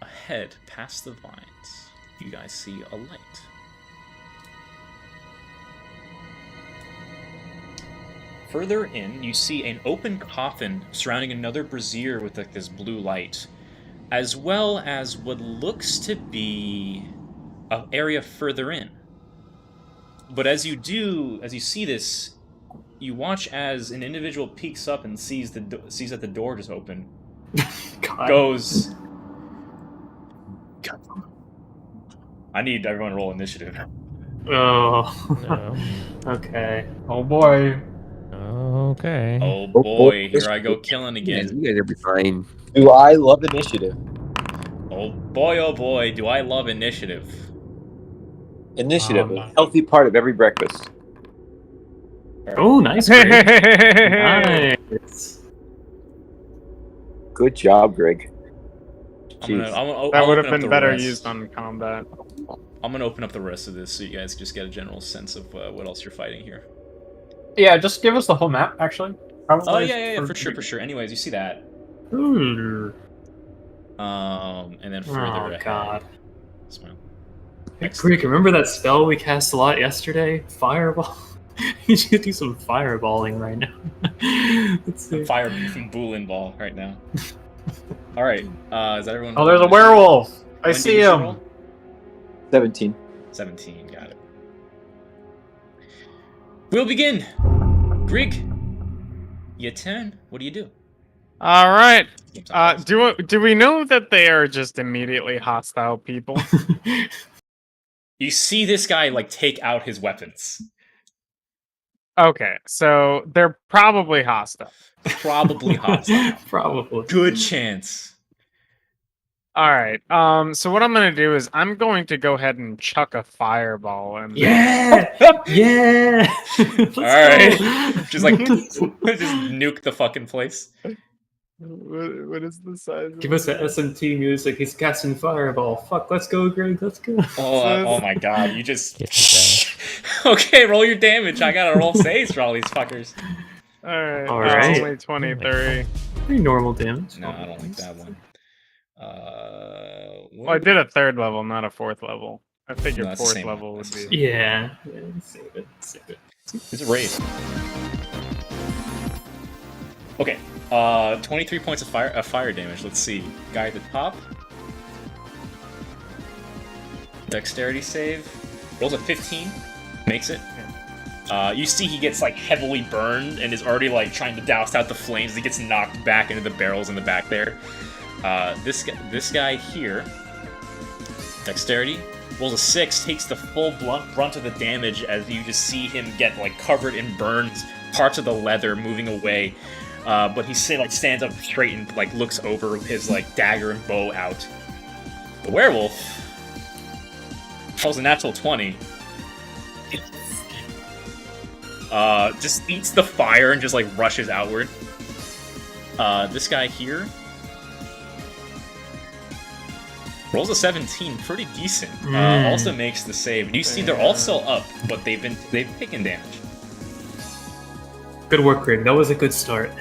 Ahead, past the vines, you guys see a light. Further in, you see an open coffin surrounding another brazier with like this blue light, as well as what looks to be an area further in. But as you see this, you watch as an individual peeks up and sees that the door just opened. God. Goes. I need everyone to roll initiative. Oh. No. Okay. Oh boy. Okay. Oh boy, here I go killing You again. guys will be fine. Do I love initiative? Oh boy, do I love initiative. Initiative, a healthy part of every breakfast. Oh, nice. Greg. Nice. Good job, Greg. That would have been better used on combat. I'm gonna open up the rest of this so you guys just get a general sense of what else you're fighting here. Yeah, just give us the whole map, actually. Probably Oh yeah, for sure. Anyways, you see that. Ooh. And then further Oh ahead. god. Smile. Hey, Next. Greek, remember that spell we cast a lot yesterday? Fireball? You should do some fireballing right now. Let's see. Fire Boolin ball right now. All right. Is that everyone? Oh, there's a When werewolf! I did see you him! roll? 17. 17. Got it. We'll begin. Grig, your turn. What do you do? All right. Game's on pause. Do we know that they are just immediately hostile people? You see this guy like take out his weapons. Okay, so they're probably hostile. Probably hostile. Probably. Good chance. All right. So what I'm gonna do is I'm going to go ahead and chuck a fireball in. Yeah! Yeah! Let's All right. go. Just like just nuke the fucking place. What is the size? Give us the SMT music. He's casting fireball. Fuck, let's go, Greg. Let's go. Oh my god, you just Get the Okay, roll your damage. I gotta roll saves for all these fuckers. All right. right. Only 23. Pretty normal damage. No, I don't like that one. Well, I did a 3rd level, not a 4th level. I figured No, that's the 4th same level one. would That's be. the Yeah. Save it. Save it. It's a raid. Okay, 23 points of fire damage. Let's see. Guy at the top. Dexterity save. Rolls a 15. Makes it. You see he gets like heavily burned and is already like trying to douse out the flames. He gets knocked back into the barrels in the back there. This guy here. Dexterity. Rolls a 6, takes the full brunt of the damage as you just see him get like covered in burns, parts of the leather moving away. But he stands up straight and like looks over with his like dagger and bow out. The werewolf rolls a natural 20. Just eats the fire and just like rushes outward. This guy here rolls a 17, pretty decent. Also makes the save. You see they're all still up, but they've taken damage. Good work, Greg. That was a good start.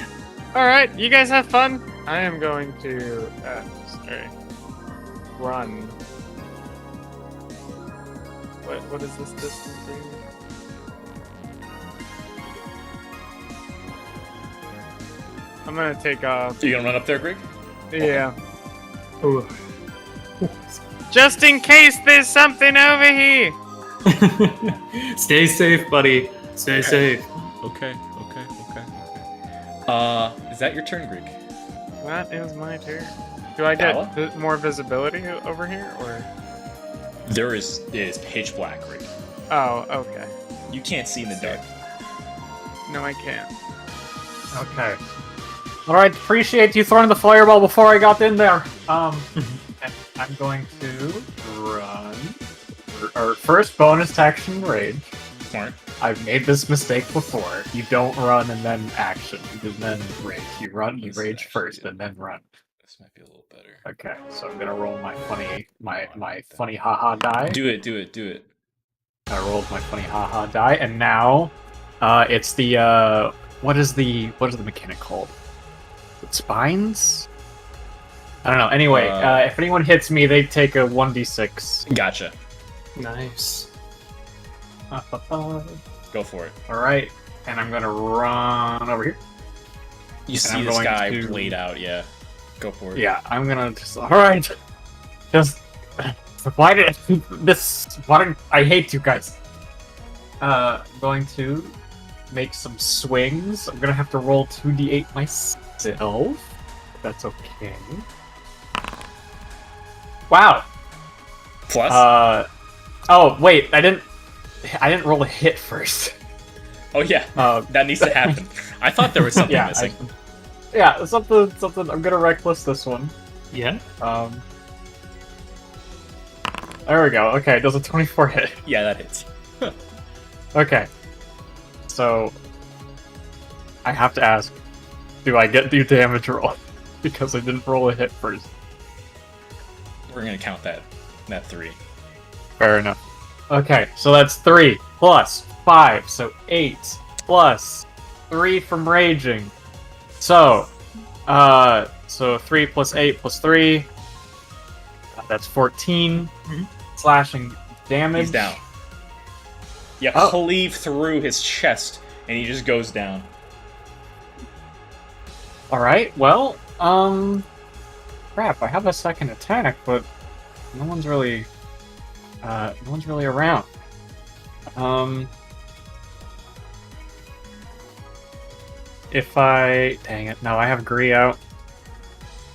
All right, you guys have fun. I am going to run. What is this distance thing? I'm gonna take off. Are you gonna run up there, Greg? Yeah. Ooh. Just in case there's something over here. Stay safe, buddy. Stay safe. Okay. Is that your turn, Greek? That is my turn. Do I get Gala? more visibility over here, or? It is pitch black, Greek. Oh, okay. You can't see in the dark. No, I can't. Okay. Alright, appreciate you throwing the fireball before I got in there. And I'm going to run. Or first bonus action rage. Smart. I've made this mistake before. You don't run and then action, and then rage. You run, you This rage actually first, good. and then run. This might be a little better. Okay, so I'm gonna roll my funny haha die. Do it. I rolled my funny haha die, and now, it's the what is the mechanic called? Spines? I don't know. Anyway, if anyone hits me, they take a 1d6. Gotcha. Nice. Go for it. All right, and I'm gonna run over here. You see I'm this going guy to- blade out, yeah. Go for it. Yeah, I'm gonna just. All right, just why did this? Why did I hate you guys? Going to make some swings. I'm gonna have to roll 2d8 myself. That's okay. Wow. Plus? Oh wait, I didn't roll a hit first. Oh yeah, that needs to happen. I thought there was something Yeah, missing. Yeah, something. I'm gonna reckless this one. Yeah. There we go. Okay, does a 24 hit? Yeah, that hits. Okay. So I have to ask, do I get the damage roll? Because I didn't roll a hit first. We're gonna count that 3. Fair enough. Okay, so that's 3 plus 5, so 8 plus 3 from raging. So 3 plus 8 plus 3. That's 14 slashing damage. He's down. You Oh. cleave through his chest, and he just goes down. All right. Well, crap. I have a second attack, but no one's really around. Dang it, no, I have Gree out.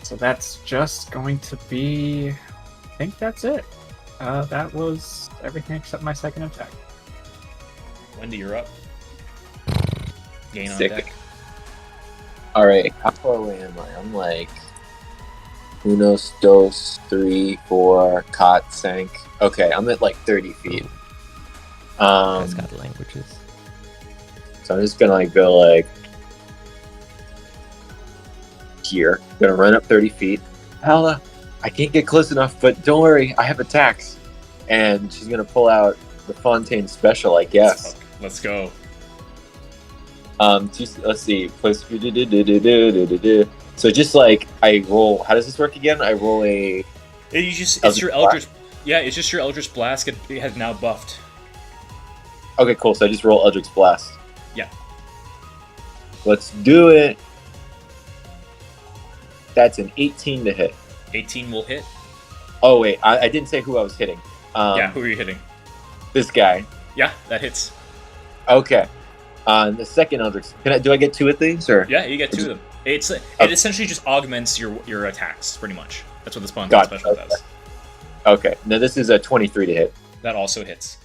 So that's just going to be, I think that's it. That was everything except my second attack. Wendy, you're up. Gain on Sick. deck. Alright, how far away am I? I'm like unos, dos, 3, 4, cot, sank. Okay, I'm at like 30 feet. Guys got languages. So I'm just gonna like go like here. I'm gonna run up 30 feet. Paula, I can't get close enough, but don't worry, I have attacks. And she's gonna pull out the Fontaine special, I guess. Let's go. Let's see. So just like I roll. How does this work again? I roll a. It's your Eldritch. Yeah, it's just your Eldritch Blast. It has now buffed. Okay, cool. So I just roll Eldritch Blast. Yeah. Let's do it. That's an 18 to hit. 18 will hit. Oh wait, I didn't say who I was hitting. Yeah, who are you hitting? This guy. Yeah, that hits. Okay. The second Eldritch. Do I get 2 of these or? Yeah, you get 2 of them. It essentially just augments your attacks, pretty much. That's what the Spontaneous special does. Okay. Now this is a 23 to hit. That also hits.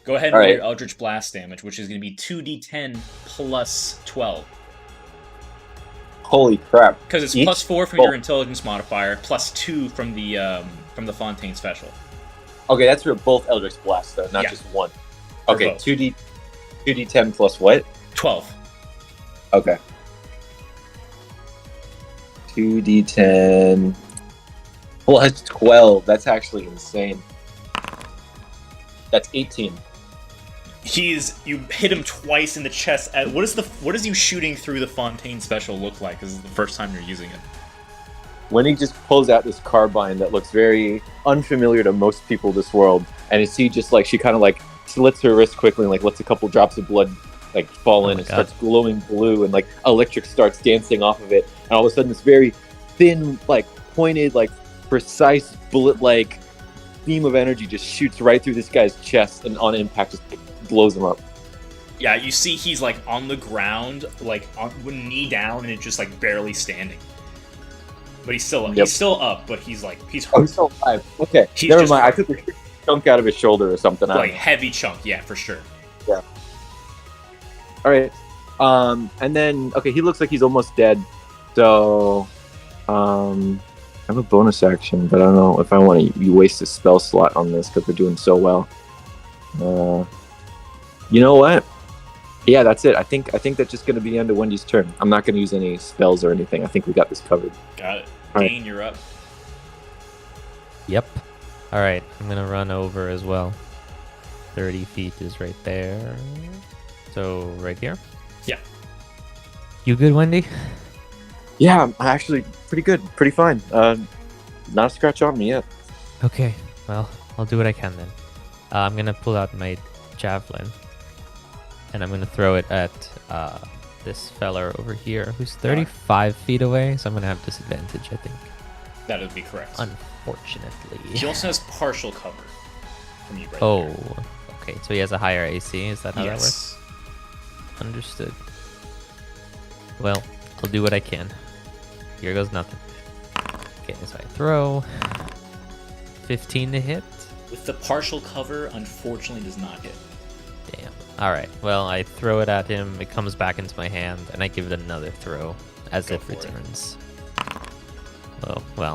Go ahead and roll your Eldritch Blast damage, which is going to be 2d10 plus 12. Holy crap! Because it's plus 4 from your Intelligence modifier, plus 2 from the Fontaine special. Okay, that's for both Eldritch Blasts though, not just one. Okay, 2d10 plus what? 12. Okay. 2d10 plus 12. That's actually insane. That's 18. You hit him twice in the chest. What is you shooting through the Fontaine special look like? This is the first time you're using it. When he just pulls out this carbine that looks very unfamiliar to most people this world, and she just like she kind of like slits her wrist quickly and like lets a couple drops of blood like fall in and starts glowing blue, and like electric starts dancing off of it, and all of a sudden this very thin, like pointed, like precise bullet like beam of energy just shoots right through this guy's chest, and on impact just blows him up. Yeah, you see he's like on the ground, like knee down, and it's just like barely standing. But he's still up. He's still up, but he's hurt. Oh, he's still alive. Okay, never mind. I took a chunk out of his shoulder or something. Like heavy chunk, yeah, for sure. Yeah. All right. And then he looks like he's almost dead. So, I have a bonus action, but I don't know if I want to waste a spell slot on this because we're doing so well. You know what? Yeah, that's it. I think that's just going to be the end of Wendy's turn. I'm not going to use any spells or anything. I think we got this covered. Got it. All Dane, you're up. Yep. All right, I'm gonna run over as well. 30 feet is right there. So right here. Yeah. You good, Wendy? Yeah, I'm actually pretty good. Pretty fine. Not a scratch on me yet. Okay. Well, I'll do what I can then. I'm gonna pull out my javelin, and I'm gonna throw it at this fella over here, who's 35 feet away. So I'm gonna have disadvantage, I think. That would be correct. Unfortunately. He also has partial cover from you right Oh, there. okay. So he has a higher AC. Is that how that Yes. works? Understood. Well, I'll do what I can. Here goes nothing. Okay, so I throw 15 to hit. With the partial cover, unfortunately does not hit. Damn. All right. Well, I throw it at him. It comes back into my hand, and I give it another throw as Go it for it. returns. Oh, well.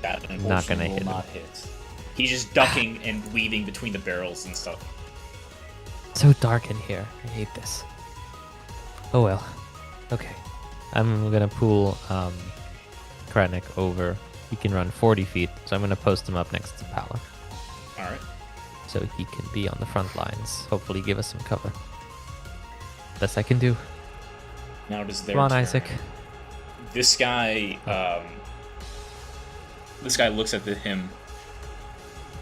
That Not unfortunately gonna will hit him. not hit. He's just ducking and weaving between the barrels and stuff. So dark in here. I hate this. Oh well. Okay. I'm gonna pull Kratnik over. He can run 40 feet, so I'm gonna post him up next to Pala, Alright. so he can be on the front lines. Hopefully give us some cover. Best I can do. Now it is their Come on, turn. Isaac. This guy looks at him.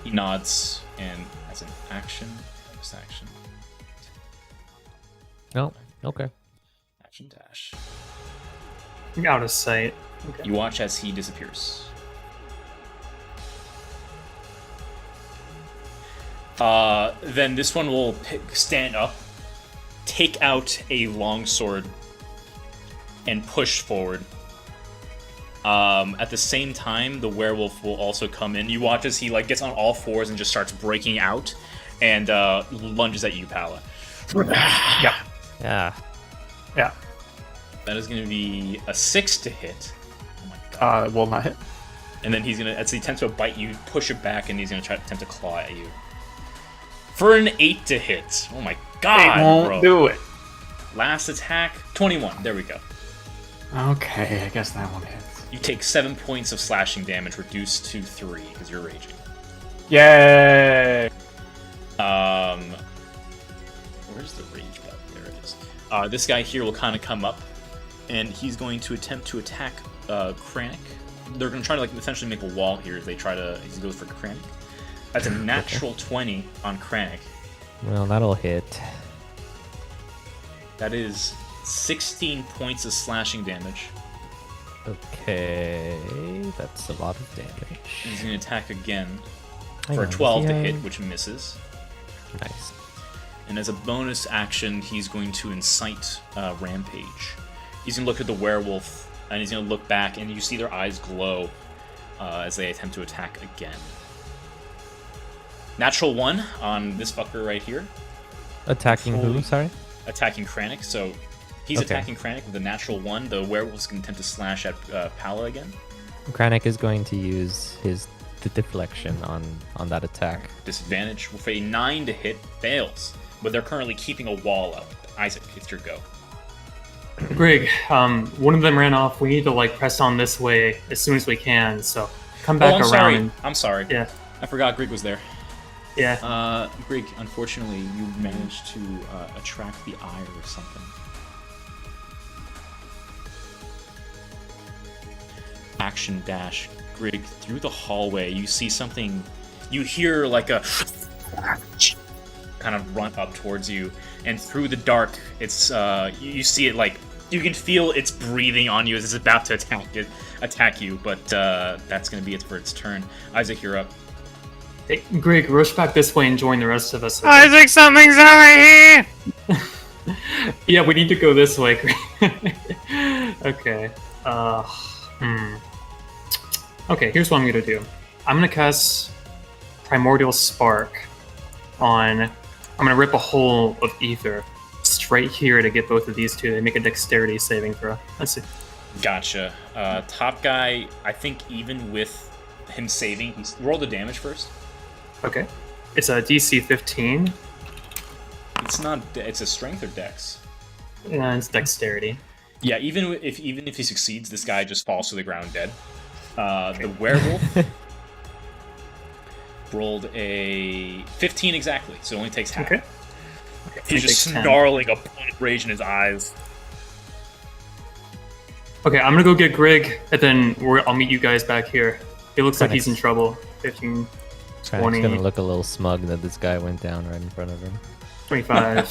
He nods and as an action, bonus action, No. Okay. action dash. Out of sight. Okay. You watch as he disappears. Then this one will stand up, take out a longsword, and push forward. At the same time, the werewolf will also come in. You watch as he gets on all fours and just starts breaking out, and lunges at you, Pala. Yeah. Yeah. Yeah. That is going to be a 6 to hit. Oh my god. Will not hit. And then he's gonna, as he attempts to bite you, push it back, and he's gonna try to attempt to claw at you. For an 8 to hit. Oh my god, It won't bro. do it. Last attack, 21. There we go. Okay, I guess that one hits. You take 7 points of slashing damage, reduced to 3 because you're raging. Yay! Where's the rage button? There it is. This guy here will kind of come up, and he's going to attempt to attack Kranich. They're going to try to essentially make a wall here as he goes for Kranich. That's a natural 20 on Kranich. Well, that'll hit. That is 16 points of slashing damage. Okay, that's a lot of damage. He's going to attack again Hang for a on, 12 to does he hit, have- which misses. Nice. And as a bonus action, he's going to incite Rampage. He's going to look at the werewolf, and he's going to look back, and you see their eyes glow as they attempt to attack again. Natural 1 on this fucker right here, Attacking who? Holy- Sorry. attacking Kranich. So he's Okay. attacking Kranich with a natural 1. The werewolf's going to attempt to slash at Pala again. Kranich is going to use the deflection on that attack. Disadvantage for a 9 to hit, fails. But they're currently keeping a wall up. Isaac, it's your go. Greg, one of them ran off. We need to press on this way as soon as we can. So come back I'm around. sorry. And, I'm sorry. yeah, I forgot Grig was there. yeah. Grig, unfortunately, you managed to attract the ire of something. Action dash. Grig, through the hallway, you see something. You hear a kind of run up towards you, and through the dark, it's you see it you can feel it's breathing on you as it's about to attack you. But that's gonna be it for its turn. Isaac, you're up. Hey, Greg, rush back this way and join the rest of us. Okay? Isaac, something's over here! Yeah, we need to go this way. Greg. Okay. Okay, here's what I'm gonna do. I'm gonna cast Primordial Spark on. I'm gonna rip a hole of ether straight here to get both of these two. They make a dexterity saving throw. Let's see. Gotcha. Top guy, I think even with him saving, roll the damage first. Okay. It's a DC 15, It's not. It's a strength or dex. and it's dexterity. Yeah, even if he succeeds, this guy just falls to the ground dead. The werewolf rolled a 15 exactly, so it only takes half. Okay. He's It just takes 10. snarling, a point of rage in his eyes. Okay, I'm gonna go get Greg, and then I'll meet you guys back here. It looks like he's in Nice. trouble. 15, Kranich's 20, gonna look a little smug that this guy went down right in front of him. 25,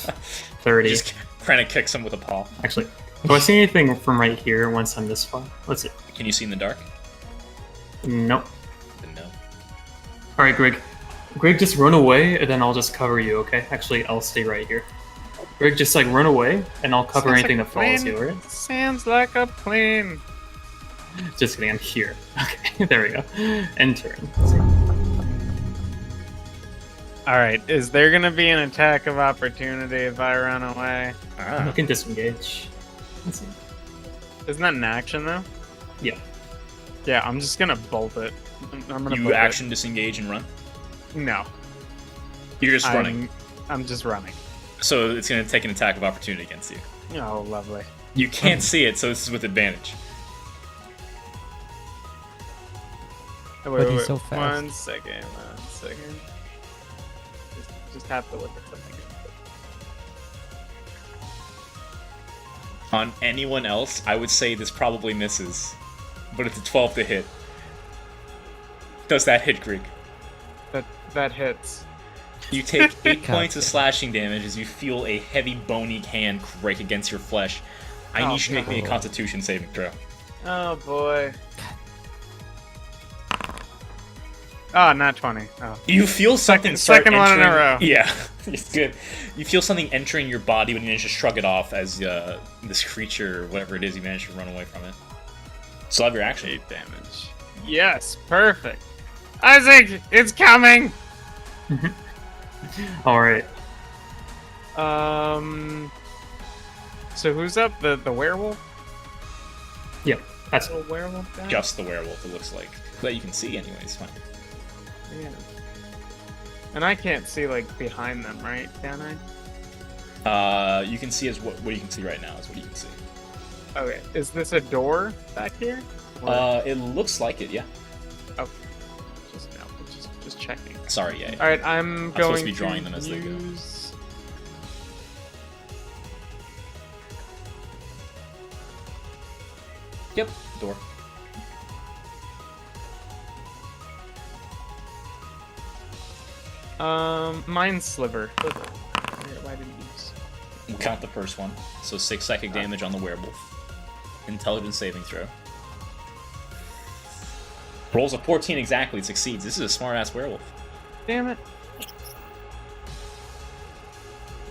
30. Just kind of kicks him with a paw. Actually, do I see anything from right here once I'm this far? Let's see. Can you see in the dark? Nope. Then no. Alright, Greg. Greg, just run away, and then I'll just cover you, okay? Actually, I'll stay right here. Greg, just run away, and I'll cover Sounds anything like that follows plan. you, alright? Sounds like a plan. Just kidding, I'm here. Okay, there we go. End turn. Alright, is there gonna be an attack of opportunity if I run away? You can disengage. Let's see. Isn't that an action though? Yeah. Yeah, I'm just gonna bolt it. I'm gonna You bolt action disengage and run. it. No. You're just running. I'm just running. So it's going to take an attack of opportunity against you. Oh, lovely. You can't see it, so this is with advantage. Oh, But he's so fast. 1 second. Just have to look at something. On anyone else, I would say this probably misses. But it's a 12 to hit. Does that hit, Greg? That hits. You take 8 points of slashing damage as you feel a heavy bony hand break against your flesh. I need you to make me a Constitution saving throw. Oh boy. Oh, not 20. Oh. You feel something start second one in a entering- row. Yeah, it's good. You feel something entering your body, but you manage to shrug it off as this creature, or whatever it is, you manage to run away from it. So have your action. 8 damage. Yes, perfect. Isaac, it's coming. All right. So who's up? The werewolf? Yep. That's Little werewolf guy? Just the werewolf, it looks like. That you can see, anyways. Fine. Yeah. And I can't see like behind them, right? Can I? You can see as what you can see right now is what you can see. Okay. Is this a door back here? It looks like it, yeah. Okay. Just checking. Sorry, yeah. All right, I'm going supposed to be drawing them as they go. use... Yep, door. Mind sliver. Why didn't you use? We'll count the first one. So 6 psychic damage on the werewolf. Intelligence saving throw. Rolls a 14 exactly, succeeds. This is a smart-ass werewolf. Damn it.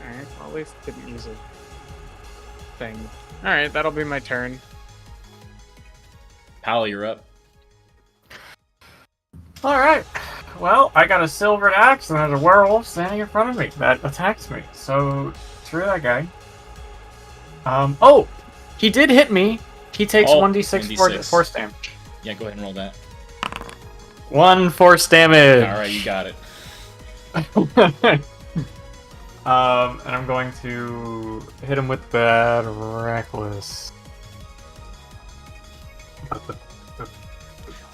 Alright, well, at least didn't use a thing. Alright, that'll be my turn. Pal, you're up. Alright. Well, I got a silvered axe and there's a werewolf standing in front of me that attacks me. So, screw that guy. Oh! He did hit me. He takes 1d6 force damage. Yeah, go ahead and roll that. 1 force damage. Alright, you got it. And I'm going to hit him with that reckless.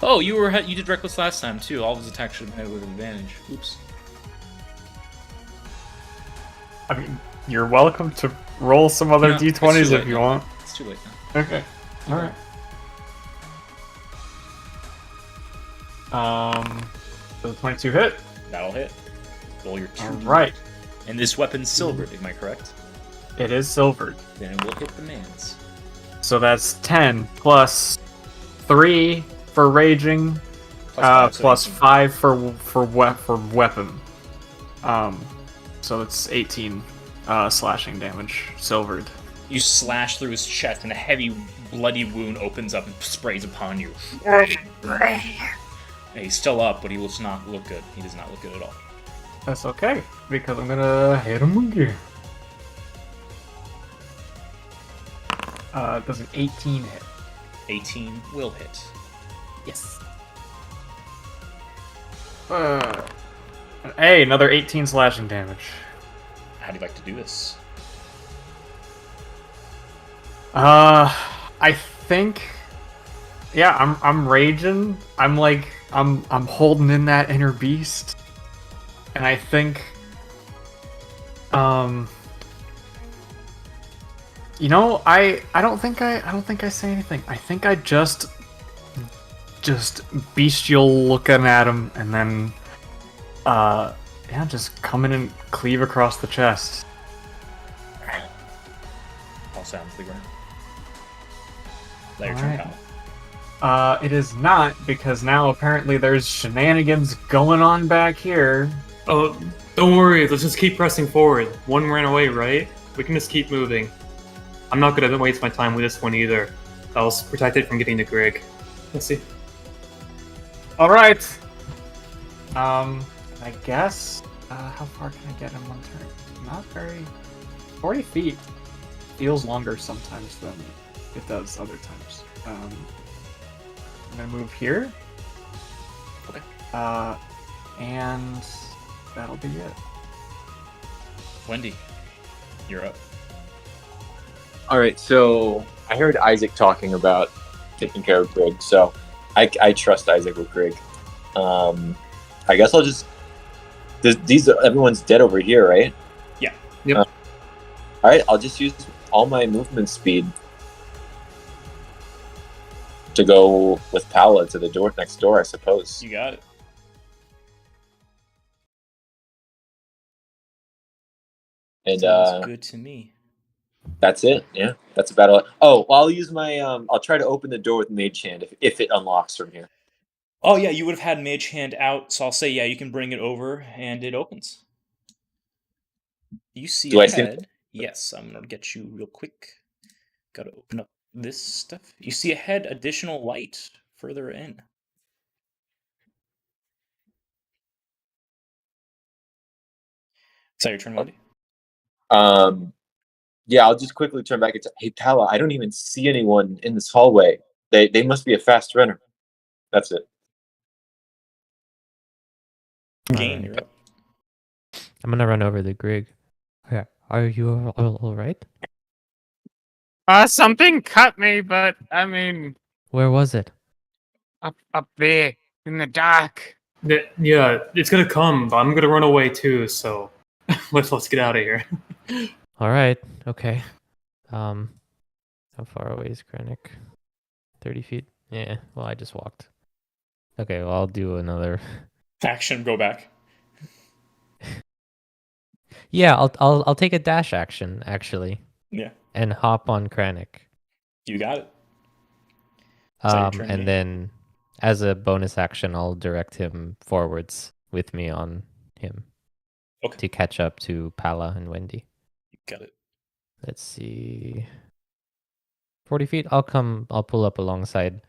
Oh, you did reckless last time too. All of his attacks should have had with advantage. Oops. I mean, you're welcome to roll some other No, it's too d20s late if you now. want. It's too late now. Okay. Alright. So the 22 hit. That'll hit. Roll your 2. Alright. And this weapon's silvered, am I correct? It is silvered. Then it will hit the man's. So that's 10 plus 3 for raging, Plus plus 5, 5 for weapon. So it's 18 slashing damage, silvered. You slash through his chest, and a heavy, bloody wound opens up and sprays upon you. And he's still up, but he does not look good. He does not look good at all. That's okay, because I'm gonna hit him again. Does an 18 hit? 18 will hit. Yes. Hey, another 18 slashing damage. How do you like to do this? I think, yeah, I'm raging. I'm holding in that inner beast, and I think, you know, I don't think I say anything. I think I just bestial looking at him, and then, yeah, just come in and cleave across the chest. All sounds to the ground. Is that your Alright. turn, pal? It is not, because now apparently there's shenanigans going on back here. Oh, don't worry. Let's just keep pressing forward. One ran away, right? We can just keep moving. I'm not gonna waste my time with this one either. I'll protect it from getting to Greg. Let's see. All right. I guess. How far can I get in one turn? Not very. 40 feet feels longer sometimes than it does other times. I'm gonna move here. Okay. And that'll be it. Wendy, you're up. All right, so I heard Isaac talking about taking care of Greg, so I trust Isaac with Greg. I guess I'll just. Everyone's dead over here, right? Yeah. Yep. All right, I'll just use all my movement speed to go with Paula to the door next door, I suppose. You got it. And Sounds good to me. that's it. Yeah, that's about all. Oh, well, I'll use my. I'll try to open the door with Mage Hand if it unlocks from here. Oh yeah, you would have had Mage Hand out, so I'll say yeah, you can bring it over, and it opens. You see Do I a see it? head. Yes, I'm gonna get you real quick. Gotta open up this stuff. You see a head, additional light further in. Is that your turn, Wendy? Yeah, I'll just quickly turn back and say, hey, Paula, I don't even see anyone in this hallway. They must be a fast runner. That's it. Gain, you're up. I'm gonna run over the Grig. Okay. Are you all right? Something cut me, but I mean, Where was it? up there in the dark. Yeah, it's gonna come, but I'm gonna run away too. So let's get out of here. All right. Okay. How far away is Krennic? 30 feet. Yeah. Well, I just walked. Okay. Well, I'll do another. Action, go back. Yeah. I'll take a dash action actually Yeah, and hop on Krennic. you got it. Is that your turn, And Gain? then as a bonus action, I'll direct him forwards with me on him Okay, to catch up to Pala and Wendy. you got it. Let's see. 40 feet. I'll pull up alongside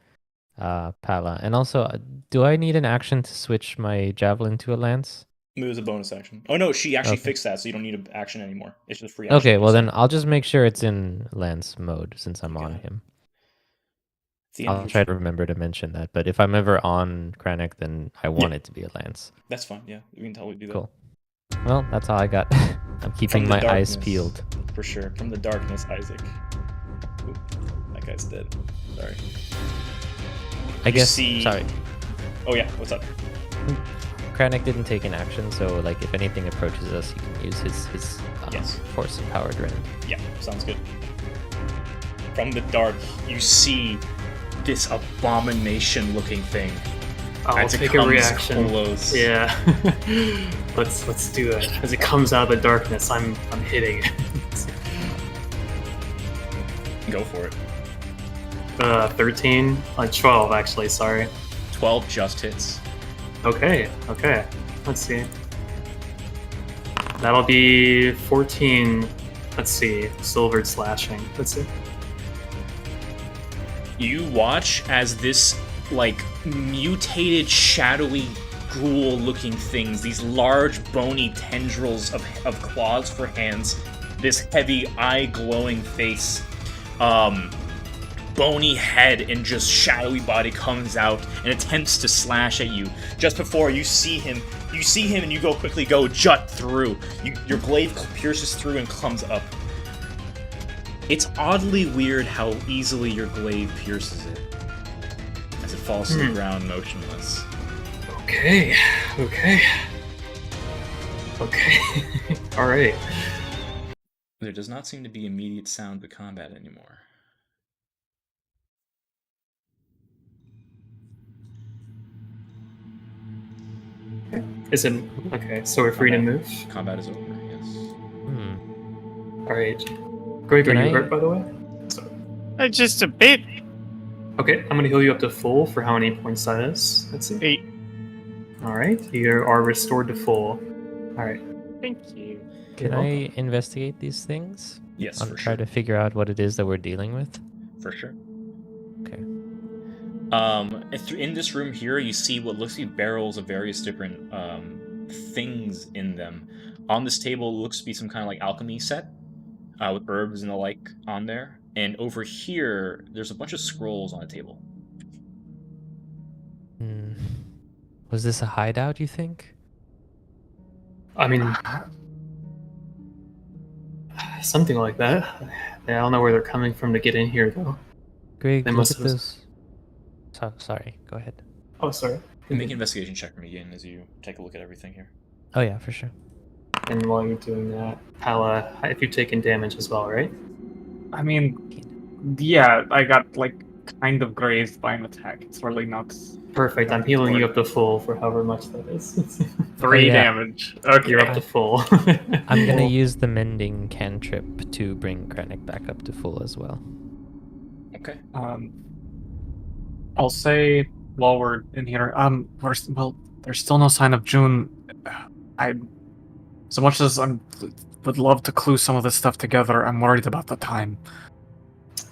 Pala. And also, do I need an action to switch my javelin to a lance? Move as a bonus action. Oh no, she actually Okay. fixed that, so you don't need an action anymore. It's just free action. Okay, well just then I'll just make sure it's in lance mode since I'm You on got it. him. At the end of I'll your try to remember to mention that. But if I'm ever on Krennic, then I want it to be a lance. That's fine. Yeah, we can totally do that. Cool. Well, that's all I got. I'm keeping From my the eyes darkness, peeled. for sure. From the darkness, Isaac. Oop, that guy's dead. Sorry. I guess. see- Sorry. Oh yeah, what's up? Krennic didn't take an action, so like if anything approaches us, he can use his Yes. force empowered rend. Yeah, sounds good. From the dark, you see this abomination-looking thing. I'll as it take a comes reaction. close. Yeah, let's do it. As it comes out of the darkness, I'm hitting it. Go for it. 13 on 12 actually. Sorry. 12 just hits. Okay. Let's see. That'll be 14. Let's see. Silvered slashing. Let's see. You watch as this, like, mutated, shadowy, ghoul-looking things, these large, bony tendrils of claws for hands, this heavy, eye-glowing face, bony head and just shadowy body comes out and attempts to slash at you. Just before you see him and you quickly jut through. Your glaive pierces through and comes up. It's oddly weird how easily your glaive pierces it as it falls to the ground motionless. Okay. All right. There does not seem to be immediate sound to combat anymore. Is it okay? So we're free to move. Combat is over, yes. Hmm. All right. Greg, are Can you I- hurt by the way? Just a bit. Okay, I'm gonna heal you up to full for how many points that is. Let's see. 8. All right, you are restored to full. All right. Thank you. Can You're I investigate these things? Yes, I'll for try sure. to figure out what it is that we're dealing with. For sure. Okay. In this room here, you see what looks like barrels of various different things in them. On this table looks to be some kind of like alchemy set with herbs and the like on there. And over here, there's a bunch of scrolls on the table. Hmm. Was this a hideout, you think? I mean, something like that. Yeah, I don't know where they're coming from to get in here though. Greg, They look must at have- those. Sorry, go ahead. Oh, sorry. Make an investigation check for me again as you take a look at everything here. Oh yeah, for sure. And while you're doing that, Pala, if you've taken damage as well, right? I mean, yeah, I got like kind of grazed by an attack. It's really not Perfect. I'm healing you up to full for however much that is. 3 yeah. damage. Okay. You're up to full. I'm gonna use the mending cantrip to bring Krennic back up to full as well. Okay. I'll say while we're in here, there's still no sign of June. I, as much as I would love to clue some of this stuff together, I'm worried about the time.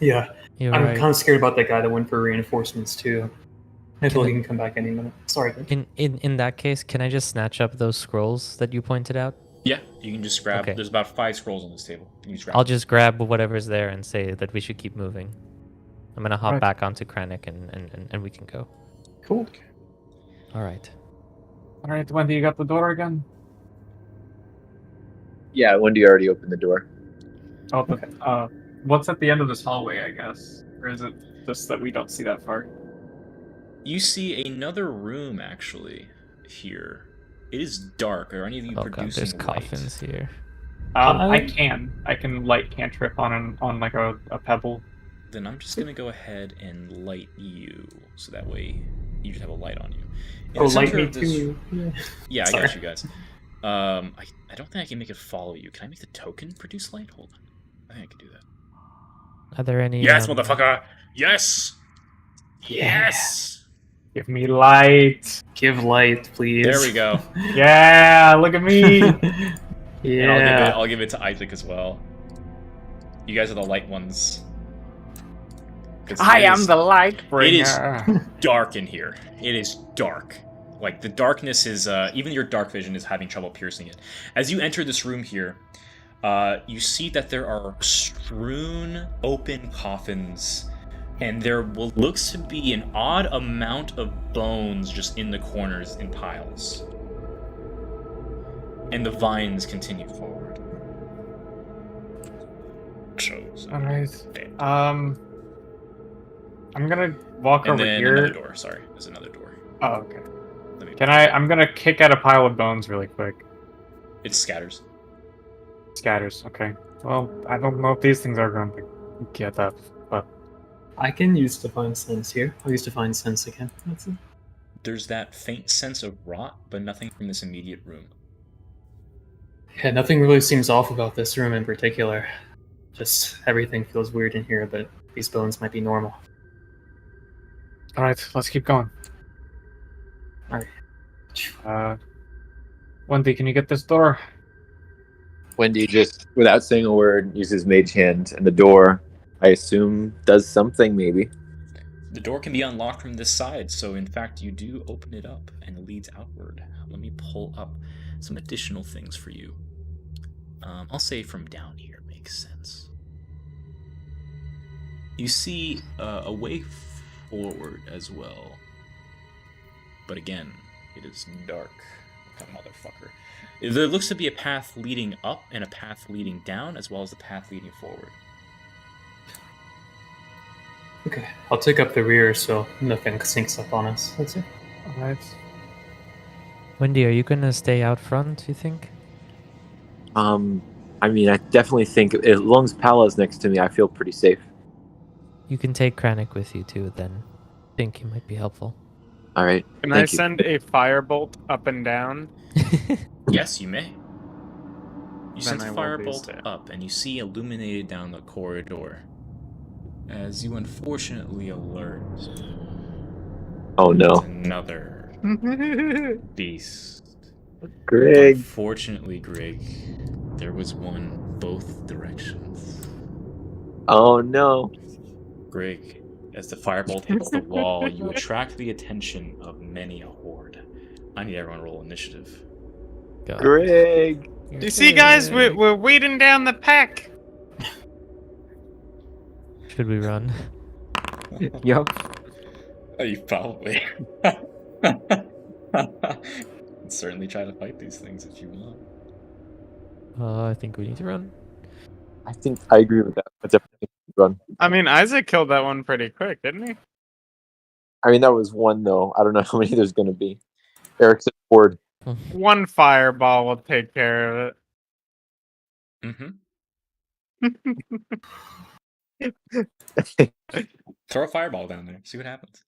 Yeah. You're I'm right. kind of scared about that guy that went for reinforcements too. I feel like he can come back any minute. Sorry. Greg. In that case, can I just snatch up those scrolls that you pointed out? Yeah, you can just grab. Okay. There's about 5 scrolls on this table. You just grab I'll them. just grab whatever's there and say that we should keep moving. I'm gonna hop Right. back onto Krennic and we can go. Cool. All right. All right, Wendy, you got the door again? Yeah, Wendy already opened the door. Oh, what's at the end of this hallway? I guess, or is it just that we don't see that far? You see another room actually here. It is dark. Are any of you Oh god, producing there's light? coffins here. I can light cantrip on like a pebble. Then I'm just gonna go ahead and light you, so that way you just have a light on you. In Oh, the light center me of this- too. Yeah. Yeah, I Sorry. got you guys. I don't think I can make it follow you. Can I make the token produce light? Hold on. I think I can do that. Are there any? Yes, motherfucker. Yes. Yeah. Yes. Give me light. Give light, please. There we go. Yeah, look at me. Yeah. And I'll give it to Isaac as well. You guys are the light ones. 'Cause I it am is the light bringer. it is- dark in here. It is dark. Like the darkness is even your dark vision is having trouble piercing it. As you enter this room here, you see that there are strewn open coffins, and there looks to be an odd amount of bones just in the corners in piles. And the vines continue forward. All right. I'm gonna walk And over then here. another door. Sorry, there's another door. Oh, okay. Let me- I'm gonna kick at a pile of bones really quick. It scatters. Scatters. Okay. Well, I don't know if these things are going to get up, but I can use Divine Sense here. I'll use Divine Sense again. That's it. There's that faint sense of rot, but nothing from this immediate room. Yeah, nothing really seems off about this room in particular. Just everything feels weird in here, but these bones might be normal. all right, let's keep going. Alright. Wendy, can you get this door? Wendy just, without saying a word, uses Mage Hand, and the door, I assume, does something, maybe. The door can be unlocked from this side, so in fact you do open it up and it leads outward. Let me pull up some additional things for you. I'll say from down here makes sense. You see a way forward as well. But again, it is dark. What kind of motherfucker. There looks to be a path leading up and a path leading down, as well as a path leading forward. Okay, I'll take up the rear so nothing sneaks up on us. That's it. All right. Wendy, are you gonna stay out front? You think? I mean, I definitely think, as long as Pala's next to me, I feel pretty safe. You can take Krennic with you too. Then, think he might be helpful. All right. Can I Thank you. send a firebolt up and down? Yes, you may. You Then send I the will do firebolt so. up, and you see illuminated down the corridor. As you unfortunately alert Oh no. another beast. Greg. Unfortunately, Greg, there was one both directions. Oh no. Greg, as the firebolt hits the wall, you attract the attention of many a horde. I need everyone to roll initiative. God. Greg. You see, guys, we're weeding down the pack. Should we run? Yup. You probably. Certainly try to fight these things if you want. I think we need to run. I think I agree with that. I definitely run. I mean, Isaac killed that one pretty quick, didn't he? I mean, that was one though. I don't know how many there's going to be. Eric's at board. One fireball will take care of it. Mm-hmm. Throw a fireball down there. See what happens.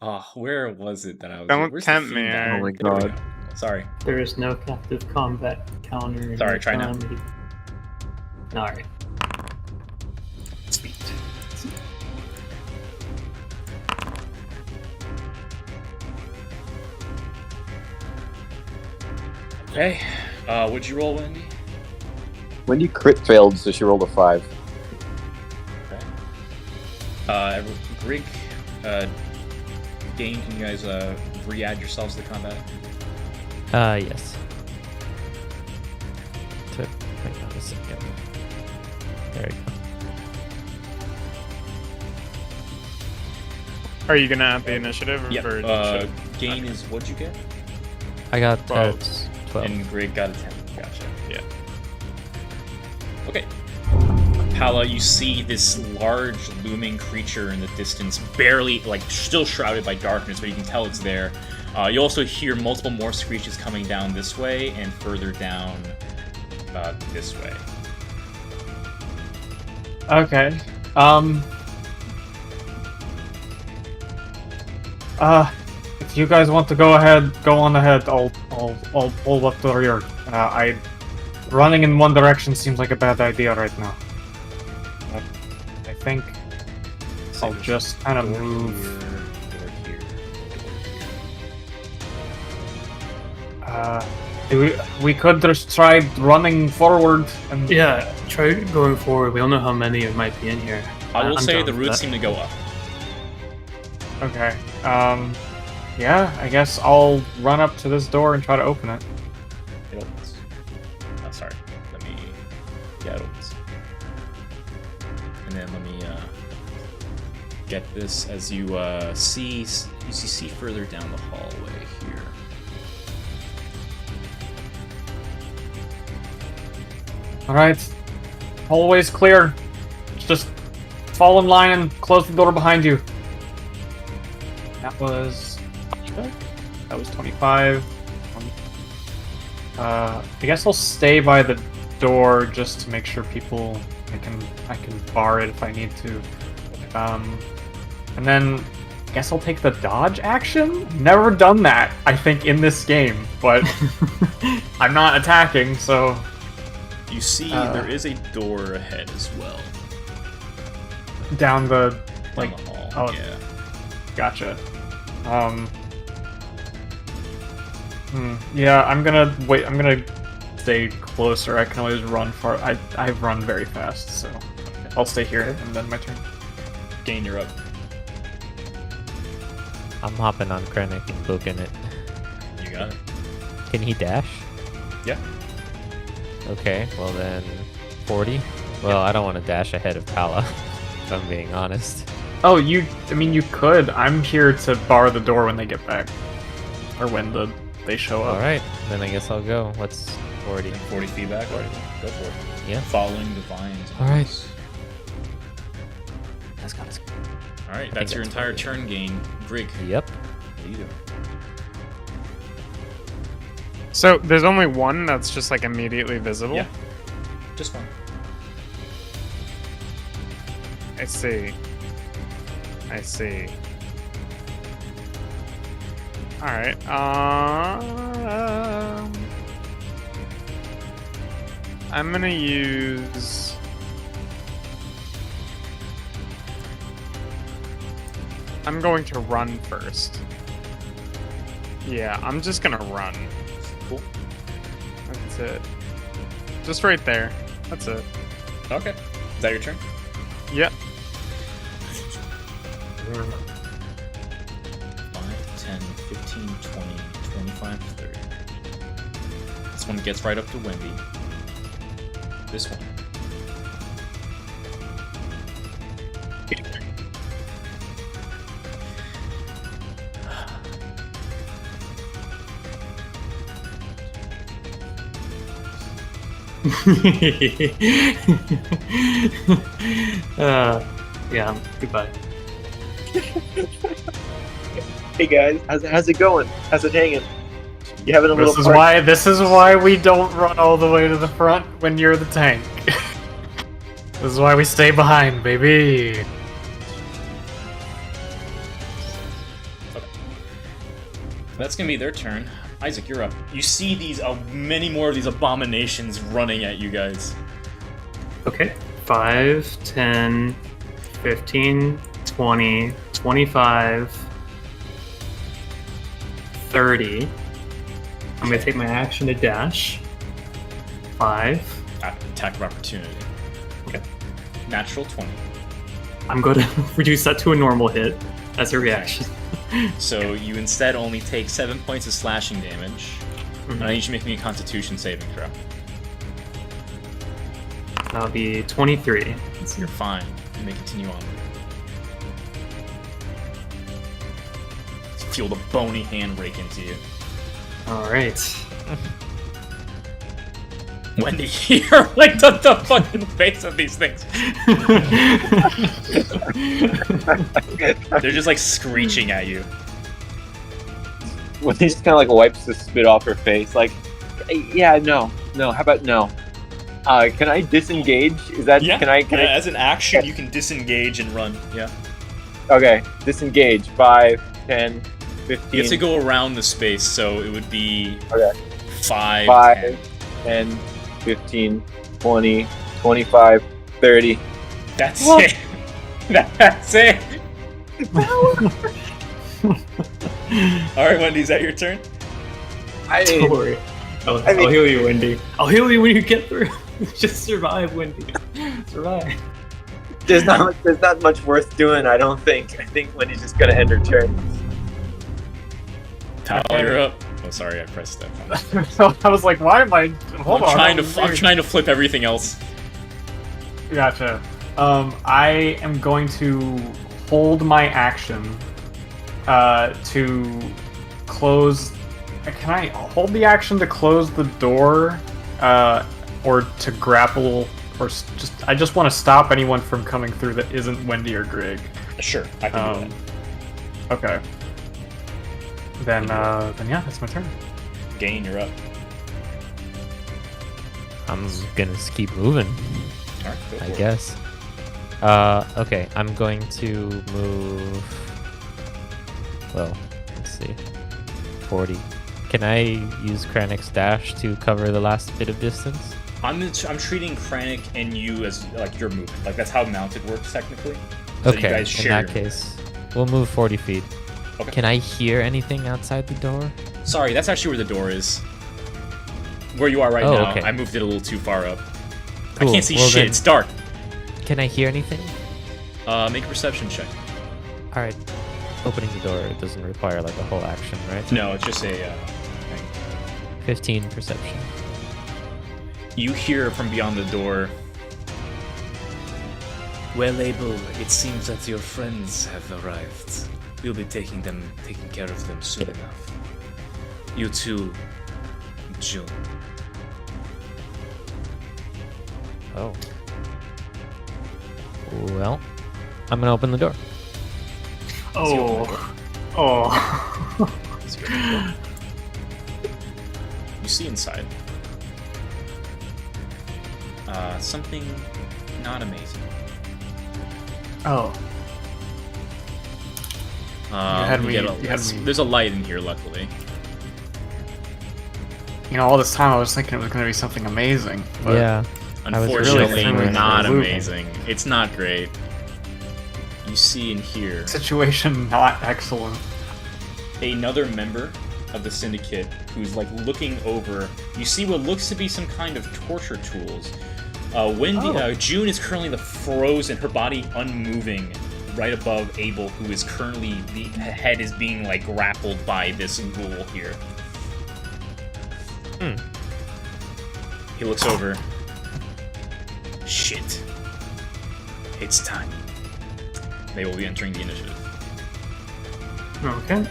Oh, where was it that I was? Don't Where's tempt the me, feedback? Oh my There we God. go. Sorry. There is no captive combat counter. Sorry, try now. Alright. Speed. Okay. What'd you roll, Wendy? Wendy crit failed, so she rolled a 5. Okay. Grig, Dane, can you guys re-add yourselves to the combat? Yes. Hang on a second. There we go. Are you gonna add the initiative? Or Yeah. Gain is what'd you get? I got 12. 12. And Grig got a 10. Gotcha. Yeah. Okay. Pala, you see this large looming creature in the distance, barely, like, still shrouded by darkness, but you can tell it's there. You also hear multiple more screeches coming down this way and further down this way. Okay. If you guys want to go on ahead. I'll pull up the rear. Running in one direction seems like a bad idea right now. But I think I'll just kind of move. Door here. We could just try running forward and Yeah, try going forward. We don't know how many might be in here. I will I'm say down the with roots that. seem to go up. Okay. Yeah, I guess I'll run up to this door and try to open it. It opens. Oh, sorry. Yeah, it opens. And then let me get this as you see further down the hallway here. Alright. Hallway's clear. Just fall in line and close the door behind you. That was 25. I guess I'll stay by the door just to make sure people I can bar it if I need to. And then I guess I'll take the dodge action? Never done that, I think, in this game, but I'm not attacking, so You see there is a door ahead as well. down the Down like the hall. oh. Yeah. Gotcha. Yeah, I'm gonna wait. I'm gonna stay closer. I can always run far. I run very fast, so I'll stay here and then my turn. Gain, you're up. I'm hopping on Krennic and booking it. You got it. Can he dash? Yeah. Okay, well then 40. Well, I don't want to dash ahead of Pala, if I'm being honest. Oh, I mean, you could. I'm here to bar the door when they get back, or when they show up. All right, then I guess I'll go. What's 40? 40 feedback. All right, go for it. Yeah. Following the vines. All right. Let's go. Let's go. All right, I that's think your that's entire 40. turn gain. Grig, Yep. what are you doing? So there's only one that's just like immediately visible. Yeah. Just one. I see. I see. All right. I'm gonna use. I'm going to run first. Yeah, I'm just gonna run. Cool. That's it. Just right there. That's it. Okay. Is that your turn? Yep. 5, 10, 15, 20, 25, 30. This one gets right up to Wendy. This one. Yeah, goodbye. Hey guys, how's it going? How's it hanging? You having a This little is party? why we don't run all the way to the front when you're the tank. This is why we stay behind, baby. That's gonna be their turn. Isaac, you're up. You see these many more of these abominations running at you guys. Okay. 5, 10, 15, 20, 25, 30. I'm gonna take my action to dash. 5. Attack of opportunity. Okay. Natural 20. I'm going to reduce that to a normal hit as a reaction. So you instead only take 7 points of slashing damage. And I need you to make me a Constitution saving throw. That'll be 23. You're fine. You may continue on. Feel the bony hand rake into you. All right. Wendy, you're like the fucking face of these things. They're just like screeching at you. When he just kind of like wipes the spit off her face, like, yeah, no, how about no? Can I disengage? Is that Yeah. Can I? As an action, you can disengage and run. Yeah. Okay, disengage. 5, 10, 15. You have to go around the space, so it would be Okay. 5, 5, 10, 15, 20, 25, 30. That's What? it. That's it. All right, Wendy, is that your turn? Don't worry. I'll heal you, Wendy. I'll heal you when you get through. Just survive, Wendy. Survive. There's not much worth doing. I don't think. I think Wendy's just gonna end her turn. Tyler, you're up. Oh, sorry, I pressed that. So I was like, why am I? Hold on. I'm trying to flip everything else. Gotcha. I am going to hold my action to close. Can I hold the action to close the door, or to grapple, or I just want to stop anyone from coming through that isn't Wendy or Greg. Sure, I can do that. Okay. Then yeah, that's my turn. Gain, you're up. I'm gonna keep moving, All right, go for I it. guess. Okay, I'm going to move. Well, let's see. 40. Can I use Kranek's dash to cover the last bit of distance? I'm treating Kranich and you as like your movement. Like that's how mounted works technically. So you Okay, guys in share that your case, we'll move 40 feet. Okay. Can I hear anything outside the door? movement. Sorry, that's actually where the door is. Where you are right Oh, now. okay. I moved it a little too far up. I Cool, can't see well shit. then- It's dark. Can I hear anything? Make a perception check. Alright. Opening the door doesn't require like a whole action, right? No, it's just a thing. 15 perception. You hear from beyond the door. Well, Abel, it seems that your friends have arrived. We'll be taking care of them soon enough. You too, June. Oh. Well, I'm gonna open the door. Oh. Oh. You see inside. Something not amazing. Oh. had we me- get you had me- There's a light in here, luckily. You know, all this time I was thinking it was going to be something amazing. But Yeah. I was really Unfortunately, thinking not it was amazing. It's not great. You see and hear Situation not excellent. another member of the syndicate who's like looking over. You see what looks to be some kind of torture tools. June is currently frozen, her body unmoving, right above Abel, who is currently the head is being like grappled by this ghoul here. He looks over. Shit. It's time. They will be entering the initiative. Okay.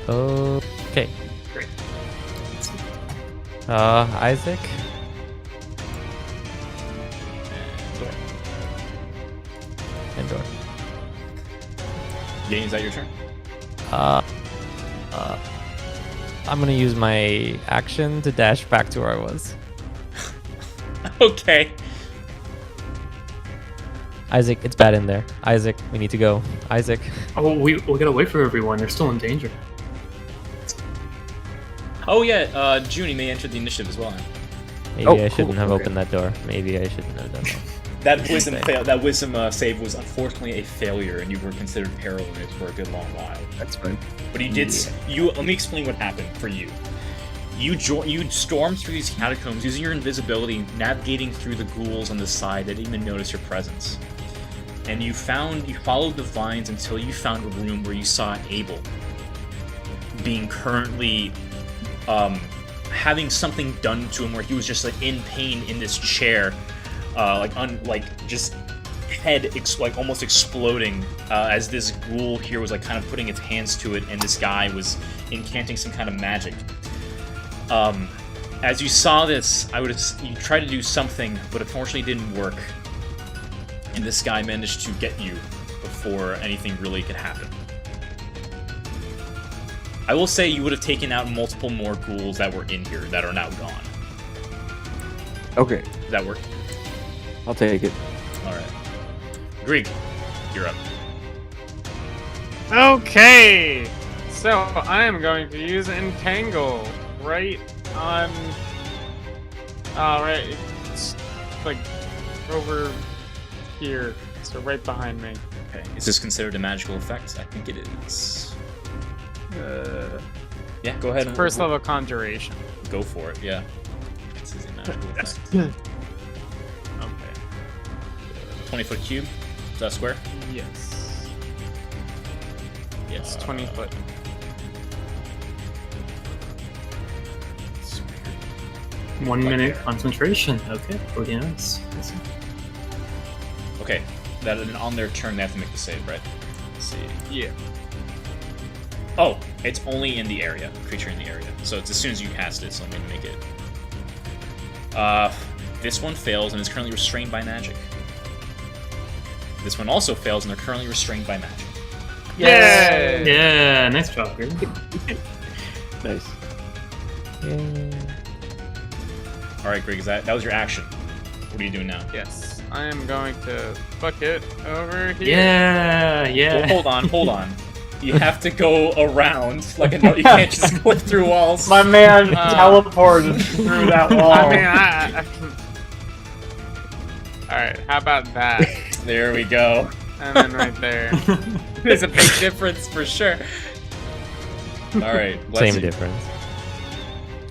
Okay. Great. Isaac? And door. And door. Gain, is that your turn? I'm gonna use my action to dash back to where I was. Okay. Isaac, it's bad in there. Isaac, we need to go. Isaac. Oh, we gotta wait for everyone. They're still in danger. Oh yeah, Junie may enter the initiative as well. Maybe Oh, I shouldn't cool, have okay. opened that door. Maybe I shouldn't have done that. That wisdom save was unfortunately a failure, and you were considered paralyzed for a good long while. That's fine. But you did. Let me explain what happened for you. You stormed through these catacombs using your invisibility, navigating through the ghouls on the side that didn't even notice your presence. And you followed the vines until you found a room where you saw Abel being currently having something done to him, where he was just like in pain in this chair, just head almost exploding as this ghoul here was like kind of putting its hands to it, and this guy was incanting some kind of magic. As you saw this, you tried to do something, but unfortunately it didn't work. And this guy managed to get you before anything really could happen. I will say you would have taken out multiple more ghouls that were in here that are now gone. Okay, Does that work? I'll take it. Alright. Grieg, you're up. Okay, so I am going to use Entangle right on. Right, it's like over here, so right behind me. Okay. Is this considered a magical effect? I think it is. Yeah, go ahead and First level conjuration. go for it. Yeah. This is a magical effect. Okay. 20-foot cube. Is that square? Yes. Yes, 20 foot. It's weird. 1 Like minute there. concentration. Okay, pretty nice. Okay. That on their turn they have to make the save, right? Let's see. Yeah. Oh, it's only in the area. Creature in the area. So it's as soon as you cast it, so I'm gonna make it. This one fails and is currently restrained by magic. This one also fails and they're currently restrained by magic. Yay! Yeah, nice job, Greg. Nice. Alright, Greg, that was your action. What are you doing now? Yes, I am going to book it over here. Yeah, yeah. Well, hold on. You have to go around like a you can't just clip through walls. My man teleported through that wall. I mean, I can... Alright, how about that? There we go. And then right there. There's a big difference for sure. Alright, let's Same see. difference.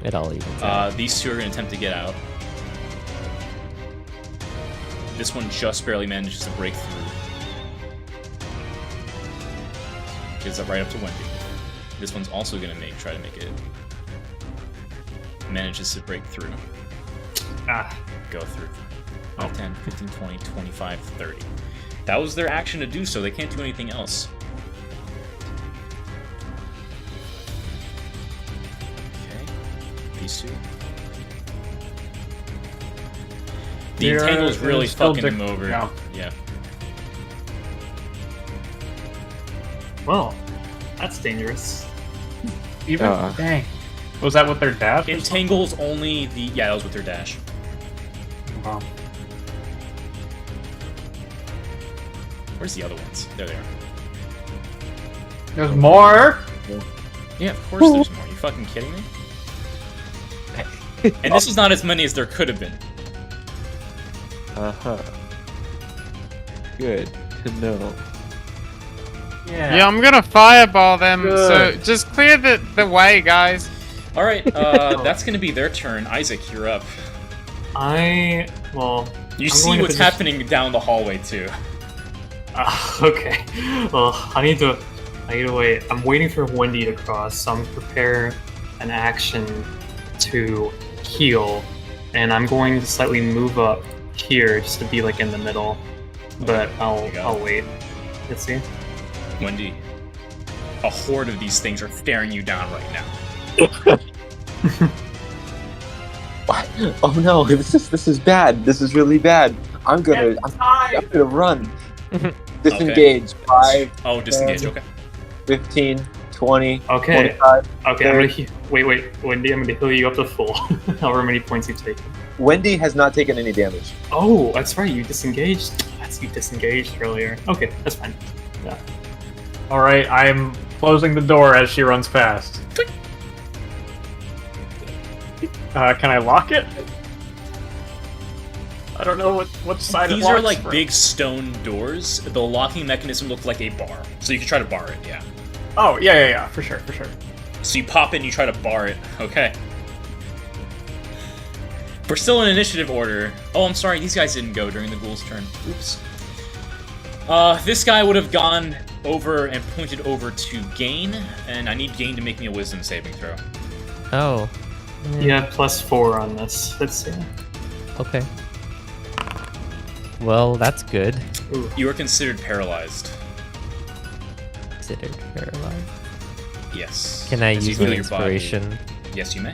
It all evens out. These two are going to attempt to get out. This one just barely manages to break through. Gives up right up to Wendy. This one's also going to try to make it. Manages to break through. Go through. 5, 10, 15, 20, 25, 30. That was their action to do so. They can't do anything else. Okay. These two. The They're- entangle is really they're still fucking them over. yeah. Yeah. Well, that's dangerous. Even dang. Was that with their dash? or something? Entangle's only the... Yeah, that was with their dash. Wow. Where's the other ones? There they are. There's more. Yeah, of course there's more. You fucking kidding me? And this is not as many as there could have been. Uh-huh. Good to know. Yeah, I'm gonna fireball them, so just clear the way, guys. Alright, that's gonna be their turn. Isaac, you're up. You You I'm see going to what's happening down the hallway, too. okay. Well, I need to wait. I'm waiting for Wendy to cross, so I'm gonna prepare an action to heal, and I'm going to slightly move up here just to be like in the middle. But I'll wait. Let's see. Wendy, a horde of these things are staring you down right now. Oh no, this is bad. This is really bad. I'm gonna run. Disengage. 5, Oh, disengage, okay. 15, 20, Okay. 25. Okay, I'm gonna wait, Wendy. I'm gonna heal you up to full. However many points you've taken. Wendy has not taken any damage. Oh, that's right. You disengaged. You disengaged earlier. Okay, that's fine. Yeah. All right, I'm closing the door as she runs past. Can I lock it? I don't know what side These it locks are like from. big stone doors. The locking mechanism looked like a bar, so you can try to bar it. Yeah. Oh, yeah, for sure. So you pop in, you try to bar it. Okay. We're still in initiative order. Oh, I'm sorry, these guys didn't go during the ghoul's turn. Oops. This guy would have gone over and pointed over to Gain, and I need Gain to make me a wisdom saving throw. Oh. You have +4 on this. That's Okay. Well, that's good. Ooh. You are considered paralyzed. Considered paralyzed. Yes. Can I As you use feel my your body- inspiration? Yes, you may.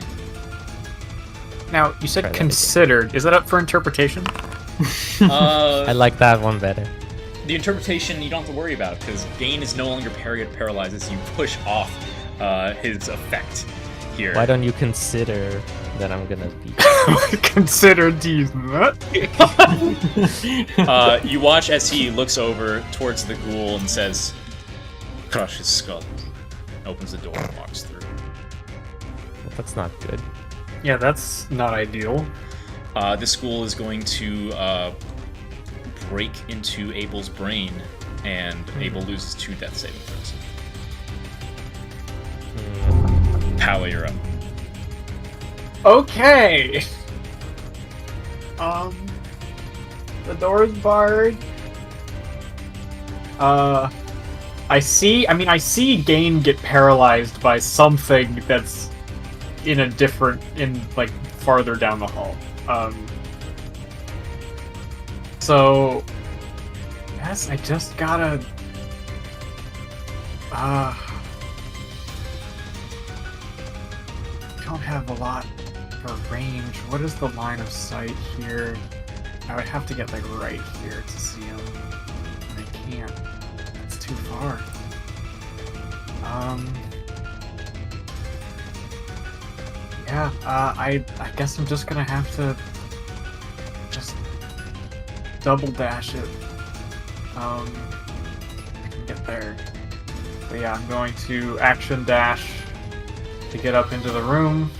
Now, you said Try that considered. Is that up for interpretation? I like that one better. The interpretation you don't have to worry about, because Gain is no longer paralyzed as you push off his effect here. Why don't you consider that I'm gonna be... Considered to use that? You watch as he looks over towards the ghoul and says, "Crush his skull." Opens the door and walks through. That's not good. Yeah, that's not ideal. This ghoul is going to break into Abel's brain, and Abel loses 2 death saving throws. Paolo, you're up. Okay. The door's barred. I see Gain get paralyzed by something that's farther down the hall. So, yes, I just gotta, don't have a lot for range. What is the line of sight here? I would have to get, like, right here to see him. And I can't. It's too far. Yeah, I guess I'm just gonna have to just double dash it. I can get there. But yeah, I'm going to action dash to get up into the room.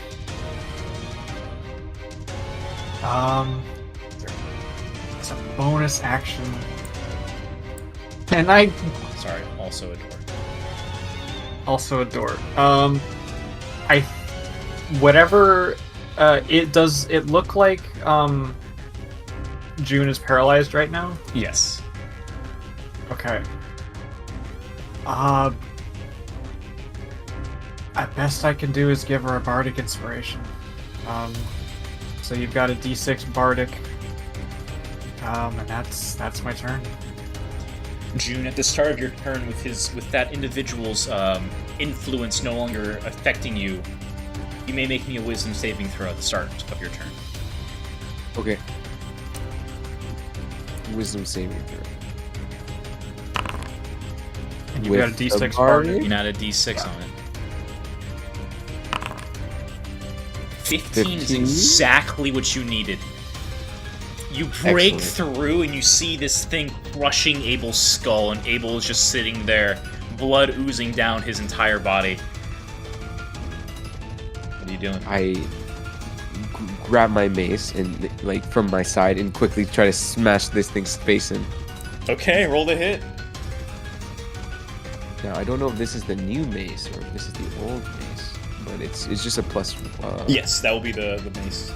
It's a bonus action. And Sorry, also a door. also a door. It look like June is paralyzed right now? Yes. Okay. At best I can do is give her a bardic inspiration. So you've got a D6 bardic. And that's my turn. June, at the start of your turn, with that individual's influence no longer affecting you, you may make me a wisdom saving throw at the start of your turn. Okay. Wisdom saving throw. And you've got a With D6 a bardic. bardic? You can add a D6 on it. 15 is 15? exactly what you needed. You break Excellent. through and you see this thing crushing Abel's skull, and Abel is just sitting there, blood oozing down his entire body. What are you doing? I grab my mace and, like, from my side and quickly try to smash this thing's face in. Okay, roll the hit. Now, I don't know if this is the new mace or if this is the old mace, but it's just a plus. Yes, that will be the mace.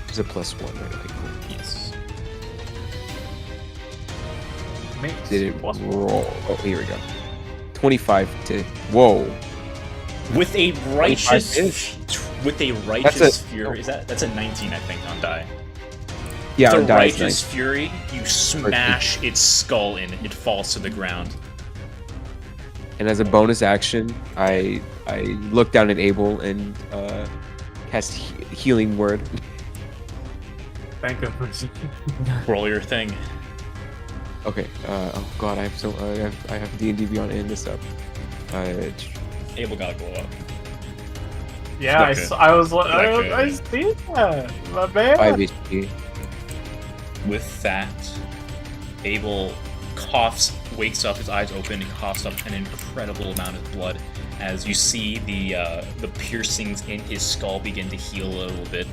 It's a +1, right? Okay, cool. Yes. Mace. Did it Plus one. roll? Oh, here we go. 25 to. Whoa. With a righteous, 25-ish? with a righteous a- fury, that's a 19, I think, on die. Yeah, With on a die is righteous nice. fury, you smash its skull in. It falls to the ground. And as a bonus action, I look down at Abel and cast healing word. Thank goodness. Roll your thing. Okay. Oh god, I have D&D Beyond in this up. Abel gotta glow up. Yeah, I, Okay. s- I was like, Okay. I see that, my man. 5 HP. With that, Abel coughs, wakes up, his eyes open, and coughs up an incredible amount of blood as you see the piercings in his skull begin to heal a little bit.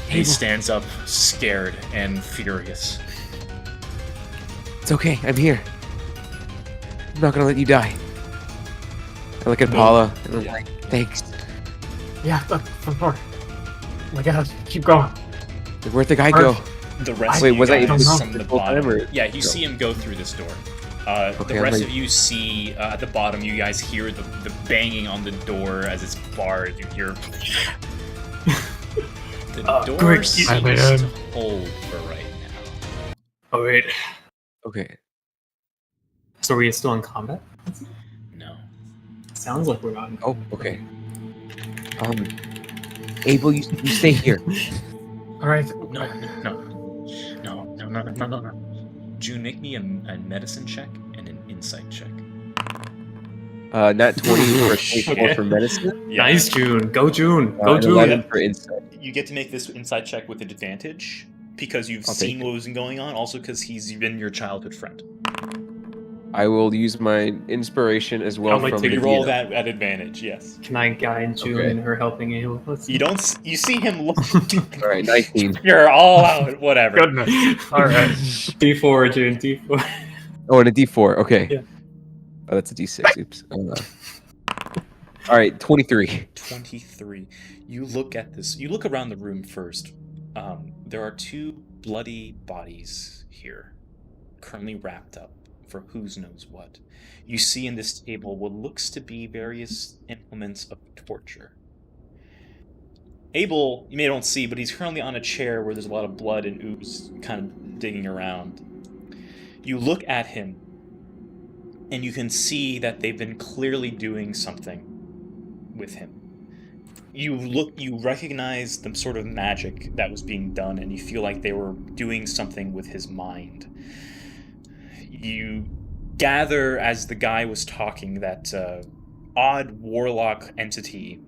He stands up, scared and furious. It's okay. I'm here. I'm not gonna let you die. I look at Paula and I'm like, thanks. Yeah, from north. Oh my God, keep going. Where'd the guy go? The rest Wait, of you was I guys invisible from the the whole time, bottom. or- Yeah, you No. see him go through this door. Okay, The I'm rest like- of you see at the bottom. You guys hear the banging on the door as it's barred. You hear the door Greg, seems I'm in. to hold for right now. Oh wait. Okay. So are we still in combat? No. Sounds like we're not in Oh, combat. okay. Abel, you stay here. All right. No. June, make me a medicine check and an insight check. Not 20 for 24 Okay. for medicine. Yeah. Nice, June. Go, June. Go, And June. 11 for insight. You get to make this insight check with advantage because you've I'll take seen what was going on. Also, because he's been your childhood friend. I will use my inspiration as well I'd like from to So you the roll DM. that at advantage. Yes. Can I guide June Okay. in her helping Abel? Let's You don't. You see him look. All right, 19. You're all out. Whatever. Goodness. All right. D4, June. D4. Oh, and a D4. Okay. Yeah. Oh, that's a D6. Oops. All right, 23. 23. You look at this. You look around the room first. There are two bloody bodies here, currently wrapped up for who's knows what. You see in this table what looks to be various implements of torture. Abel, you may don't see, but he's currently on a chair where there's a lot of blood and ooze kind of digging around. You look at him, and you can see that they've been clearly doing something with him. You recognize the sort of magic that was being done, and you feel like they were doing something with his mind. You gather as the guy was talking that odd warlock entity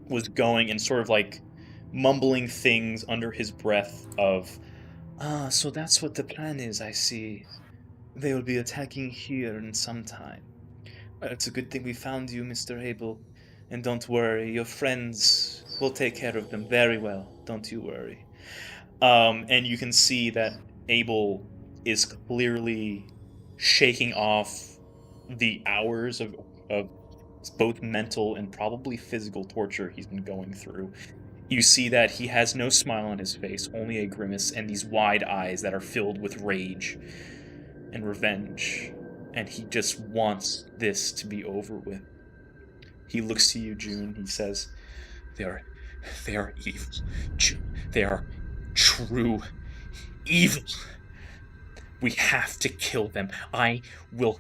was going and sort of like mumbling things under his breath of, so that's what the plan is, I see. They will be attacking here in some time. It's a good thing we found you, Mr. Abel. And don't worry, your friends will take care of them very well. Don't you worry. And you can see that Abel is clearly shaking off the hours of both mental and probably physical torture he's been going through. You see that he has no smile on his face, only a grimace and these wide eyes that are filled with rage and revenge. And he just wants this to be over with. He looks to you, June. He says, They are evil, June. They are true evil. We have to kill them. We're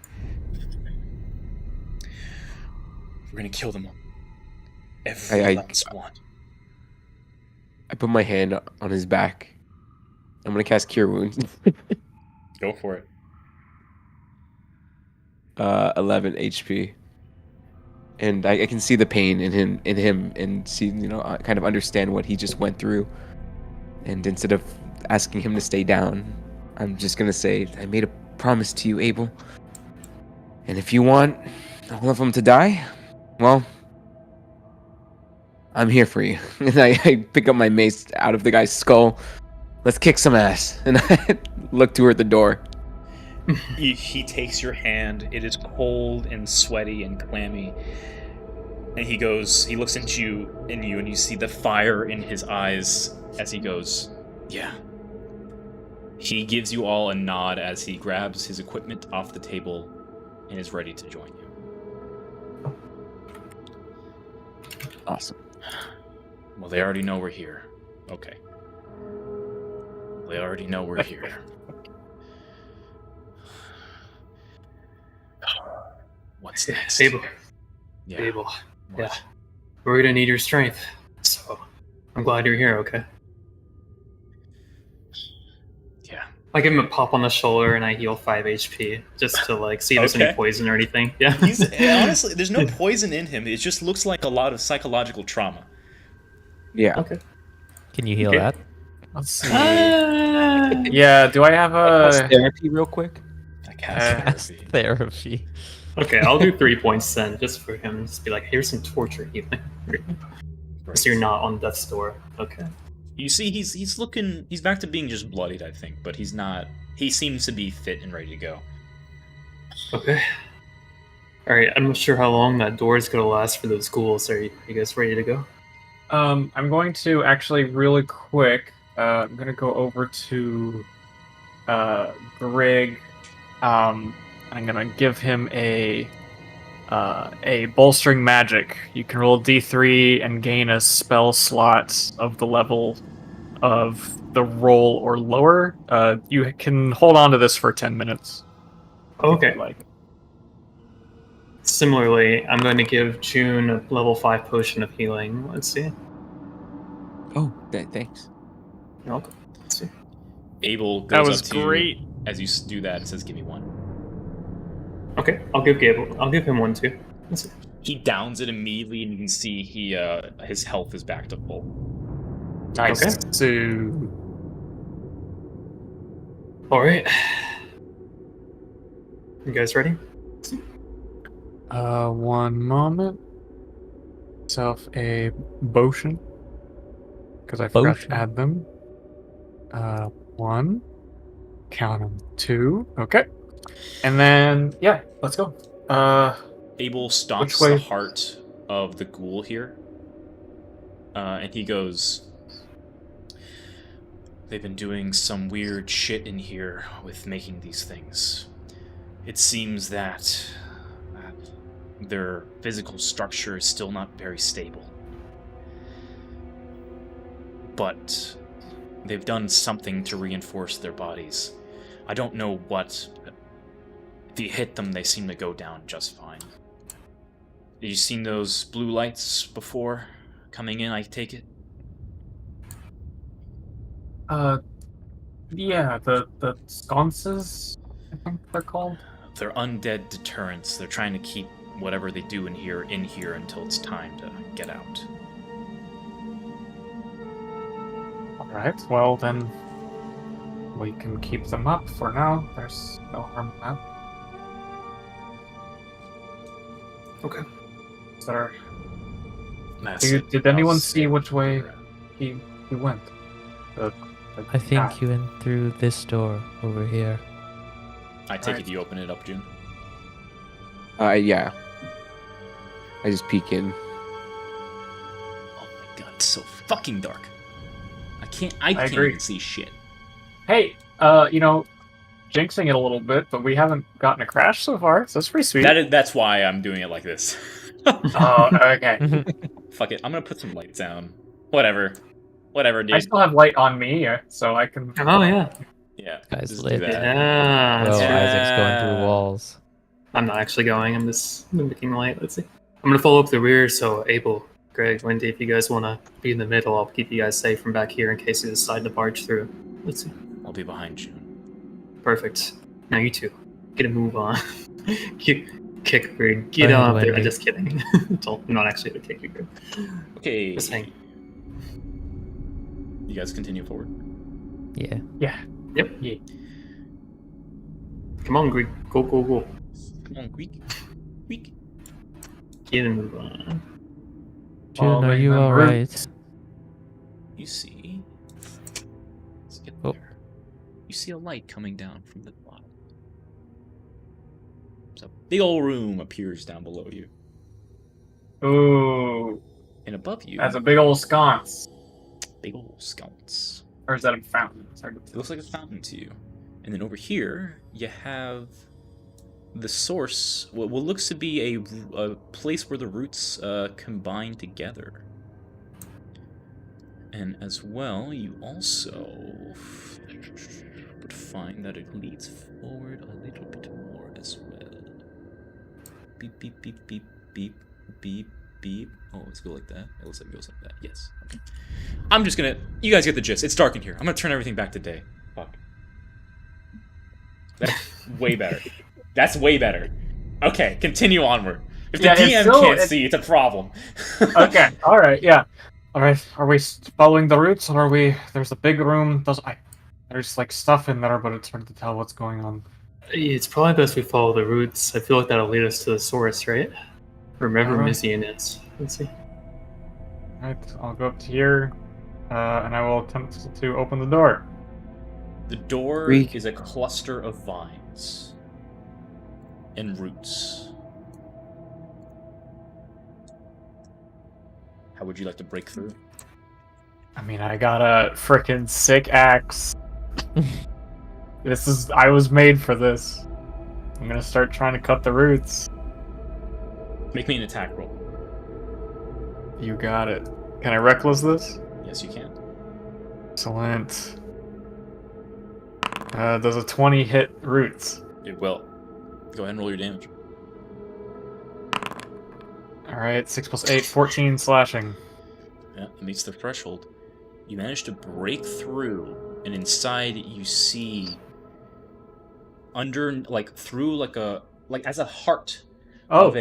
gonna kill them all. Every last one. I put my hand on his back. I'm going to cast Cure Wounds. Go for it. 11 HP. And I can see the pain in him and see, kind of understand what he just went through. And instead of asking him to stay down, I'm just going to say, I made a promise to you, Abel. And if you want all of them to die, well, I'm here for you. And I pick up my mace out of the guy's skull. Let's kick some ass. And I look toward the door. He takes your hand. It is cold and sweaty and clammy. And he looks into you, and you see the fire in his eyes as he goes, yeah. He gives you all a nod as he grabs his equipment off the table and is ready to join you. Awesome. Well, they already know we're here. Okay. They already know we're here. What's next? Abel. Yeah. Abel. What? Yeah. We're gonna need your strength. So I'm glad you're here, okay? Yeah. I give him a pop on the shoulder and I heal 5 HP just to like see if there's any Okay. poison or anything. Yeah. He's honestly, there's no poison in him. It just looks like a lot of psychological trauma. Yeah. Okay. Can you heal Okay. that? Let's see. Uh, Yeah, do I have a... Therapy, real quick. I cast Fast therapy. therapy. Okay, I'll do 3 points then, just for him. Just be like, here's some torture healing. So you're not on death's door. Okay. You see, he's looking. He's back to being just bloodied, I think, but he's not. He seems to be fit and ready to go. Okay. Alright, I'm not sure how long that door is gonna last for those ghouls. Are you guys ready to go? I'm going to actually really quick. I'm gonna go over to Greg. I'm gonna give him a bolstering magic. You can roll D3 and gain a spell slot of the level of the roll or lower. You can hold on to this for 10 minutes. Okay. Like, Similarly, I'm going to give June a level 5 potion of healing. Let's see. Oh, thanks. You're welcome. Let's see. Abel goes That was up to great. you as you do that. It says, "Give me one." Okay, I'll give Gable. I'll give him one too. Let's see. He downs it immediately, and you can see his health is back to full. nice. Okay. So, Alright. You guys ready? one moment. Self a potion. Because I forgot Potion. to add them. One. Count them. 2. Okay. And then, yeah, let's go. Abel stomps way? the heart of the ghoul here, and he goes, "They've been doing some weird shit in here with making these things. It seems that their physical structure is still not very stable. But they've done something to reinforce their bodies. I don't know what. If you hit them, they seem to go down just fine. Have you seen those blue lights before coming in, I take it? Yeah, the sconces, I think they're called. They're undead deterrents. They're trying to keep whatever they do in here until it's time to get out." Alright, well then, we can keep them up for now. There's no harm in that. Okay. So, That's did, it. did anyone I'll see say- which way he went? The I think guy. you went through this door over here. I take it you open it up, June. Yeah. I just peek in. Oh my god, it's so fucking dark. I can't agree. even see shit. Hey, jinxing it a little bit, but we haven't gotten a crash so far, so that's pretty sweet. That's why I'm doing it like this. Oh, okay. Fuck it, I'm gonna put some lights down. Whatever, dude. I still have light on me, so I can... Oh yeah. Yeah, Guys just lit. do that. Yeah. Bro, that's right. Isaac's going through walls. I'm not actually going. I'm just mimicking the light. Let's see. I'm gonna follow up the rear. So Abel, Greg, Wendy, if you guys want to be in the middle, I'll keep you guys safe from back here in case you decide to barge through. Let's see. I'll be behind you. Perfect. Now you two, get a move on. kick Greg. Get Go ahead, on up there. Wendy. Just kidding. I'm not actually gonna kick you, Greg. Okay, Just hang. you guys continue forward. Yeah. Yeah. Yep. Yeah. Come on, Greg. Go, go, go. Come on, quick. Get a move on. June, are Following you them alright? You see? Let's get Oh. there. You see a light coming down from the bottom. So a big old room appears down below you, Ooh, and above you, that's a big old sconce. big old sconce. Or is that a fountain? It's hard to It tell. looks like a fountain to you. And then over here, you have the source, what looks to be a place where the roots combine together. And as well, you also would find that it leads forward a little bit more as well. Beep, beep, beep, beep, beep, beep, beep. Oh, let's go like that. It looks like it goes like that. Yes. Okay. I'm just gonna... You guys get the gist. It's dark in here. I'm gonna turn everything back to day. Fuck. That's way better. That's way better. Okay, continue onward. If the Yeah, it's DM still- can't it's- see, it's a problem. Okay, alright, yeah. Alright, are we following the routes, or are we... There's a big room, there's, like, stuff in there, but it's hard to tell what's going on. It's probably best we follow the routes. I feel like that'll lead us to the source, right? Remember Alright. Mizian is. Let's see. Alright, I'll go up to here, and I will attempt to open the door. The door Reek. is a cluster of vines and roots. How would you like to break through? I mean, I got a frickin' sick axe. I was made for this. I'm gonna start trying to cut the roots. Make me an attack roll. You got it. Can I reckless this? Yes, you can. Excellent. Does a 20 hit roots? It will. Go ahead and roll your damage. Alright, 6 plus 8, 14 slashing. Yeah, it meets the threshold. You manage to break through, and inside you see through as a heart Oh, of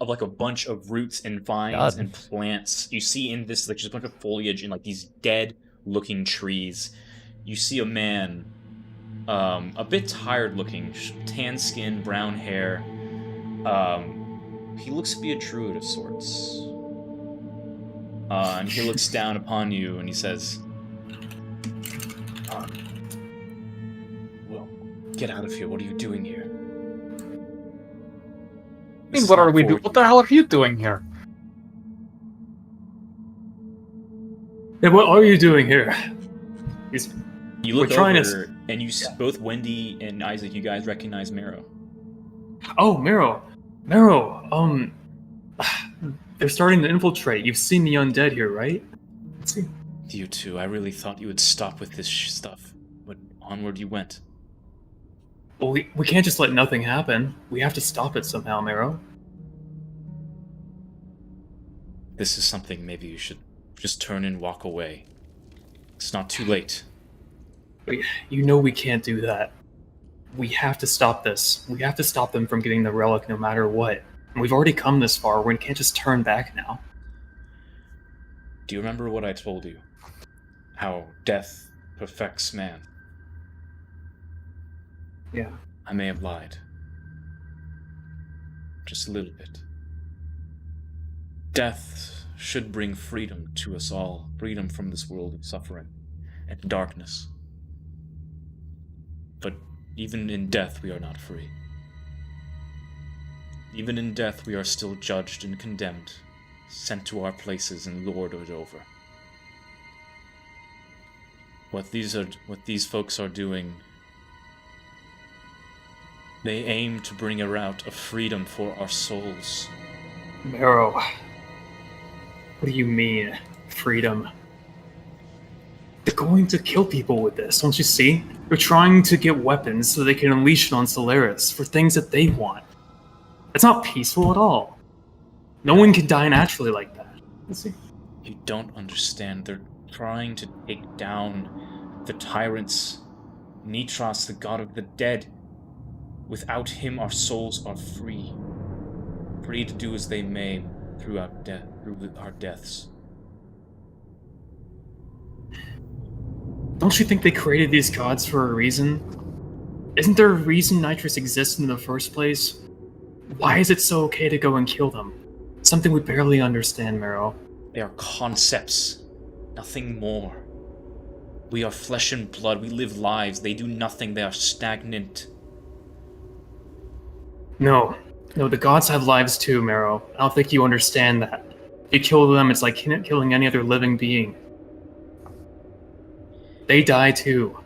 like a bunch of roots and vines God. and plants. You see in this like just a bunch of foliage and like these dead looking trees. You see a man, a bit tired looking, tan skin, brown hair. He looks to be a druid of sorts. And he looks down upon you and he says, well, get out of here. What are you doing here? I mean, what are we doing? What the hell are you doing here? Yeah, what are you doing here? You look We're trying to over, and you both Wendy and Isaac, you guys recognize Miro. Oh, Miro. Miro, they're starting to infiltrate. You've seen the undead here, right? Let's see. You two, I really thought you would stop with this stuff, but onward you went. Well, we can't just let nothing happen. We have to stop it somehow, Miro. This is something maybe you should just turn and walk away. It's not too late. You know we can't do that. We have to stop this. We have to stop them from getting the relic no matter what. And we've already come this far. We can't just turn back now. Do you remember what I told you? How death perfects man. Yeah. I may have lied. Just a little bit. Death should bring freedom to us all. Freedom from this world of suffering and darkness. But even in death we are not free. Even in death we are still judged and condemned, sent to our places and lorded over. What these folks are doing, they aim to bring about a freedom for our souls. Miro, what do you mean, freedom? They're going to kill people with this, don't you see? They're trying to get weapons so they can unleash it on Solaris for things that they want. It's not peaceful at all. No one can die naturally like that. Let's see. You don't understand. They're trying to take down the tyrants. Nitros, the god of the dead. Without him, our souls are free. Free to do as they may through our deaths. Don't you think they created these gods for a reason? Isn't there a reason Nitrous exists in the first place? Why is it so okay to go and kill them? Something we barely understand, Miro. They are concepts. Nothing more. We are flesh and blood. We live lives. They do nothing. They are stagnant. No, the gods have lives too, Miro. I don't think you understand that. If you kill them, it's like killing any other living being. They die too.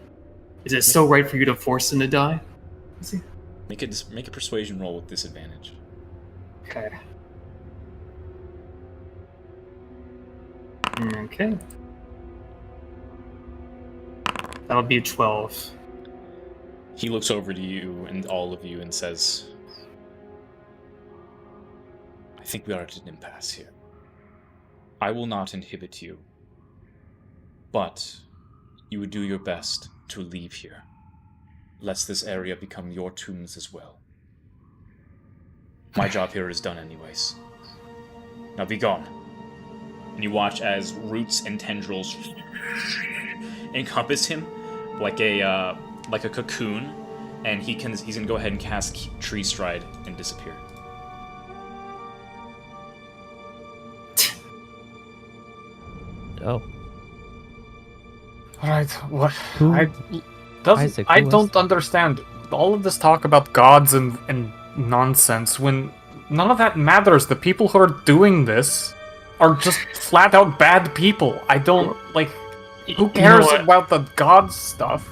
Is it so right for you to force them to die? Let's see. Make a persuasion roll with disadvantage. Okay. Okay. That'll be a 12. He looks over to you and all of you and says, I think we are at an impasse here. I will not inhibit you, but you would do your best to leave here, lest this area become your tombs as well. My job here is done anyways. Now be gone. And you watch as roots and tendrils encompass him like a cocoon, and he's gonna go ahead and cast Tree Stride and disappear. Oh, Alright, what? Who- Isaac, I who was don't that? understand all of this talk about gods and nonsense when none of that matters. The people who are doing this are just flat out bad people. I don't, like, who You know cares what? about the god stuff?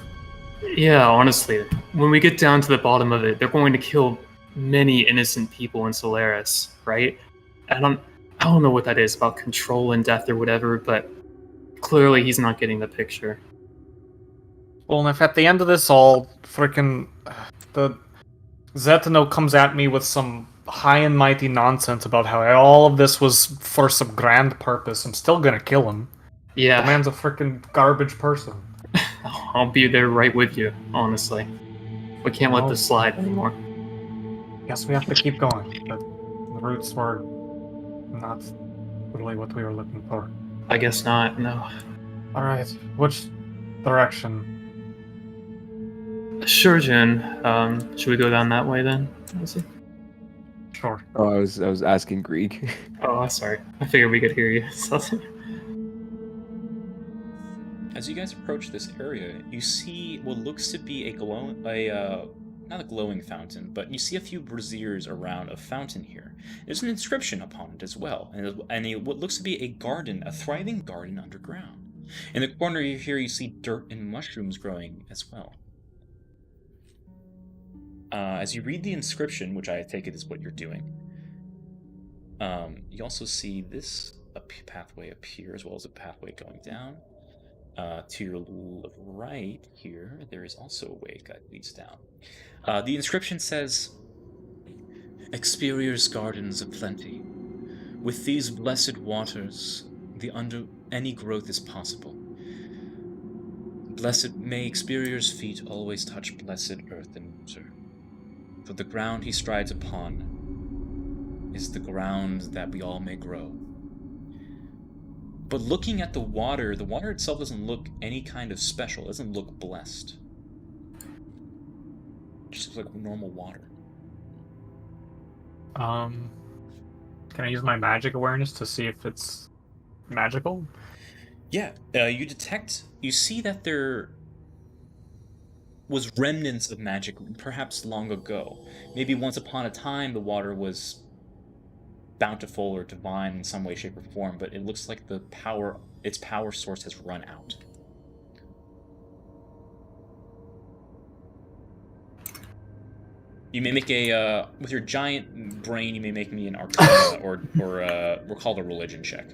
Yeah, honestly, when we get down to the bottom of it, they're going to kill many innocent people in Solaris, right? I don't know what that is about control and death or whatever, but clearly he's not getting the picture. Well, and if at the end of this all, frickin' the Zetano comes at me with some high and mighty nonsense about how all of this was for some grand purpose, I'm still gonna kill him. The Yeah, man's a frickin' garbage person. I'll be there right with you, honestly. We can't let this slide anymore. Guess we have to keep going, but the roots were not really what we were looking for. I guess not, no. Alright, which direction? Sure, Jen. Should we go down that way then? Let's see. Sure. Oh, I was asking Greek. Oh, sorry. I figured we could hear you. As you guys approach this area, you see what looks to be not a glowing fountain, but you see a few braziers around a fountain here. There's an inscription upon it as well, and what looks to be a garden, a thriving garden underground. In the corner here, you see dirt and mushrooms growing as well. As you read the inscription, which I take it is what you're doing, you also see this pathway up here, as well as a pathway going down. To your right here, there is also a way that leads down. The inscription says, Experior's gardens of plenty. With these blessed waters, any growth is possible. Blessed may Experior's feet always touch blessed earth and water. For the ground he strides upon is the ground that we all may grow. But looking at the water itself doesn't look any kind of special. It doesn't look blessed. It just looks like normal water. Can I use my magic awareness to see if it's magical? Yeah, you see that there was remnants of magic, perhaps long ago. Maybe once upon a time the water was bountiful or divine in some way, shape, or form, but it looks like its power source has run out. You may make with your giant brain, you may make me an Arcana or we'll call it a religion check.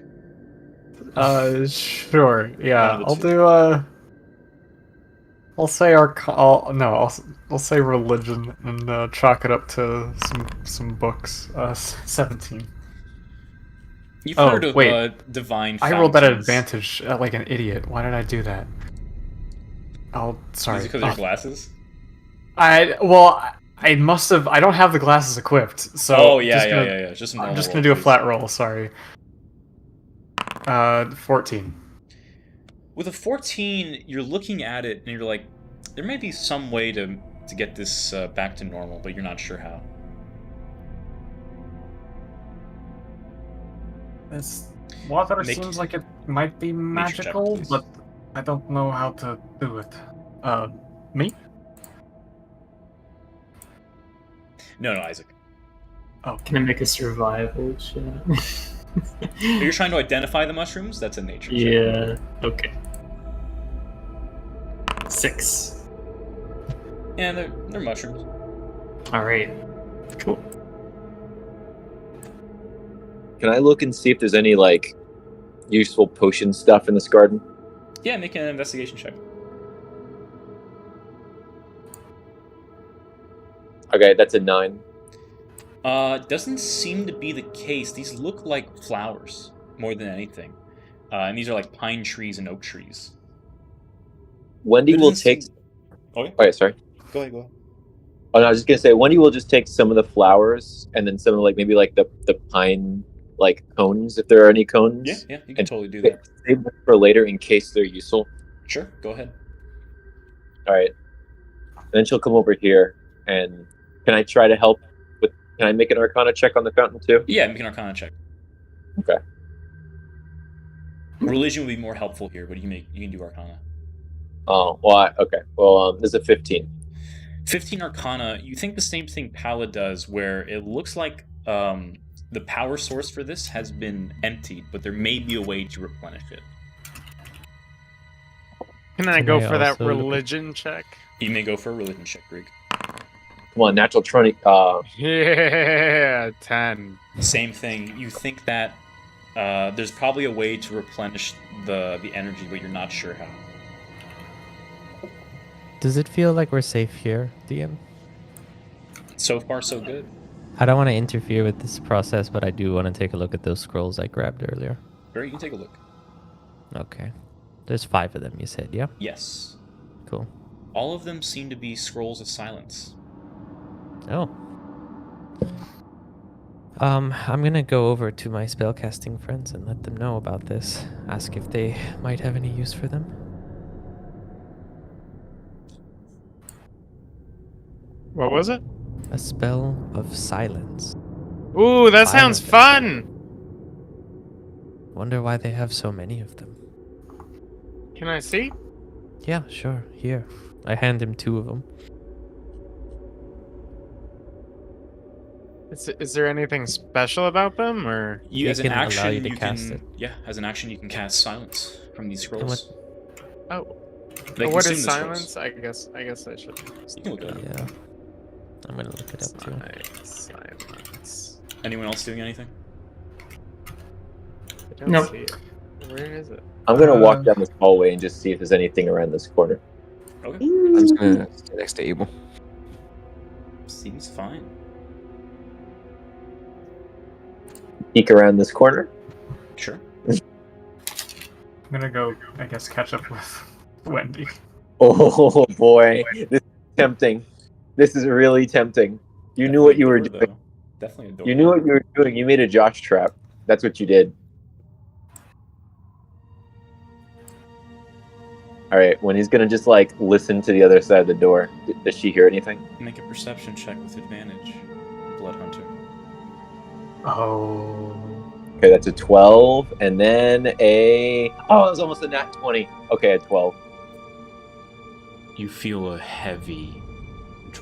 Sure. Yeah, One of I'll the two. do. I'll say I'll say religion and chalk it up to some books. 17. You've Oh, heard of wait. divine I rolled that at fountains. advantage like an idiot. Why did I do that? Oh, sorry. Is it because of your glasses? I must have. I don't have the glasses equipped, so. Oh yeah, just yeah, gonna- yeah, yeah. Just a I'm normal just roll, gonna do a please. flat roll. Sorry. 14. With a 14, you're looking at it and you're like, there may be some way to get this back to normal, but you're not sure how. This water Make- seems like it might be Nature check, magical, please. but I don't know how to do it. Me? No, Isaac. Oh, Can I make a survival check? You're trying to identify the mushrooms? That's a nature check. Yeah. Okay. 6. Yeah, they're mushrooms. All right. Cool. Can I look and see if there's any like useful potion stuff in this garden? Yeah, make an investigation check. Okay, that's a 9. Doesn't seem to be the case. These look like flowers more than anything. And these are like pine trees and oak trees. Wendy It will doesn't take. seem- Okay. Oh, yeah, sorry. Go ahead. Go ahead. Oh, no, I was just gonna say Wendy will just take some of the flowers and then some of maybe the pine cones if there are any cones. Yeah. Yeah. You can And totally do that. save them for later in case they're useful. Sure. Go ahead. All right. And then she'll come over here and can I try to help with? Can I make an Arcana check on the fountain too? Yeah. Make an Arcana check. Okay. Religion would be more helpful here, but you can do Arcana. Oh well. Okay. Well, this is a 15. 15 Arcana. You think the same thing Pala does, where it looks like the power source for this has been emptied, but there may be a way to replenish it. Can I Can go I for that also look at- religion check? You may go for a religion check, Greg. Come on, natural 20. Yeah, 10. Same thing. You think that there's probably a way to replenish the energy, but you're not sure how. Does it feel like we're safe here, DM? So far, so good. I don't want to interfere with this process, but I do want to take a look at those scrolls I grabbed earlier. Barry, you can take a look. Okay. There's 5 of them, you said, yeah? Yes. Cool. All of them seem to be scrolls of silence. Oh. I'm gonna go over to my spellcasting friends and let them know about this. Ask if they might have any use for them. What was it? A spell of silence. Ooh, that sounds Violent. fun! Wonder why they have so many of them. Can I see? Yeah, sure. Here. I hand him 2 of them. Is there anything special about them, or? You, They as an can allow action, you to you cast can it. yeah, as an action, you can cast silence from these scrolls. Oh, They what consume is the scrolls. silence? I guess I should. You can look it up. Yeah. I'm gonna look it up too. Silence. Anyone else doing anything? I don't Nope. see it. Where is it? I'm gonna walk down this hallway and just see if there's anything around this corner. Okay. I'm just gonna stay next to Abel. Seems fine. Peek around this corner. Sure. I'm gonna go, I guess, catch up with Wendy. Oh boy, this is tempting. This is really tempting. You knew what you were doing. Definitely a door. You knew what you were doing. You made a Josh trap. That's what you did. All right, when he's gonna just listen to the other side of the door. Does she hear anything? Make a perception check with advantage, Blood Hunter. Oh. Okay, that's a 12, and then that was almost a nat 20. Okay, a 12. You feel a heavy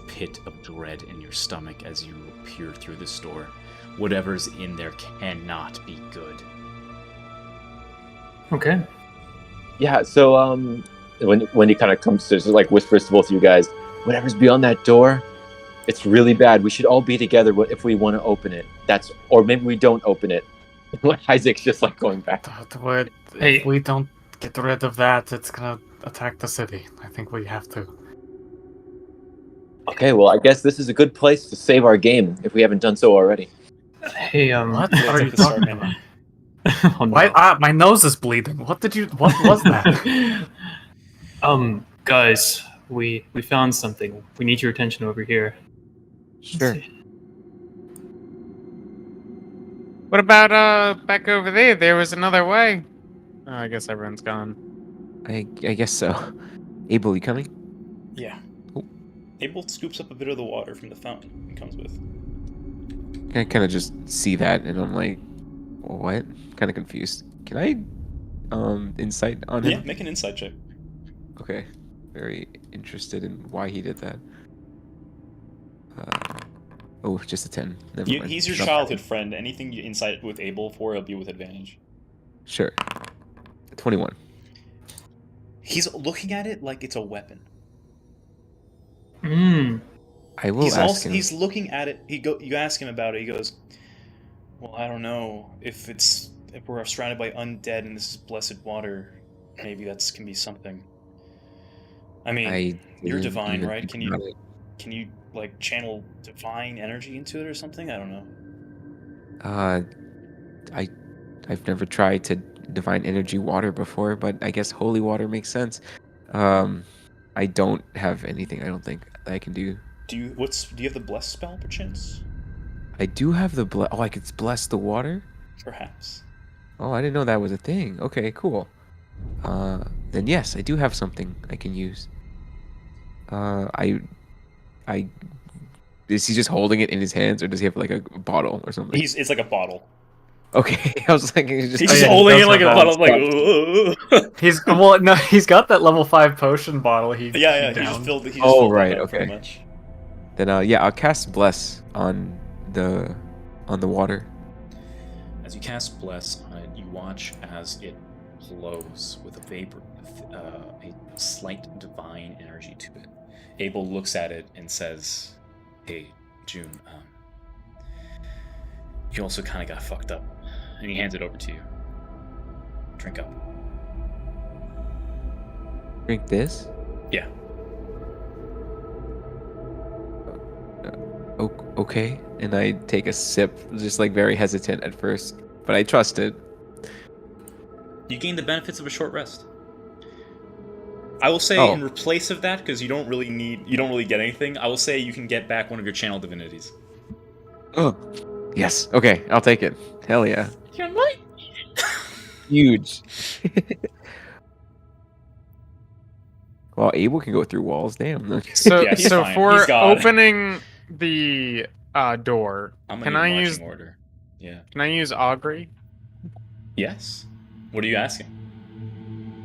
pit of dread in your stomach as you peer through this door. Whatever's in there cannot be good. Okay. Yeah, so when he kind of comes to just whispers to both of you guys, whatever's beyond that door, it's really bad. We should all be together if we want to open it. Or maybe we don't open it. Isaac's just going back. Hey. If we don't get rid of that, it's gonna attack the city. I think we have to. Okay, well, I guess this is a good place to save our game if we haven't done so already. Hey, What Yeah, are take you the start, talking man. about? oh, no. Why? My nose is bleeding. What was that? Guys, we found something. We need your attention over here. Sure. What about back over there? There was another way. Oh, I guess everyone's gone. I guess so. Abel, you coming? Yeah. Oh. Abel scoops up a bit of the water from the fountain and comes with. I kind of just see that, and I'm like, what? Kind of confused. Can I, insight on him? Yeah, make an insight check. Okay. Very interested in why he did that. Just a 10. Never mind. He's your Not- childhood friend. Anything you insight with Abel for, it'll be with advantage. Sure. 21. He's looking at it like it's a weapon. Hmm. I will ask him. He's looking at it. You ask him about it. He goes, "Well, I don't know if we're surrounded by undead and this is blessed water. Maybe that can be something. I mean, you're didn't divine, even right? think Can you about it. channel divine energy into it or something? I don't know. I've never tried to divine energy water before, but I guess holy water makes sense. I don't have anything. I don't think I can do. Do you have the bless spell perchance? I do have the bless. Oh, I could bless the water. Perhaps. Oh, I didn't know that was a thing. Okay, cool. Then yes, I do have something I can use. I is he just holding it in his hands, or does he have like a bottle or something? It's like a bottle. Okay, I was like, he's just, He's just yeah, he holding does it like a have bottle. that. Like, "Ugh." He's got that level 5 potion bottle. yeah, He he just downed. filled. He just Oh, filled that right, up pretty okay. much. then yeah, I'll cast bless on the water. As you cast bless on it, you watch as it glows with a vapor, a slight divine energy to it. Abel looks at it and says, "Hey, June, you also kind of got fucked up," and he hands it over to you. Drink up. Drink this. Yeah. Okay, and I take a sip, just like very hesitant at first, but I trust it. You gain the benefits of a short rest. I will say, Oh. in place of that, because you don't really get anything. I will say you can get back one of your channel divinities. Oh, yes. Okay, I'll take it. Hell yeah. You're right. Huge. Well, Abel can go through walls. Damn. So, Yeah, he's so fine. for He's God. opening the door, I'm can gonna I need use marching order. Yeah. can I use augury? Yes. What are you asking?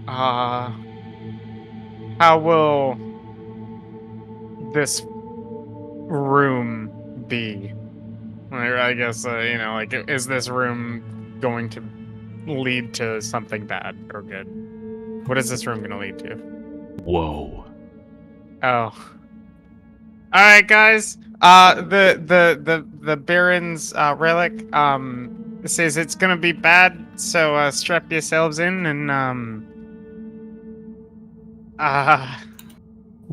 How will this room be? I guess like, is this room going to lead to something bad or good? What is this room going to lead to? Whoa. Oh. All right, guys. The Baron's relic says it's gonna be bad, so strap yourselves in and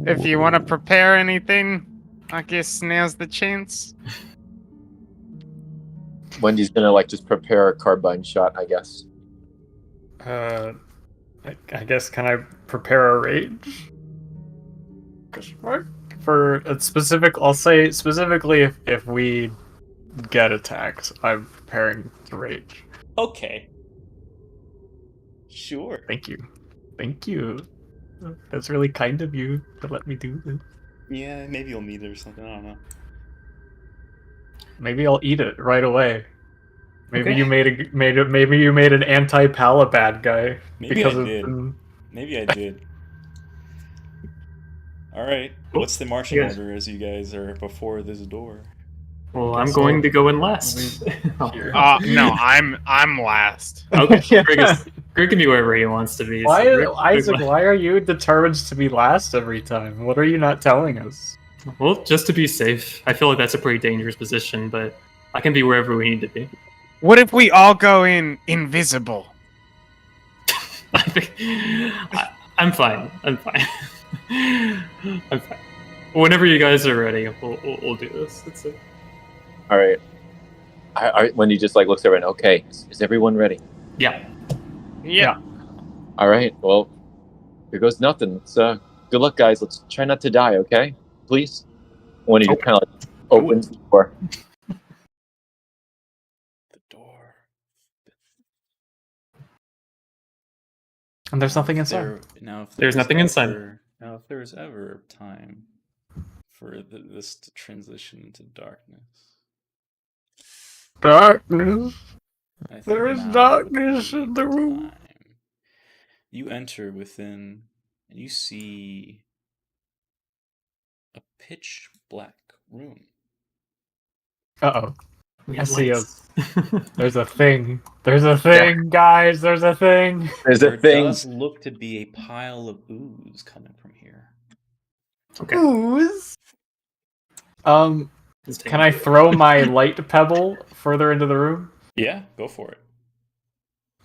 if you want to prepare anything, I guess now's the chance. Wendy's gonna like just prepare a carbine shot, I guess. I guess, can I prepare a rage? Question mark? For a specific, I'll say specifically if we get attacked, I'm preparing to rage. Okay. Sure. Thank you. Thank you. That's really kind of you to let me do this. Yeah, maybe you'll need it or something. I don't know. Maybe I'll eat it right away. Maybe Okay. you maybe you made an anti-Pala bad guy Maybe because I of did. the- Maybe I did. All right. Cool. What's the marching Yes. order as you guys are before this door? Well, Okay, I'm so- going to go in last. No, I'm last. Okay, Greg can be wherever he wants to be. Why, so Greg- Isaac? Why are you determined to be last every time? What are you not telling us? Well, just to be safe. I feel like that's a pretty dangerous position, but I can be wherever we need to be. What if we all go in invisible? I think I'm fine. I'm fine. I'm fine. Whenever you guys are ready, we'll do this. That's it. All right. Wendy just like looks over and okay, is everyone ready? Yeah. Yeah. All right. Well, here goes nothing. So good luck, guys. Let's try not to die, okay? Please. Wendy just kind of like opens the door. The door. And there's nothing inside. If There's nothing inside. Now, if there's ever time for this to transition into darkness, Darkness. I think There is now darkness would be in the room. time. You enter within, and you see a pitch black room. Uh-oh. We I have see lights. There's a thing. There's a thing, guys. There's a thing. There's There a thing. does look to be a pile of ooze coming from here. Okay. Ooze. Just take Can it. I throw my light pebble further into the room? Yeah, go for it.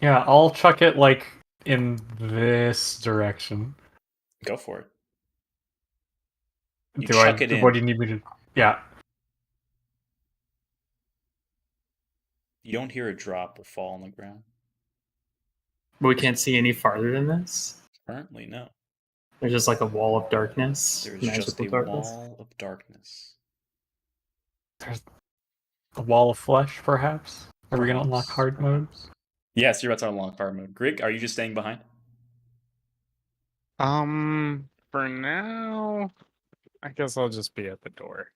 Yeah, I'll chuck it like in this direction. Go for it. You Do chuck it in. What do you need me to? Yeah. You don't hear a drop or fall on the ground. But we can't see any farther than this. Currently, no. There's just like a wall of darkness. There's magical just a darkness. wall of darkness. There's a wall of flesh, perhaps. Are we gonna unlock hard modes? Yes, you're about to unlock hard mode. Grig, are you just staying behind? For now, I guess I'll just be at the door.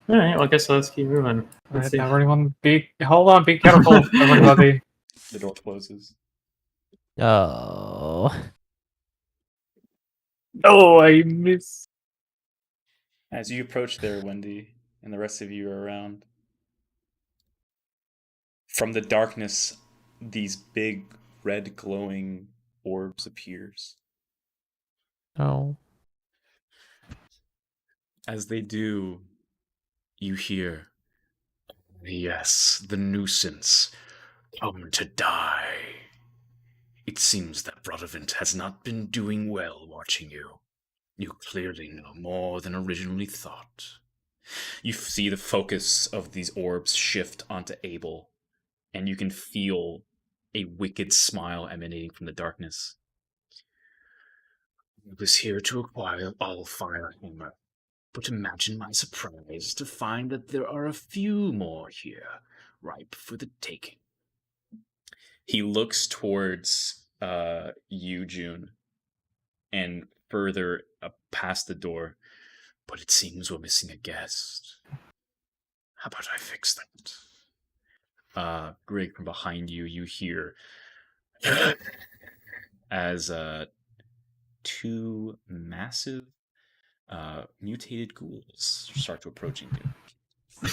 All right, well, I guess let's keep moving. Let's Alright, see. everyone, hold on, be careful, everybody. The door closes. Oh. Oh, I miss. As you approach there, Wendy, and the rest of you are around, from the darkness, these big red glowing orbs appears. Oh. As they do, you hear, "Yes, the nuisance, come to die. It seems that Rodovant has not been doing well watching you. You clearly know more than originally thought." You see the focus of these orbs shift onto Abel, and you can feel a wicked smile emanating from the darkness. "I was here to acquire all fire hammer, but imagine my surprise to find that there are a few more here, ripe for the taking." He looks towards you, June, and further past the door. "But it seems we're missing a guest. How about I fix that?" Grig, from behind you, you hear as two massive mutated ghouls start to approaching you.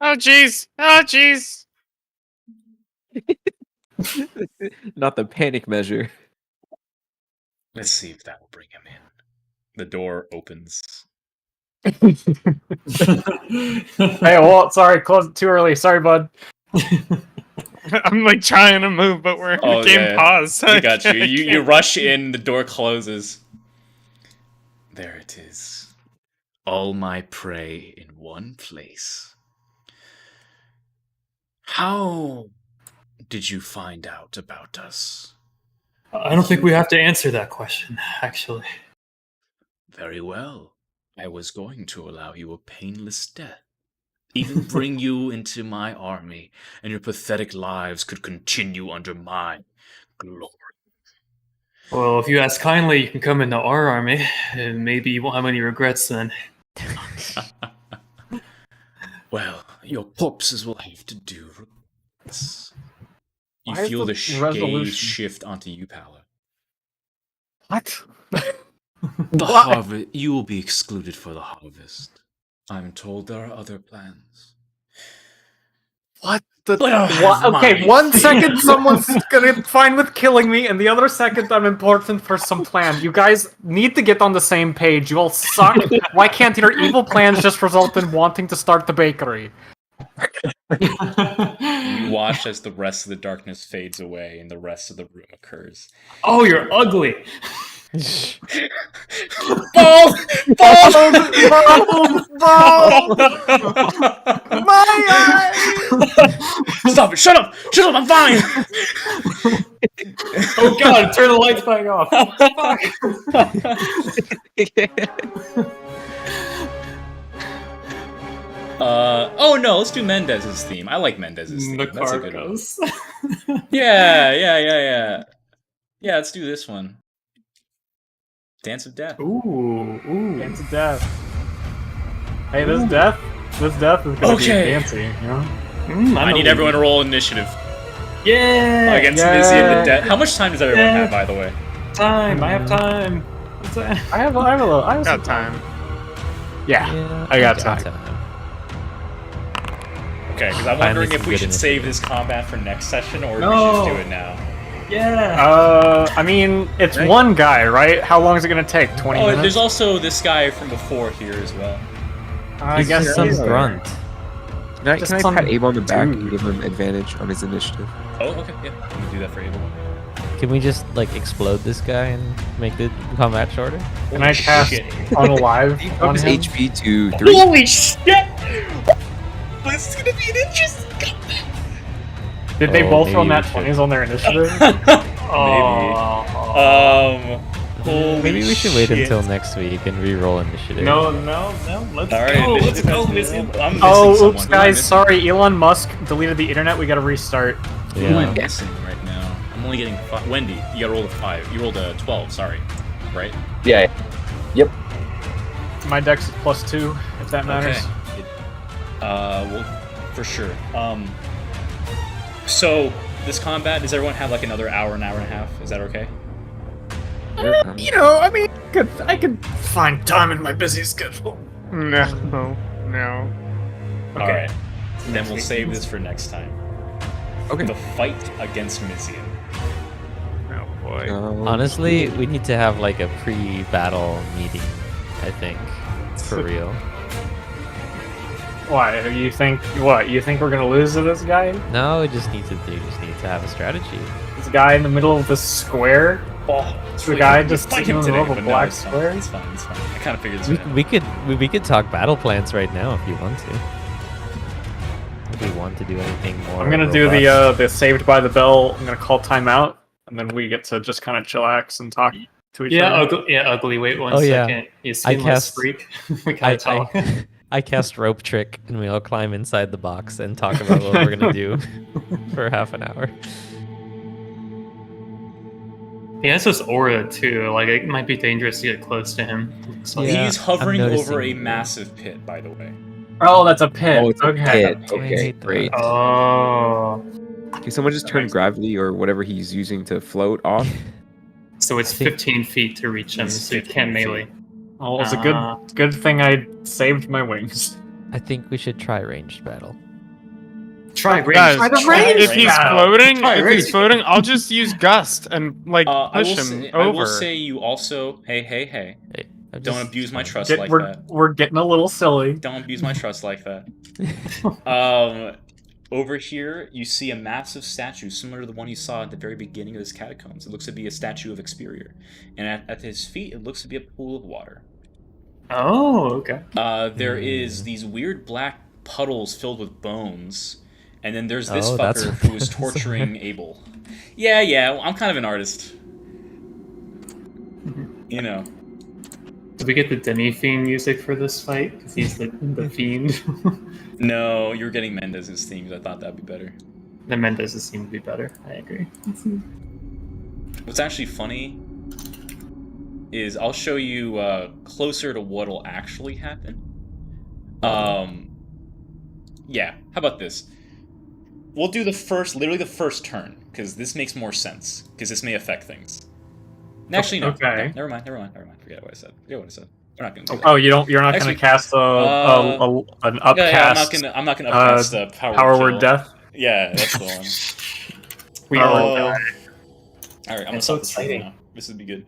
Oh jeez! Oh jeez! Not the panic measure. Let's see if that will bring him in. The door opens. Hey, well, sorry, close it too early. Sorry, bud. I'm like trying to move, but we're Oh, game yeah. paused. I got you. You rush in, the door closes. There it is. All my prey in one place. How did you find out about us? I don't think we have to answer that question, actually. Very well. I was going to allow you a painless death. Even bring you into my army, and your pathetic lives could continue under my glory. Well, if you ask kindly, you can come into our army, and maybe you won't have any regrets then. Well, your corpses will have to do this. You Why is feel the the gaze resolution- shift onto you, Paula. What? The Why? harvest. You will be excluded for the harvest. I'm told there are other plans. What the? But I'll What? have Okay, my 1 fate. second someone's gonna fine with killing me, and the other second I'm important for some plan. You guys need to get on the same page. You all suck. Why can't your evil plans just result in wanting to start the bakery? You watch as the rest of the darkness fades away and the rest of the room occurs. Oh, you're ugly! Balls! Balls! My eyes! Stop it! Shut up! Shut up! I'm fine! Oh god, turn the lights back off! Oh no, let's do Mendez's theme. I like Mendez's theme. The That's a good one. Carcos. Yeah, let's do this one. Dance of Death. Ooh. Dance of death. Hey, this death is gonna be Okay. fancy, you know? I need everyone to roll initiative Yeah! against yeah. Mizzy and the Dead. How much time does everyone Yeah. have, by the way? Time! I have time! What's that? I have a little. I have Got some time. Yeah. Yeah, I got time. Okay, because I'm Finally wondering if some we good should save initiative. this combat for next session or if we No. should just do it now. Yeah! I mean, it's Right. one guy, right? How long is it gonna take? 20 Oh, minutes? there's also this guy from before here as well. I He's guess just some he's there. grunt. Can I Just pat some Abel on the back and dude. give him advantage on his initiative? Oh, okay, yeah. You can do that for Abel. Can we just like explode this guy and make the combat shorter? Can I cast Shit. unalive Up on his him? HP to 3. Holy shit! This is gonna be an interesting Did they Oh, both roll maybe nat we should. 20s on their initiative? Oh, Holy Maybe we should wait shit. until next week and re-roll initiative. No, let's All right, go. initiative let's go, has Missy. been- I'm missing Oh, someone. oops, Who am I guys, missing? sorry. Elon Musk deleted the internet. We gotta restart. Who am I Yeah. missing right now? I'm only getting Wendy, you gotta roll a 5. You rolled a 12, sorry. Right? Yeah. Yep. My dex is +2, if that matters. Okay. Well, for sure. So, this combat, does everyone have like another hour and a half? Is that okay? You know, I mean, I could find time in my busy schedule. No. Alright. Then we'll save this for next time. Okay. The fight against Mizian. Oh boy. Honestly, we need to have like a pre-battle meeting, I think. For real. Why? You think we're gonna lose to this guy? No, we just need to have a strategy. This guy in the middle of the square? Oh, The guy we just fight sitting him in the middle today, of a but no, black it's fine, square? It's fine. I kind of figured this We, would happen. we could talk battle plans right now if you want to. If we want to do anything more. I'm gonna do the Saved by the Bell. I'm gonna call timeout, and then we get to just kind of chillax and talk to each other. Ugly. Wait one Oh, yeah. second. You I skinless cast- freak. We gotta talk. I cast rope trick and we all climb inside the box and talk about what we're gonna do for half an hour. He has this aura too. Like it might be dangerous to get close to him. So Yeah, He's I'm hovering over noticing. a massive pit, by the way. Oh, that's a pit. Oh, it's a okay. pit. I Okay, hate that. great. Oh, Can someone just turn gravity or whatever he's using to float off? so it's 15 feet to reach him, It's so you 15 can't feet. melee. Well, it's Ah. a good thing I saved my wings. I think we should try ranged battle. Try range. Guys, Try the if range he's battle. floating, Try if range. he's floating, I'll just use gust and like I push will him say, over. I will say you also, hey, Hey, I'm don't just- abuse my fine. trust like we're that. we're getting a little silly. Don't abuse my trust like that. Over here, you see a massive statue similar to the one you saw at the very beginning of this catacombs. It looks to be a statue of Experior, and at his feet, it looks to be a pool of water. Oh, okay. There is these weird black puddles filled with bones, and then there's this Oh, that's fucker what who is that is. torturing Abel. Yeah, I'm kind of an artist. You know. Did we get the demi-fiend music for this fight? Because he's the fiend. No, you're getting Mendez's themes. I thought that'd be better. The Mendez's seem to be better. I agree. What's actually funny is I'll show you closer to what'll actually happen. Yeah, how about this? We'll do literally the first turn, because this makes more sense, because this may affect things. Actually, no. Okay. No, never mind. Forget what I said. We're not gonna do that. Oh, you're not Actually, gonna cast an upcast Yeah, I'm not gonna upcast the power word kill. death. Yeah, that's the one. We Oh. all die. All right, I'm gonna That's so stop this right exciting. now. This would be good.